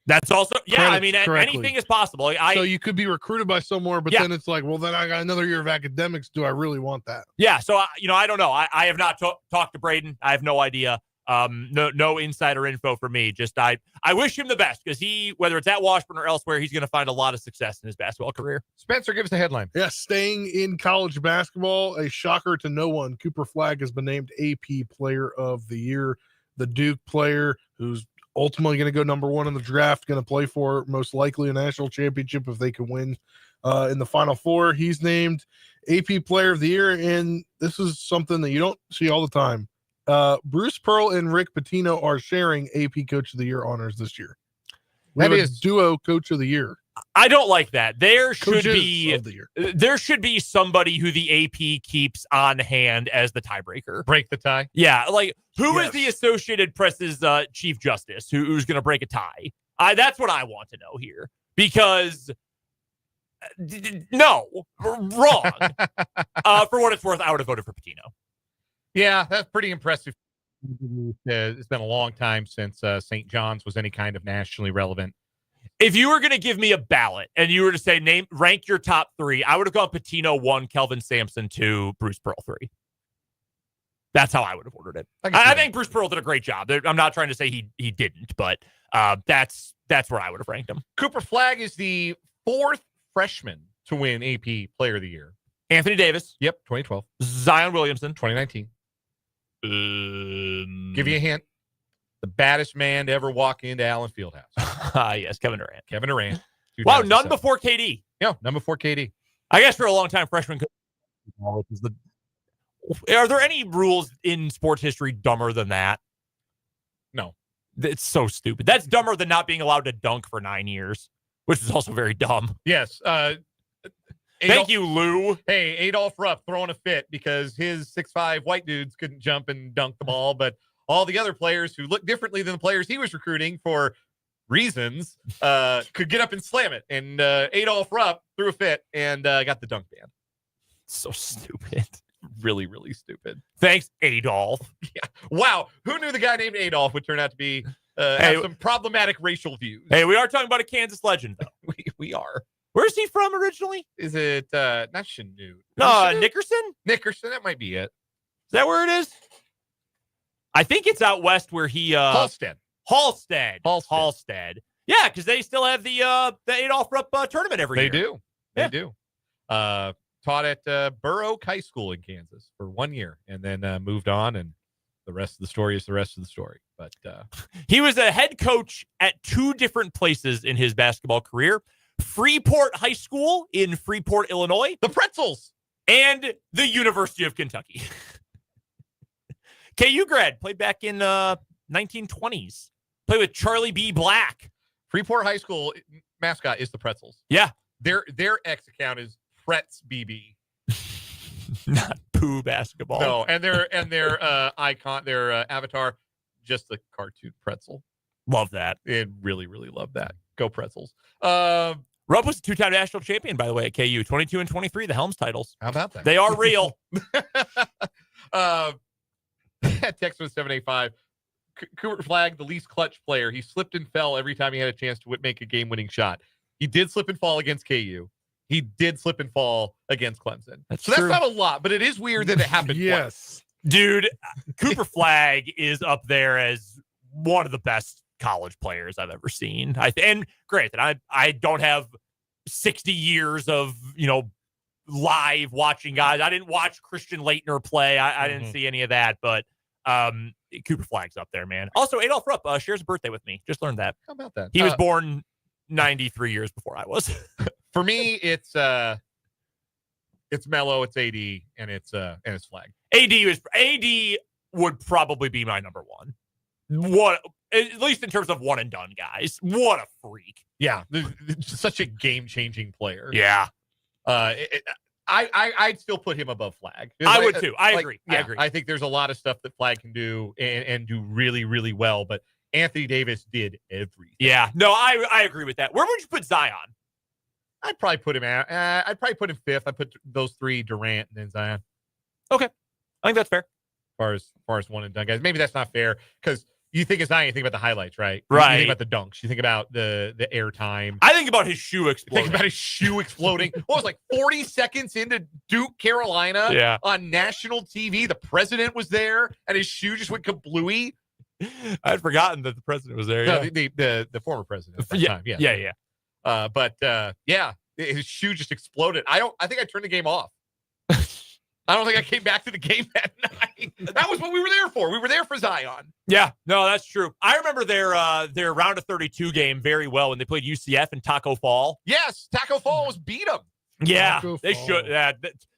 That's also, correctly. Anything is possible. So you could be recruited by somewhere, but then it's like, well, then I got another year of academics. Do I really want that? Yeah. So, I don't know. I have not talked to Braden. I have no idea. No insider info for me. Just I wish him the best, because whether it's at Washburn or elsewhere, he's going to find a lot of success in his basketball career. Spencer, give us the headline. Yeah, staying in college basketball, a shocker to no one. Cooper Flagg has been named AP Player of the Year. The Duke player, who's ultimately going to go number one in the draft, going to play for most likely a national championship if they can win in the Final Four. He's named AP Player of the Year, and this is something that you don't see all the time. Bruce Pearl and Rick Pitino are sharing AP Coach of the Year honors this year. That is duo Coach of the Year. I don't like that. There should be somebody who the AP keeps on hand as the tiebreaker. Break the tie. Yeah, like who is the Associated Press's Chief Justice who's going to break a tie? That's what I want to know here, because no, wrong. For what it's worth, I would have voted for Pitino. Yeah, that's pretty impressive. It's been a long time since St. John's was any kind of nationally relevant. If you were going to give me a ballot and you were to say rank your top three, I would have gone Pitino 1, Kelvin Sampson 2, Bruce Pearl 3. That's how I would have ordered it. I think Bruce Pearl did a great job. I'm not trying to say he didn't, but that's where I would have ranked him. Cooper Flagg is the fourth freshman to win AP Player of the Year. Anthony Davis. Yep, 2012. Zion Williamson. 2019. Give you a hint. the baddest man to ever walk into Allen Fieldhouse. Yes, Kevin Durant. Kevin Durant. Wow, none 2007. before KD. Yeah, none before KD. I guess for a long time, freshman. Are there any rules in sports history dumber than that? No. It's so stupid. That's dumber than not being allowed to dunk for 9 years, which is also very dumb. Yes. Thank you, Lou. Hey, Adolph Rupp throwing a fit because his 6'5" white dudes couldn't jump and dunk the ball, but all the other players who looked differently than the players he was recruiting for reasons could get up and slam it. And Adolph Rupp threw a fit and got the dunk ban. So stupid. Really, really stupid. Thanks, Adolph. Yeah. Wow. Who knew the guy named Adolph would turn out to be have some problematic racial views? Hey, we are talking about a Kansas legend, though. we are. Where's he from originally? Is it not Chanute? Nickerson? Nickerson, that might be it. Is that where it is? I think it's out west where he Halstead. Yeah, because they still have the Adolph Rupp tournament every year. They do. Taught at Burr Oak High School in Kansas for 1 year and then moved on, and the rest of the story is the rest of the story. But he was a head coach at 2 different places in his basketball career: Freeport High School in Freeport, Illinois, the Pretzels, and the University of Kentucky. KU grad, played back in 1920s. Played with Charlie B. Black. Freeport High School mascot is the Pretzels. Yeah. Their X account is Pretz BB. Not Pooh basketball. No, and their icon, their avatar, just the cartoon pretzel. Love that. And really, really love that. Go Pretzels. Rupp was a 2-time national champion, by the way, at KU. 22 and 23, the Helms titles. How about that? They are real. Text was 785. Cooper Flag, the least clutch player. He slipped and fell every time he had a chance to make a game-winning shot. He did slip and fall against KU. He did slip and fall against Clemson. That's true. That's not a lot, but it is weird that it happened Yes. twice. Dude, Cooper Flag is up there as one of the best college players I've ever seen. And granted, I don't have 60 years of, live watching guys. I didn't watch Christian Laettner play. I didn't see any of that, but Cooper Flag's up there, man. Also, Adolph Rupp shares a birthday with me. Just learned that. How about that? He was born 93 years before I was. For me, it's Melo, it's AD, and it's Flag. AD would probably be my number one. What, at least in terms of one and done guys. What a freak! Yeah, such a game-changing player. Yeah. I'd still put him above Flag. I would too. I agree. Yeah, I agree. I think there's a lot of stuff that Flag can do and do really, really well, but Anthony Davis did everything. Yeah. No, I agree with that. Where would you put Zion? I'd probably put him out. I'd probably put him 5th. I put those 3, Durant and then Zion. Okay. I think that's fair. As far as one and done guys. Maybe that's not fair because you think of Zion, you think about the highlights, right? Right. You think about the dunks. You think about the air time. I think about his shoe exploding. Think about his shoe exploding. What was it, like 40 seconds into Duke, Carolina on national TV? The president was there and his shoe just went kablooey. I'd forgotten that the president was there. No, yeah. the former president at that time. Yeah. But his shoe just exploded. I think I turned the game off. I don't think I came back to the game that night. That was what we were there for. We were there for Zion. Yeah, no, that's true. I remember their round of 32 game very well when they played UCF in Taco Fall. Yes, Taco Fall was beat them. Yeah, Taco they Fall. should.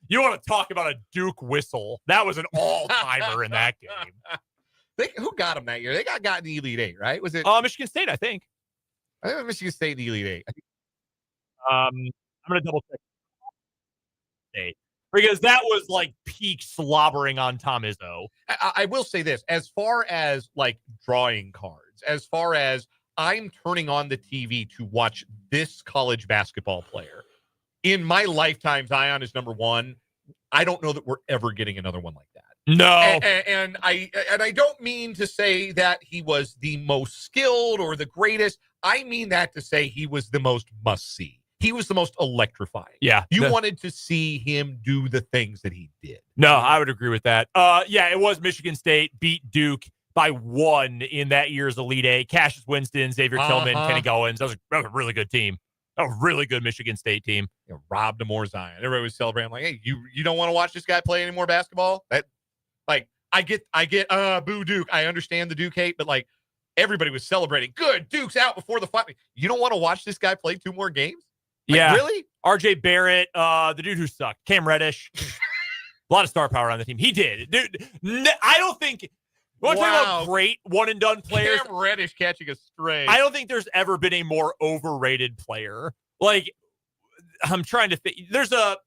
You want to talk about a Duke whistle? That was an all-timer in that game. Who got them that year? They got in the Elite Eight, right? Was it Michigan State? I think. I think it was Michigan State in the Elite Eight. I'm gonna double check. State. Because that was like peak slobbering on Tom Izzo. I will say this, as far as like drawing cards, as far as I'm turning on the TV to watch this college basketball player, in my lifetime, Zion is number 1. I don't know that we're ever getting another one like that. No. And I don't mean to say that he was the most skilled or the greatest. I mean that to say he was the most must-see. He was the most electrifying. Yeah. You wanted to see him do the things that he did. No, I would agree with that. Yeah, it was Michigan State beat Duke by 1 in that year's Elite Eight. Cassius Winston, Xavier Tillman, Kenny Goins. That was a really good team. A really good Michigan State team. Rob Demore Zion. Everybody was celebrating like, hey, you don't want to watch this guy play any more basketball? That, like, I get boo Duke. I understand the Duke hate, but like everybody was celebrating. Good, Duke's out before the final. You don't want to watch this guy play 2 more games? Like, yeah. Really? RJ Barrett, the dude who sucked. Cam Reddish. A lot of star power on the team. He did. Dude, I don't think... You want to talk about great one-and-done players? Cam Reddish catching a stray. I don't think there's ever been a more overrated player. Like, I'm trying to think. There's a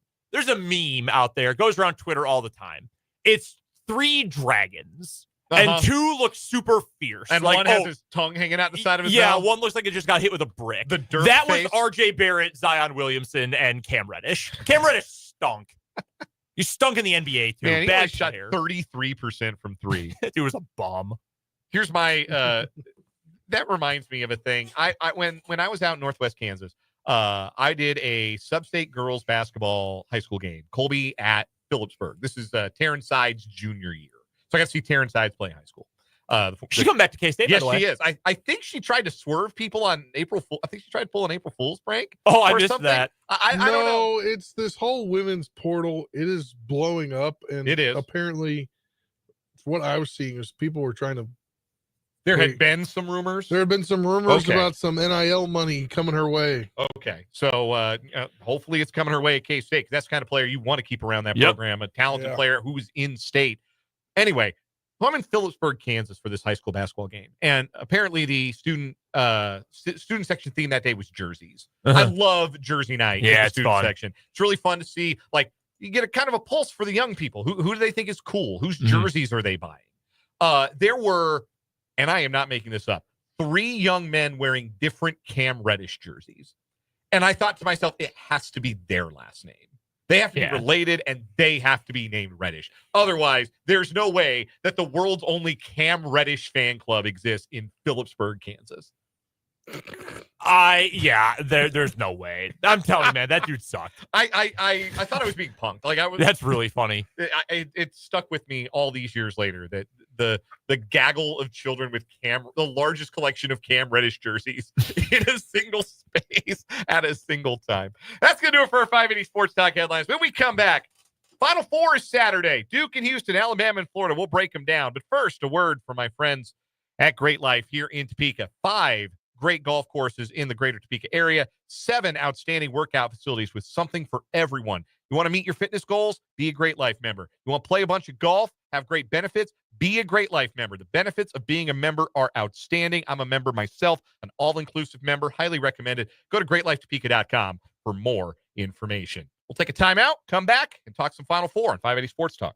meme out there. It goes around Twitter all the time. It's 3 dragons, and 2 look super fierce. And like, one has his tongue hanging out the side of his yeah, mouth. One looks like it just got hit with a brick. The dirt That face. was RJ Barrett, Zion Williamson, and Cam Reddish. Cam Reddish stunk. You stunk in the NBA, too. Man, he Bad only shot player. 33% from 3. Dude was a bum. Here's my that reminds me of a thing. I when I was out in Northwest Kansas, I did a sub-state girls basketball high school game. Colby at Phillipsburg. This is Terrence Sides' junior year. So I got to see Terrence Sides play high school. She come back to K-State, yes, by the way. she is. I think she tried to swerve people on April Fool. I think she tried to pull an April Fool's prank. Oh, I or missed something. that. I don't know. It's this whole women's portal. It is blowing up, and It is. apparently what I was seeing is people were trying to. There had been some rumors. There have been some rumors Okay. about some NIL money coming her way. Okay, so hopefully it's coming her way at K-State. That's the kind of player you want to keep around that program. A talented player who's in state. Anyway, so I'm in Phillipsburg, Kansas for this high school basketball game, and apparently the student section theme that day was jerseys. I love jersey night. in the it's student fun. section. It's really fun to see. Like, you get a kind of a pulse for the young people. Who do they think is cool? Whose jerseys are they buying? There were, and I am not making this up, 3 young men wearing different Cam Reddish jerseys. And I thought to myself, it has to be their last name. They have to be related, and they have to be named Reddish. Otherwise, there's no way that the world's only Cam Reddish fan club exists in Phillipsburg, Kansas. There's no way. I'm telling you, man, that dude sucked. I thought I was being punked. Like, That's really funny. It stuck with me all these years later that the gaggle of children with the largest collection of Cam Reddish jerseys in a single space at a single time. That's going to do it for our 580 Sports Talk headlines. When we come back, Final Four is Saturday. Duke and Houston, Alabama and Florida. We'll break them down. But first, a word from my friends at Great Life here in Topeka. 5 great golf courses in the greater Topeka area. 7 outstanding workout facilities with something for everyone. You want to meet your fitness goals? Be a Great Life member. You want to play a bunch of golf? Have great benefits? Be a Great Life member. The benefits of being a member are outstanding. I'm a member myself, an all-inclusive member. Highly recommended. Go to greatlifetopeka.com for more information. We'll take a timeout, come back, and talk some Final Four on 580 Sports Talk.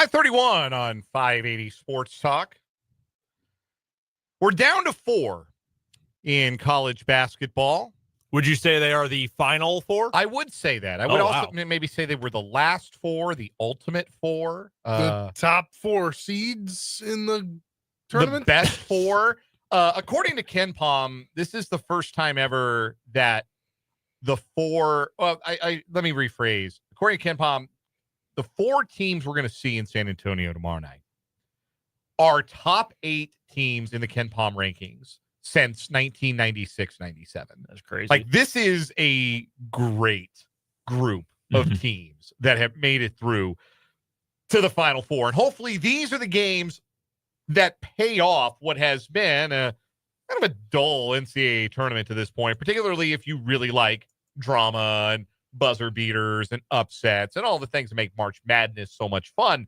5:31 on 580 Sports Talk. We're down to 4 in college basketball. Would you say they are the final 4? I would say that. I would also maybe say they were the last 4, the ultimate 4. The top 4 seeds in the tournament? The best 4. According to Ken Palm, this is the first time ever that the 4 – well, let me rephrase. According to Ken Palm, the 4 teams we're going to see in San Antonio tomorrow night are top 8 teams in the Ken Palm rankings since 1996-97. That's crazy. Like, this is a great group of teams that have made it through to the Final Four. And hopefully these are the games that pay off what has been a kind of a dull NCAA tournament to this point, particularly if you really like drama and buzzer beaters and upsets and all the things that make March Madness so much fun.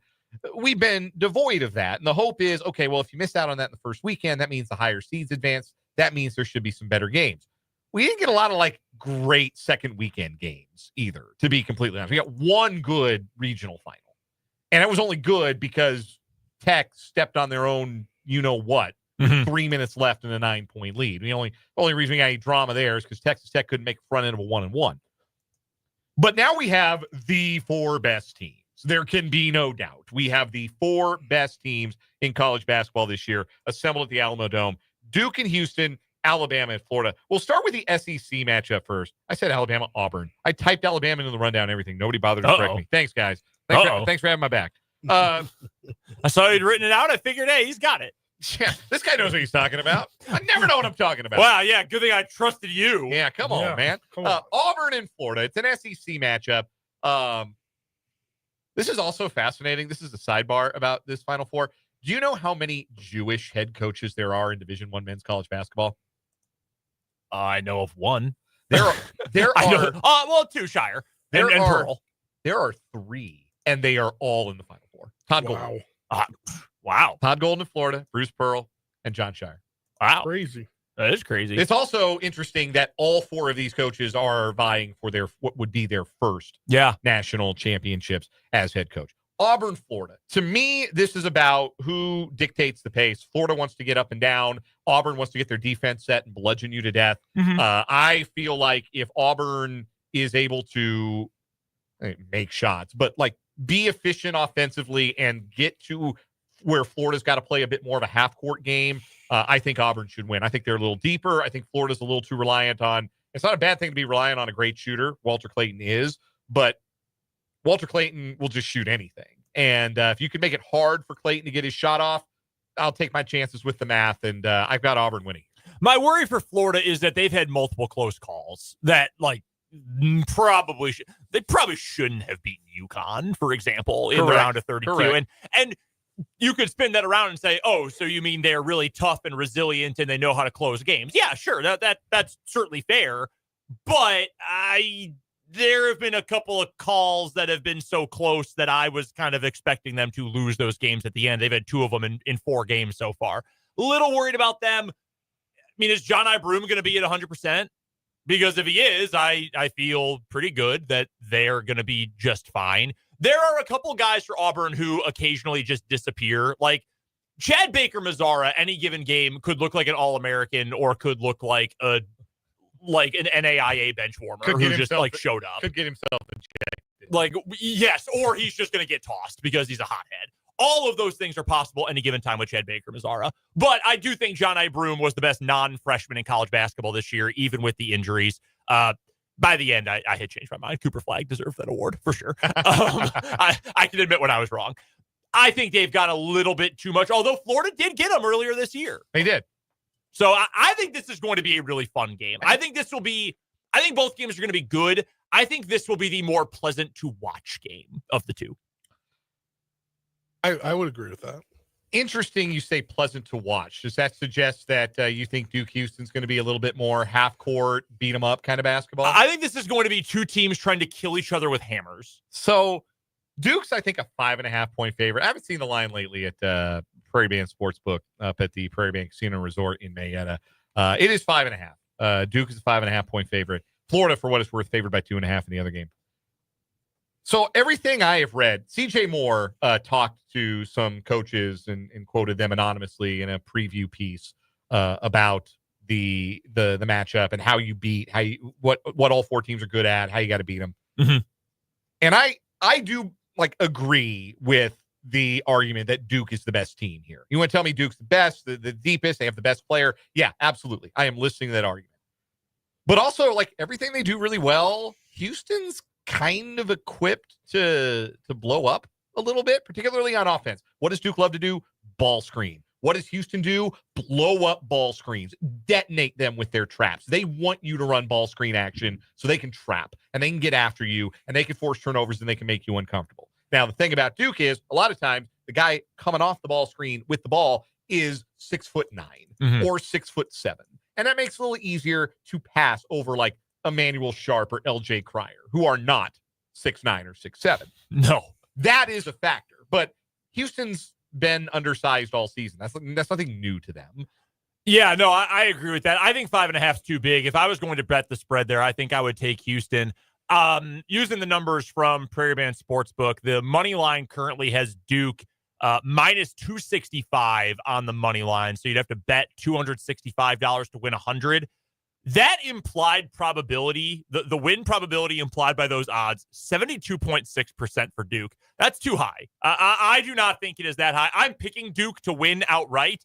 We've been devoid of that. And the hope is, okay, well, if you missed out on that in the first weekend, that means the higher seeds advance. That means there should be some better games. We didn't get a lot of like great second weekend games either, to be completely honest. We got one good regional final. And it was only good because Tech stepped on their own, 3 minutes left in a 9-point lead. The only reason we got any drama there is because Texas Tech couldn't make a front end of a 1-1. But now we have the 4 best teams. There can be no doubt. We have the 4 best teams in college basketball this year assembled at the Alamo Dome. Duke and Houston, Alabama and Florida. We'll start with the SEC matchup first. I said Alabama, Auburn. I typed Alabama into the rundown and everything. Nobody bothered to correct me. Thanks, guys. Thanks for having my back. I saw you'd written it out. I figured, hey, he's got it. Yeah, this guy knows what he's talking about. I never know what I'm talking about. Wow, yeah, good thing I trusted you. Yeah, come on, man. Auburn and Florida. It's an SEC matchup. This is also fascinating. This is a sidebar about this Final Four. Do you know how many Jewish head coaches there are in Division I men's college basketball? I know of one. There are. 2 Shire and Pearl. There are 3, and they are all in the Final Four. Todd Golden. Wow. Todd Golden in Florida, Bruce Pearl, and John Shire. Wow. Crazy. That is crazy. It's also interesting that all 4 of these coaches are vying for what would be their first national championships as head coach. Auburn, Florida. To me, this is about who dictates the pace. Florida wants to get up and down. Auburn wants to get their defense set and bludgeon you to death. I feel like if Auburn is able to make shots, but like be efficient offensively and get to where Florida's got to play a bit more of a half-court game, I think Auburn should win. I think they're a little deeper. I think Florida's a little too reliant on – it's not a bad thing to be reliant on a great shooter. Walter Clayton is, but Walter Clayton will just shoot anything. And if you can make it hard for Clayton to get his shot off, I'll take my chances with the math, and I've got Auburn winning. My worry for Florida is that they've had multiple close calls that, like, probably shouldn't have beaten UConn, for example, in the round of 32. And you could spin that around and say, oh, so you mean they're really tough and resilient and they know how to close games. Yeah, sure. That's certainly fair. But there have been a couple of calls that have been so close that I was kind of expecting them to lose those games at the end. They've had 2 of them in 4 games so far. A little worried about them. I mean, is John Broome going to be at 100%? Because if he is, I feel pretty good that they're going to be just fine. There are a couple guys for Auburn who occasionally just disappear. Like Chad Baker-Mazara, any given game could look like an All-American or could look like an NAIA bench warmer who just showed up. Could get himself injected. Like, yes, or he's just going to get tossed because he's a hothead. All of those things are possible any given time with Chad Baker-Mazara. But I do think John Broome was the best non-freshman in college basketball this year, even with the injuries. By the end, I had changed my mind. Cooper Flagg deserved that award for sure. I can admit when I was wrong. I think they've got a little bit too much, although Florida did get them earlier this year. They did. So I think this is going to be a really fun game. I think both games are going to be good. I think this will be the more pleasant to watch game of the 2. I would agree with that. Interesting you say pleasant to watch. Does that suggest that you think Duke Houston's going to be a little bit more half-court, beat-em-up kind of basketball? I think this is going to be 2 teams trying to kill each other with hammers. So Duke's, I think, a 5.5-point favorite. I haven't seen the line lately at Prairie Band Sportsbook up at the Prairie Band Casino Resort in Mayetta. It is 5.5. Duke is a 5.5-point favorite. Florida, for what it's worth, favored by 2.5 in the other game. So everything I have read, CJ Moore talked to some coaches and quoted them anonymously in a preview piece about the matchup and how you beat, what all four teams are good at, how you got to beat them. Mm-hmm. And I do like agree with the argument that Duke is the best team here. You want to tell me Duke's the best, the deepest, they have the best player? Yeah, absolutely. I am listening to that argument. But also, like, everything they do really well, Houston's kind of equipped to blow up a little bit, particularly on offense. What does Duke love to do? Ball screen. What does Houston do? Blow up ball screens, detonate them with their traps. They want you to run ball screen action so they can trap and they can get after you and they can force turnovers and they can make you uncomfortable. Now, the thing about Duke is a lot of times the guy coming off the ball screen with the ball is 6'9" or 6'7". And that makes it a little easier to pass over like Emmanuel Sharp or LJ Cryer, who are not 6'9" or 6'7". No, that is a factor. But Houston's been undersized all season. That's nothing new to them. Yeah, no, I agree with that. I think 5.5 is too big. If I was going to bet the spread there, I think I would take Houston. Using the numbers from Prairie Band Sportsbook, the money line currently has Duke minus 265 on the money line. So you'd have to bet $265 to win 100. That implied probability, the win probability implied by those odds, 72.6% for Duke. That's too high. I do not think it is that high. I'm picking Duke to win outright.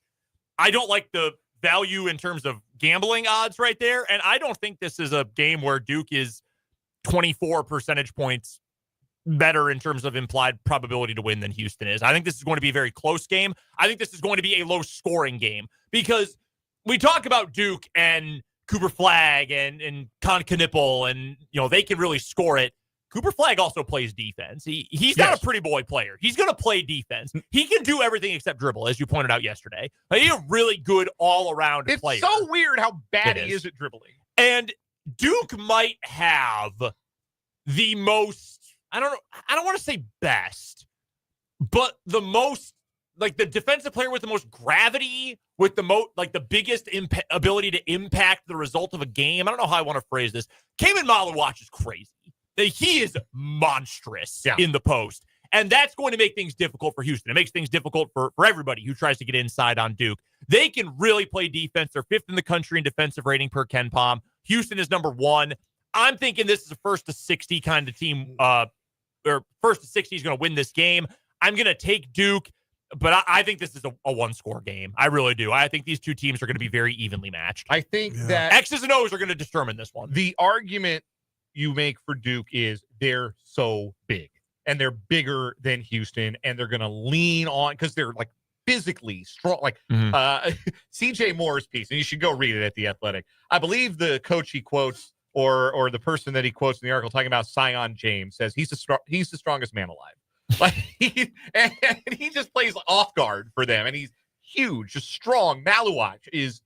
I don't like the value in terms of gambling odds right there. And I don't think this is a game where Duke is 24 percentage points better in terms of implied probability to win than Houston is. I think this is going to be a very close game. I think this is going to be a low scoring game because we talk about Duke and Cooper Flagg and Con Knipple and, they can really score it. Cooper Flagg also plays defense. He's not a pretty boy player. He's going to play defense. He can do everything except dribble, as you pointed out yesterday. He's a really good all-around player. It's so weird how bad he is at dribbling. And Duke might have the most, I don't want to say best, but the most, like the defensive player with the most gravity, with the the biggest ability to impact the result of a game. I don't know how I want to phrase this. Cayman Maluach is crazy. He is monstrous in the post. And that's going to make things difficult for Houston. It makes things difficult for everybody who tries to get inside on Duke. They can really play defense. They're 5th in the country in defensive rating per KenPom. Houston is number 1. I'm thinking this is a 1st to 60 kind of team, or 1st to 60 is going to win this game. I'm going to take Duke, but I think this is a one-score game. I really do. I think these two teams are going to be very evenly matched. I think that X's and O's are going to determine this one. The argument you make for Duke is they're so big and they're bigger than Houston and they're going to lean on because they're like physically strong. Like CJ Moore's piece, and you should go read it at The Athletic. I believe the coach he quotes or the person that he quotes in the article talking about Sion James says he's the strongest man alive. Like he just plays off guard for them and he's huge, just strong. Maluach is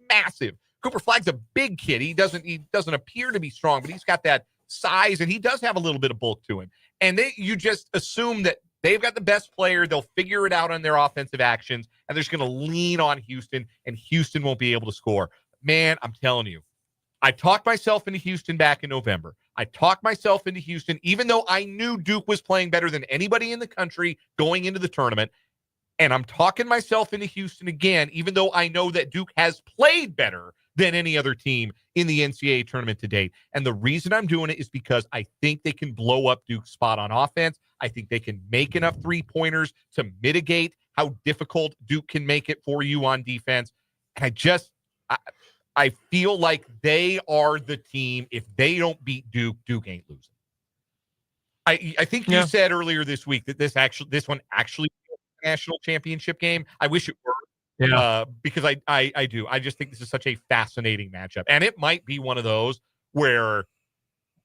massive. Cooper Flagg's a big kid. He doesn't appear to be strong, but he's got that size and he does have a little bit of bulk to him. And you just assume that they've got the best player. They'll figure it out on their offensive actions, and they're just going to lean on Houston, and Houston won't be able to score. Man, I'm telling you, I talked myself into Houston back in November. I talked myself into Houston, even though I knew Duke was playing better than anybody in the country going into the tournament. And I'm talking myself into Houston again, even though I know that Duke has played better than any other team in the NCAA tournament to date. And the reason I'm doing it is because I think they can blow up Duke's spot on offense. I think they can make enough three-pointers to mitigate how difficult Duke can make it for you on defense. And I feel like they are the team. If they don't beat Duke, Duke ain't losing. I think you said earlier this week that this one actually national championship game. I wish it were. Yeah. Because I do. I just think this is such a fascinating matchup. And it might be one of those where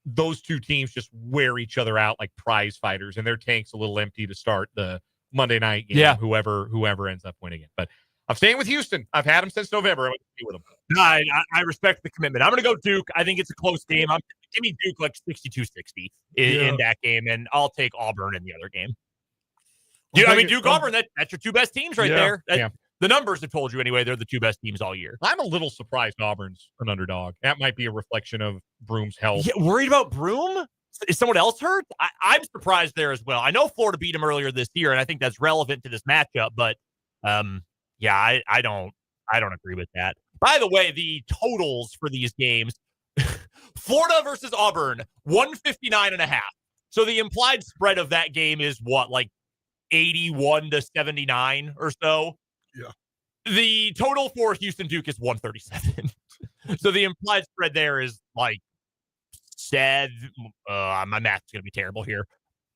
those two teams just wear each other out like prize fighters and their tank's a little empty to start the Monday night game. Yeah. Whoever ends up winning it. But I'm staying with Houston. I've had them since November. I'm going to stay with them. I respect the commitment. I'm going to go Duke. I think it's a close game. Give me Duke like 62-60 in that game, and I'll take Auburn in the other game. Duke, Auburn, that's your two best teams right there. The numbers have told you anyway, they're the two best teams all year. I'm a little surprised Auburn's an underdog. That might be a reflection of Broom's health. Yeah, worried about Broom? Is someone else hurt? I'm surprised there as well. I know Florida beat them earlier this year, and I think that's relevant to this matchup. But yeah, I don't agree with that. By the way, the totals for these games: Florida versus Auburn, 159.5. So the implied spread of that game is what, like 81-79 or so. Yeah. The total for Houston Duke is 137. So the implied spread there is like my math's going to be terrible here.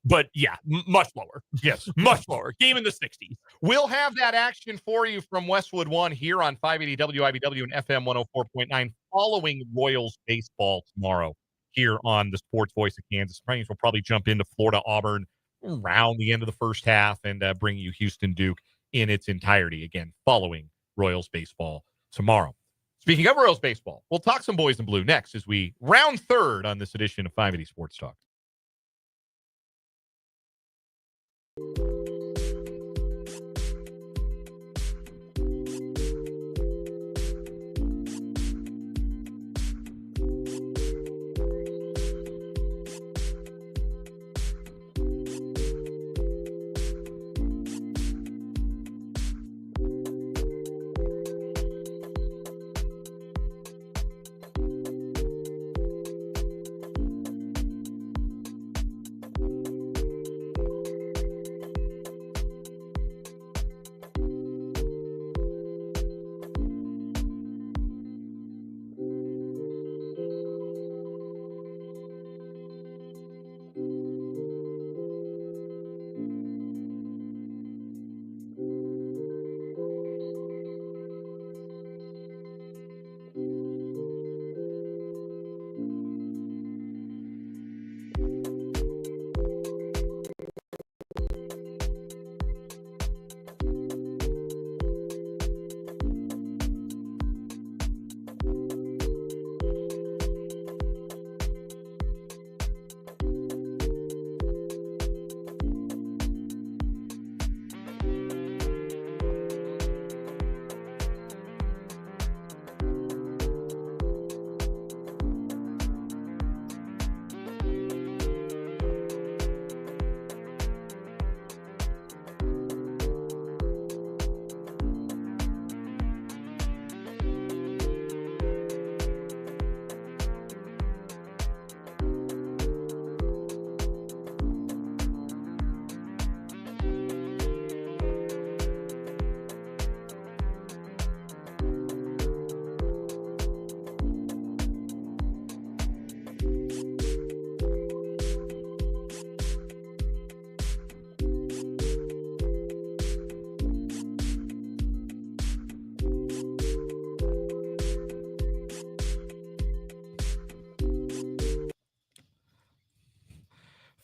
But yeah, much lower. Yes. Much lower. Game in the 60s. We'll have that action for you from Westwood One here on 580 WIBW and FM 104.9 following Royals baseball tomorrow here on the Sports Voice of Kansas Springs. We'll probably jump into Florida Auburn around the end of the first half and bring you Houston Duke in its entirety again following Royals baseball tomorrow. Speaking of Royals baseball, we'll talk some boys in blue next as we round third on this edition of 580 Sports Talk.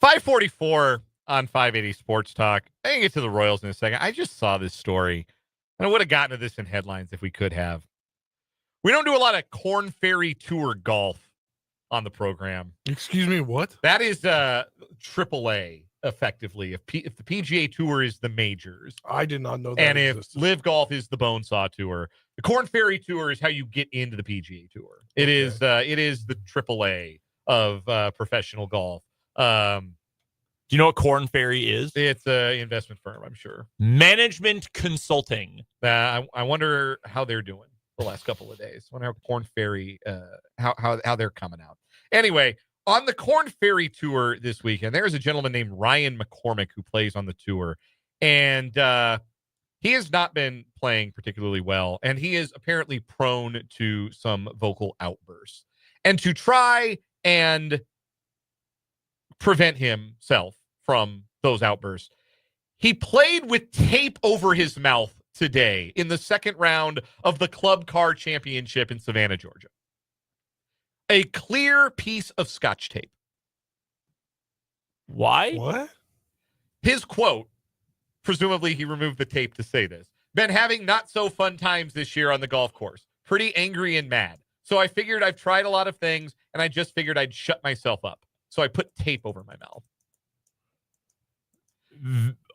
.544 on 580 Sports Talk. I can get to the Royals in a second. I just saw this story, and I would have gotten to this in headlines if we could have. We don't do a lot of Corn Ferry Tour golf on the program. Excuse me, what? That is AAA, effectively. If the PGA Tour is the majors. I did not know that. And existed. if Live Golf is the Bonesaw Tour, the Corn Ferry Tour is how you get into the PGA Tour. It is the AAA of professional golf. Do you know what Corn Ferry is? It's an investment firm, I'm sure. Management consulting. I wonder how they're doing the last couple of days. I wonder how Corn Ferry, how they're coming out. Anyway, on the Corn Ferry Tour this weekend, there is a gentleman named Ryan McCormick who plays on the tour, and he has not been playing particularly well, and he is apparently prone to some vocal outbursts. And to try and prevent himself from those outbursts, he played with tape over his mouth today in the second round of the Club Car Championship in Savannah, Georgia. A clear piece of Scotch tape. Why? What? His quote, presumably he removed the tape to say this: "Been having not so fun times this year on the golf course. Pretty angry and mad. So I figured I've tried a lot of things, and I just figured I'd shut myself up. So I put tape over my mouth."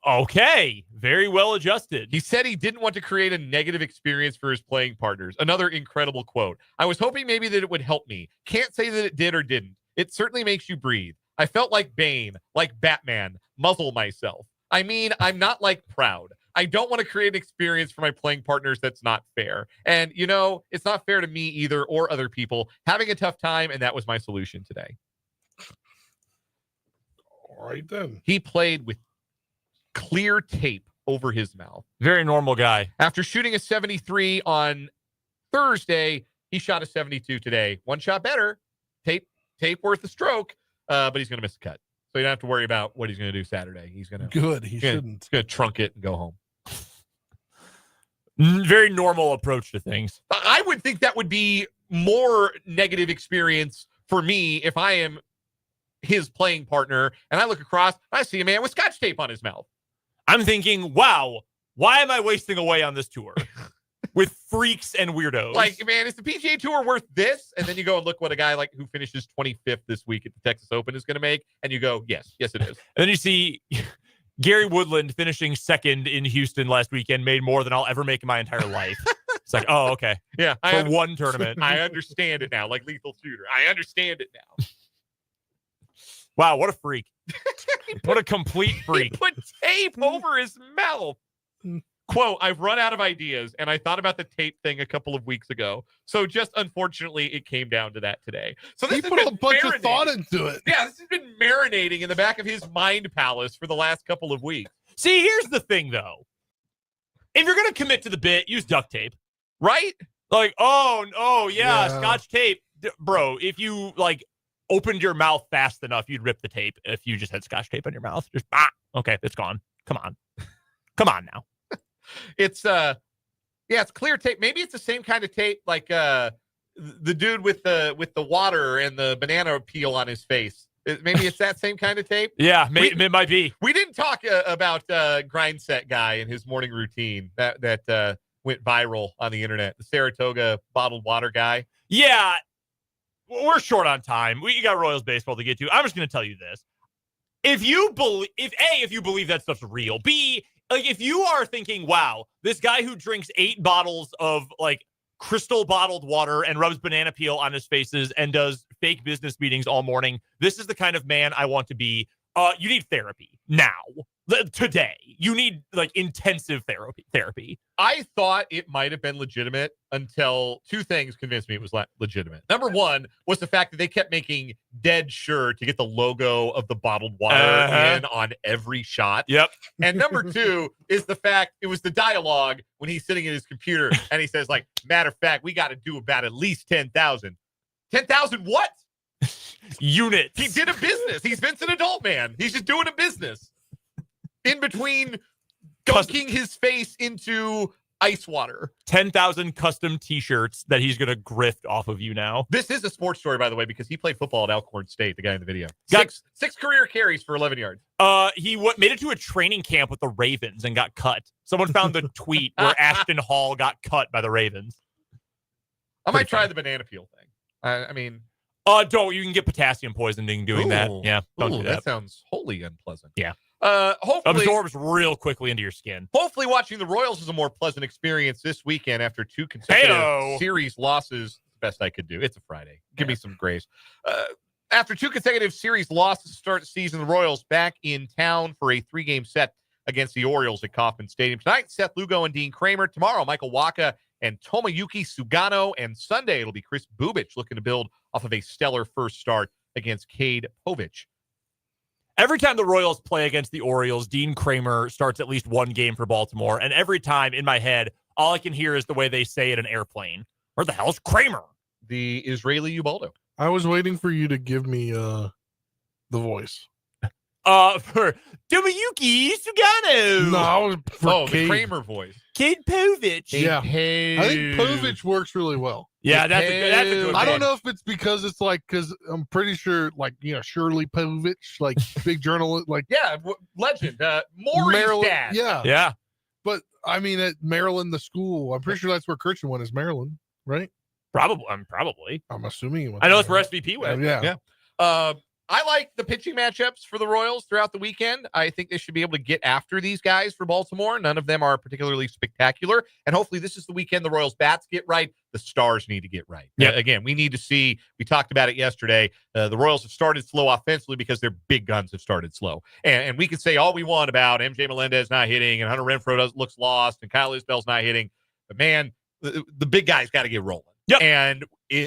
Okay. Very well adjusted. He said he didn't want to create a negative experience for his playing partners. Another incredible quote. "I was hoping maybe that it would help me. Can't say that it did or didn't. It certainly makes you breathe. I felt like Bane, like Batman, muzzle myself. I mean, I'm not like proud. I don't want to create an experience for my playing partners that's not fair. And, it's not fair to me either or other people having a tough time. And that was my solution today. All right, then. He played with clear tape over his mouth. Very normal guy. After shooting a 73 on Thursday, he shot a 72 today. One shot better. Tape worth a stroke, but he's going to miss a cut. So you don't have to worry about what he's going to do Saturday. He's going to good. He shouldn't. He's going to trunk it and go home. Very normal approach to things. I would think that would be more negative experience for me if I am his playing partner and I look across, I see a man with Scotch tape on his mouth. I'm thinking, wow, why am I wasting away on this tour with freaks and weirdos? Like, man, is the PGA Tour worth this? And then you go and look what a guy like who finishes 25th this week at the Texas Open is going to make, and you go, yes, it is. And then you see Gary Woodland finishing second in Houston last weekend, made more than I'll ever make in my entire life. It's like, oh, okay. Yeah. For one tournament. I understand it now, like Lethal Shooter. I understand it now. Wow, what a freak. What a complete freak. He put tape over his mouth. Quote, I've run out of ideas, and I thought about the tape thing a couple of weeks ago. So just unfortunately, it came down to that today. So this He has put a been bunch of marinating. thought into it. Yeah, this has been marinating in the back of his mind palace for the last couple of weeks. See, here's the thing, though. If you're going to commit to the bit, use duct tape. Right? Like, yeah, Scotch tape. Bro, if you, opened your mouth fast enough, you'd rip the tape if you just had Scotch tape on your mouth. Just, okay, it's gone. Come on now. It's it's clear tape. Maybe it's the same kind of tape like the dude with the water and the banana peel on his face. Maybe it's that same kind of tape. Yeah, it might be. We didn't talk about grind set guy and his morning routine that went viral on the internet. The Saratoga bottled water guy. Yeah, we're short on time. We got Royals baseball to get to. I'm just going to tell you this: if you believe that stuff's real, B, if you are thinking, wow, this guy who drinks 8 bottles of crystal bottled water and rubs banana peel on his faces and does fake business meetings all morning, this is the kind of man I want to be. You need therapy now. Today, you need intensive therapy. I thought it might have been legitimate until two things convinced me it was legitimate. Number one was the fact that they kept making dead sure to get the logo of the bottled water in on every shot. Yep. And number two is the fact it was the dialogue when he's sitting at his computer and he says, matter of fact, we got to do about at least 10,000. 10,000 what? Units. He did a business. He's Vincent Adult Man. He's just doing a business. In between dunking his face into ice water. 10,000 custom T-shirts that he's going to grift off of you now. This is a sports story, by the way, because he played football at Alcorn State, the guy in the video. Got- Six career carries for 11 yards. He made it to a training camp with the Ravens and got cut. Someone found the tweet where Ashton Hall got cut by the Ravens. I might try the banana peel thing. I mean... don't. You can get potassium poisoning doing that. Yeah, don't do that. That sounds wholly unpleasant. Yeah. Hopefully absorbs real quickly into your skin. Hopefully watching the Royals is a more pleasant experience this weekend after 2 consecutive series losses. Best I could do. It's a Friday. Give me some grace. After 2 consecutive series losses to start the season, the Royals back in town for a 3-game set against the Orioles at Kauffman Stadium. Tonight, Seth Lugo and Dean Kramer. Tomorrow, Michael Wacha and Tomoyuki Sugano. And Sunday, it'll be Chris Bubich looking to build off of a stellar first start against Cade Povich. Every time the Royals play against the Orioles, Dean Kramer starts at least 1 game for Baltimore. And every time in my head, all I can hear is the way they say it in an airplane. Where the hell's Kramer? The Israeli Ubaldo. I was waiting for you to give me the voice. For Tomoyuki Sugano. No, I was for the Cade. Kramer voice. Cade Povich. Yeah. I think Povich works really well. Yeah, that's a good I don't one. know if it's because it's because I'm pretty sure Shirley Povich, big journalist, legend. Maury's Maryland. dad. Yeah. But I mean, at Maryland, the school, I'm pretty sure that's where Christian went, is Maryland, right? Probably. I'm assuming he went. I know it's where SVP went. Yeah. Yeah. I like the pitching matchups for the Royals throughout the weekend. I think they should be able to get after these guys for Baltimore. None of them are particularly spectacular. And hopefully this is the weekend the Royals bats get right. The stars need to get right. Yeah. Again, we need to see, we talked about it yesterday. The Royals have started slow offensively because their big guns have started slow. And we can say all we want about MJ Melendez not hitting and Hunter Renfroe looks lost and Kyle Isbell's not hitting. But man, the big guys got to get rolling. Yep. And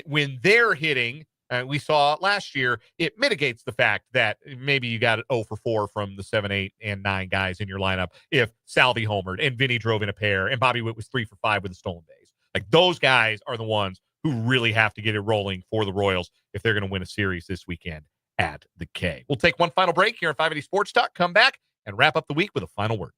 when they're hitting, we saw last year, it mitigates the fact that maybe you got 0 for 4 from the 7, 8, and 9 guys in your lineup if Salvi homered and Vinny drove in a pair and Bobby Witt was 3 for 5 with a stolen base. Like, those guys are the ones who really have to get it rolling for the Royals if they're going to win a series this weekend at the K. We'll take one final break here on 580 Sports Talk, come back, and wrap up the week with a final word.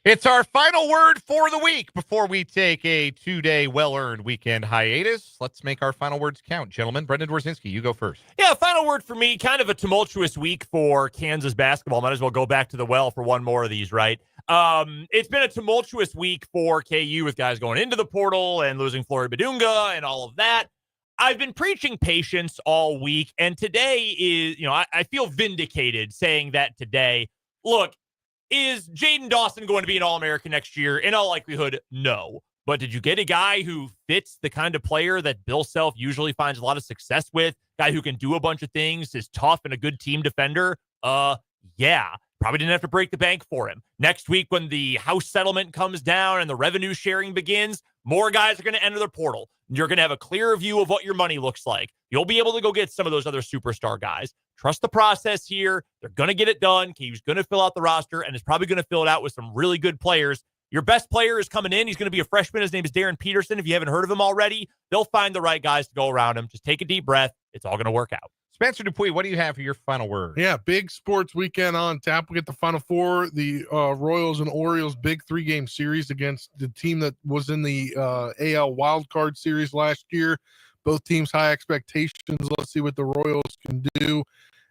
It's our final word for the week before we take a 2-day well-earned weekend hiatus. Let's make our final words count. Gentlemen, Brendan Dworzinski, you go first. Yeah, final word for me, kind of a tumultuous week for Kansas basketball. Might as well go back to the well for one more of these, right? It's been a tumultuous week for KU with guys going into the portal and losing Flory Badunga and all of that. I've been preaching patience all week, and today is, I feel vindicated saying that today. Look, is Jaden Dawson going to be an All-American next year? In all likelihood, no. But did you get a guy who fits the kind of player that Bill Self usually finds a lot of success with? Guy who can do a bunch of things, is tough and a good team defender? Yeah. Probably didn't have to break the bank for him. Next week, when the house settlement comes down and the revenue sharing begins, more guys are going to enter the portal. You're going to have a clearer view of what your money looks like. You'll be able to go get some of those other superstar guys. Trust the process here. They're going to get it done. He's going to fill out the roster, and is probably going to fill it out with some really good players. Your best player is coming in. He's going to be a freshman. His name is Darren Peterson. If you haven't heard of him already, they'll find the right guys to go around him. Just take a deep breath. It's all going to work out. Spencer Dupuy, what do you have for your final word? Yeah, big sports weekend on tap. We get the Final Four, the Royals and Orioles big 3-game series against the team that was in the AL wildcard series last year. Both teams high expectations. Let's see what the Royals can do.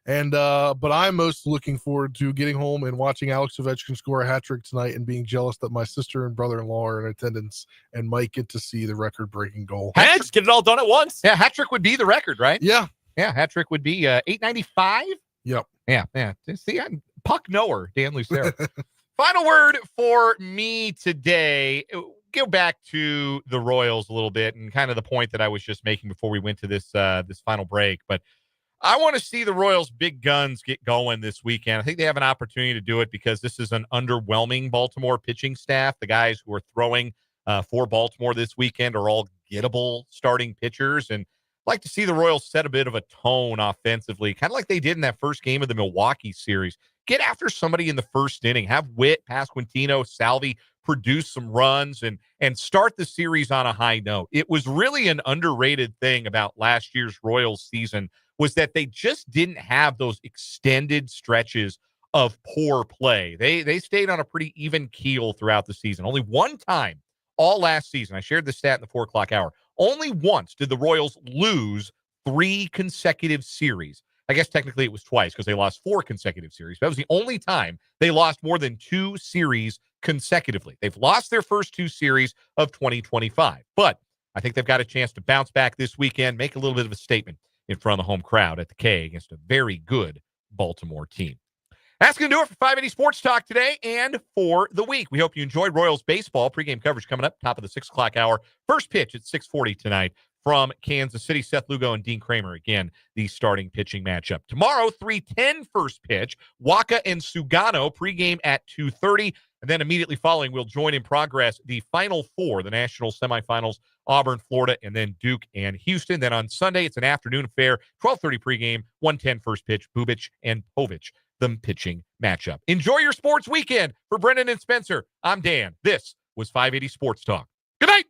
And but I'm most looking forward to getting home and watching Alex Ovechkin score a hat trick tonight and being jealous that my sister and brother-in-law are in attendance and might get to see the record-breaking goal. Hey, just get it all done at once. Yeah, hat trick would be the record, right? Yeah. Yeah, hat trick would be 895. Yep. Yeah. See, I'm puck knower, Dan Lucero. Final word for me today. Go back to the Royals a little bit and kind of the point that I was just making before we went to this final break. But I want to see the Royals' big guns get going this weekend. I think they have an opportunity to do it because this is an underwhelming Baltimore pitching staff. The guys who are throwing for Baltimore this weekend are all gettable starting pitchers. And I'd like to see the Royals set a bit of a tone offensively, kind of like they did in that first game of the Milwaukee series. Get after somebody in the first inning. Have Witt, Pasquantino, Salvi produce some runs and start the series on a high note. It was really an underrated thing about last year's Royals season was that they just didn't have those extended stretches of poor play. They stayed on a pretty even keel throughout the season. Only one time all last season, I shared the stat in the 4 o'clock hour, only once did the Royals lose 3 consecutive series. I guess technically it was twice because they lost 4 consecutive series. That was the only time they lost more than 2 series consecutively. They've lost their first 2 series of 2025. But I think they've got a chance to bounce back this weekend, make a little bit of a statement in front of the home crowd at the K against a very good Baltimore team. That's going to do it for 580 Sports Talk today and for the week. We hope you enjoyed Royals baseball. Pregame coverage coming up, top of the 6 o'clock hour. First pitch at 6:40 tonight from Kansas City. Seth Lugo and Dean Kramer, again, the starting pitching matchup. Tomorrow, 3:10 first pitch. Waka and Sugano, pregame at 2:30. And then immediately following, we'll join in progress the Final Four, the national semifinals, Auburn, Florida, and then Duke and Houston. Then on Sunday, it's an afternoon affair, 12:30 pregame, 1:10 first pitch, Bubic and Povich, the pitching matchup. Enjoy your sports weekend. For Brendan and Spencer, I'm Dan. This was 580 Sports Talk. Good night.